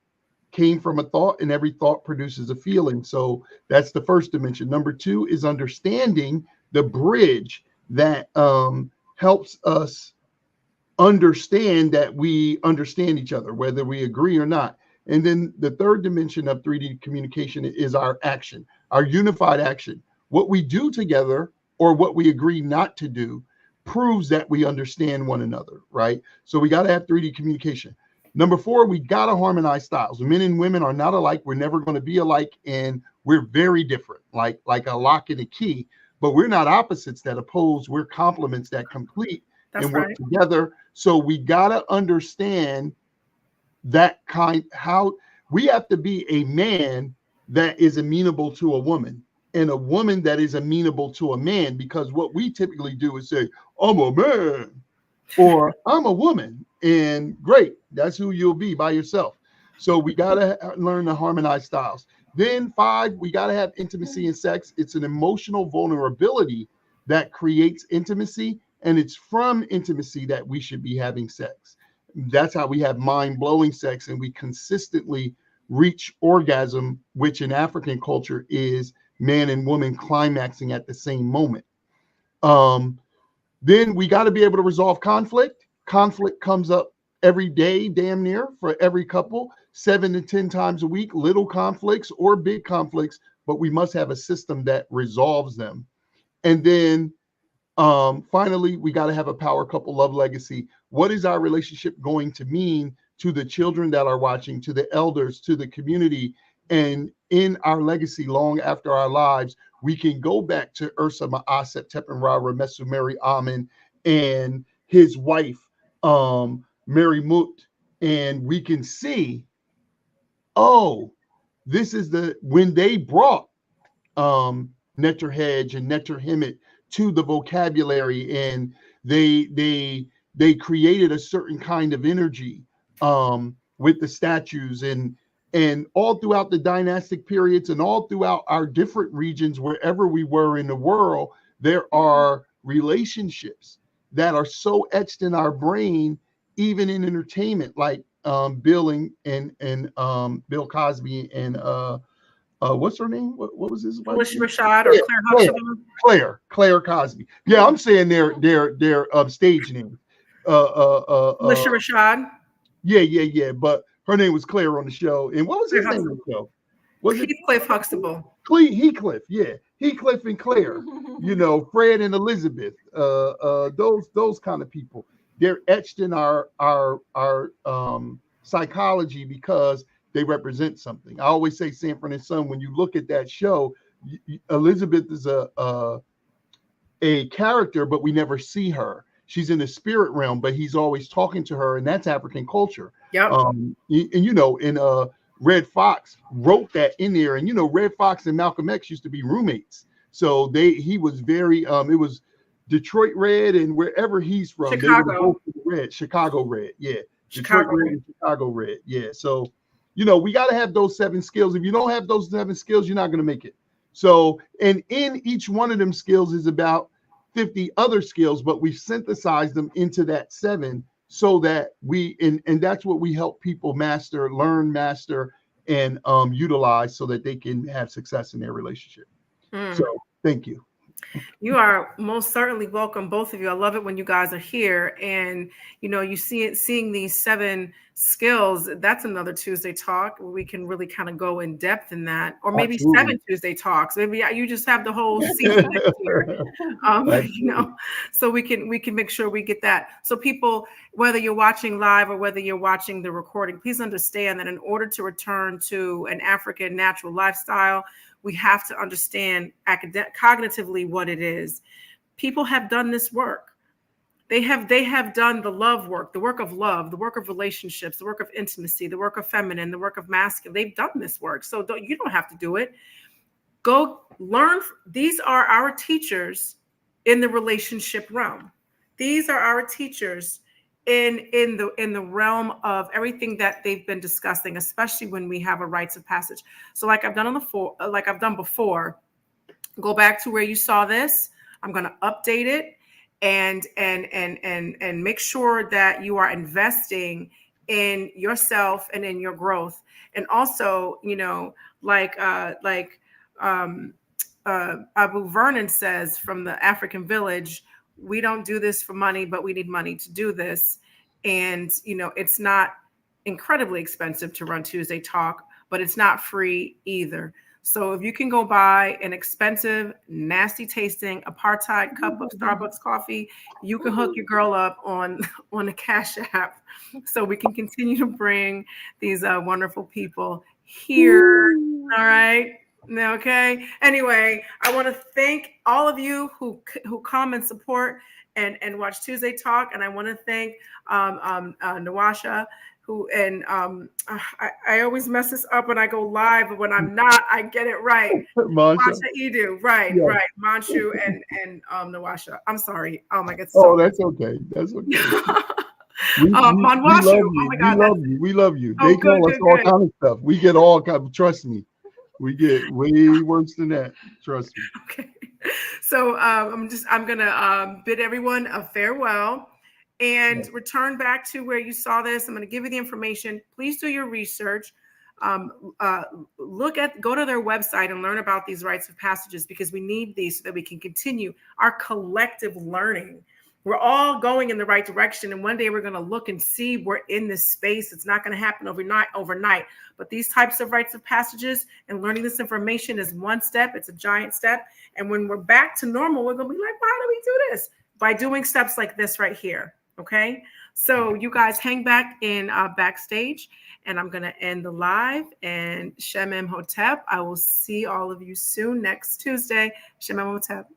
Speaker 2: came from a thought, and every thought produces a feeling. So that's the first dimension. Number 2 is understanding, the bridge that helps us understand that we understand each other, whether we agree or not. And then the third dimension of 3D communication is our action, our unified action. What we do together or what we agree not to do proves that we understand one another, right? So we got to have 3D communication. Number 4, we got to harmonize styles. Men and women are not alike. We're never going to be alike, and we're very different, like a lock and a key. But we're not opposites that oppose. We're complements that complete and work together. So we got to understand that how we have to be a man that is amenable to a woman and a woman that is amenable to a man, because what we typically do is say, I'm a man or I'm a woman, and great, that's who you'll be by yourself. So we got to learn to harmonize styles. Then 5, we got to have intimacy in sex. It's an emotional vulnerability that creates intimacy, and it's from intimacy that we should be having sex. That's how we have mind-blowing sex, and we consistently reach orgasm, which in African culture is man and woman climaxing at the same moment. Then we got to be able to resolve conflict. Conflict comes up every day, damn near, for every couple, 7 to 10 times a week, little conflicts or big conflicts, but we must have a system that resolves them. And then finally, we got to have a power couple love legacy. What is our relationship going to mean to the children that are watching, to the elders, to the community? And in our legacy, long after our lives, we can go back to Ursa Ma'aset Tepenra Mesu Mary Amen and his wife, Mary Mut, and we can see, oh, this is when they brought Netter Hedge and Netter Hemet to the vocabulary, and they created a certain kind of energy with the statues, and all throughout the dynastic periods and all throughout our different regions, wherever we were in the world, there are relationships that are so etched in our brain, even in entertainment, like Bill and Bill Cosby and what's her name? What was his wife?
Speaker 1: Alicia Rashad or
Speaker 2: Claire Cosby. Yeah, I'm saying their stage name.
Speaker 1: Alicia Rashad.
Speaker 2: Yeah. But her name was Claire on the show. And what was his name on the show? Was it
Speaker 1: Heathcliff Huxtable?
Speaker 2: Heathcliff, yeah. Heathcliff and Claire. Fred and Elizabeth. Those kind of people. They're etched in our psychology because they represent something. I always say Sanford and Son, when you look at that show, Elizabeth is a character, but we never see her. She's in the spirit realm, but he's always talking to her, and that's African culture.
Speaker 1: Yep.
Speaker 2: And Red Fox wrote that in there, and Red Fox and Malcolm X used to be roommates. So he was very it was Detroit Red, and wherever he's from,
Speaker 1: Chicago
Speaker 2: Red, Chicago Red, yeah.
Speaker 1: Chicago
Speaker 2: Detroit Red and Chicago Red, yeah. So we got to have those 7 skills. If you don't have those 7 skills, you're not going to make it. So, and in each one of them skills is about 50 other skills, but we've synthesized them into that 7 so that and that's what we help people learn, master, and utilize so that they can have success in their relationship. So thank you.
Speaker 1: You are most certainly welcome, both of you. I love it when you guys are here, and you seeing these 7 skills. That's another Tuesday talk where we can really kind of go in depth in that, or maybe Absolutely. 7 Tuesday talks. Maybe you just have the whole season next year, so we can make sure we get that. So people, whether you're watching live or whether you're watching the recording, please understand that in order to return to an African natural lifestyle, we have to understand cognitively what it is. People have done this work. They have done the love work, the work of love, the work of relationships, the work of intimacy, the work of feminine, the work of masculine. They've done this work. So you don't have to do it. Go learn. These are our teachers in the relationship realm. These are our teachers in the realm of everything that they've been discussing, especially when we have a rites of passage. So like I've done before, go back to where you saw this. I'm going to update it and make sure that you are investing in yourself and in your growth. And also, Abu Vernon says from the African village, we don't do this for money, but we need money to do this. And, it's not incredibly expensive to run Tuesday Talk, but it's not free either. So if you can go buy an expensive, nasty tasting apartheid cup of Starbucks coffee, you can hook your girl up on the Cash App, so we can continue to bring these wonderful people here. All right. Okay. Anyway, I want to thank all of you who come and support and watch Tuesday Talk, and I want to thank Nawasha, who I always mess this up when I go live, but when I'm not, I get it right.
Speaker 2: Mansha.
Speaker 1: Edu, right,
Speaker 2: Yeah.
Speaker 1: right. Manshu and Nawasha. I'm sorry. Oh my God.
Speaker 2: Oh, that's okay. That's okay. We love you.
Speaker 1: Oh my God.
Speaker 2: We love you.
Speaker 1: Oh,
Speaker 2: They
Speaker 1: good,
Speaker 2: call us
Speaker 1: good,
Speaker 2: all
Speaker 1: good.
Speaker 2: kind of stuff. We get all kind. Trust me, we get way worse than that. Trust me.
Speaker 1: Okay. So I'm gonna bid everyone a farewell and return back to where you saw this. I'm gonna give you the information. Please do your research. Go to their website and learn about these rites of passages, because we need these so that we can continue our collective learning. We're all going in the right direction, and one day we're going to look and see we're in this space. It's not going to happen overnight, but these types of rites of passages and learning this information is one step. It's a giant step, and when we're back to normal, we're going to be like, why do we do this? By doing steps like this right here. Okay, so you guys hang back in backstage, and I'm going to end the live. And Shemem Hotep, I will see all of you soon next Tuesday. Shemem Hotep.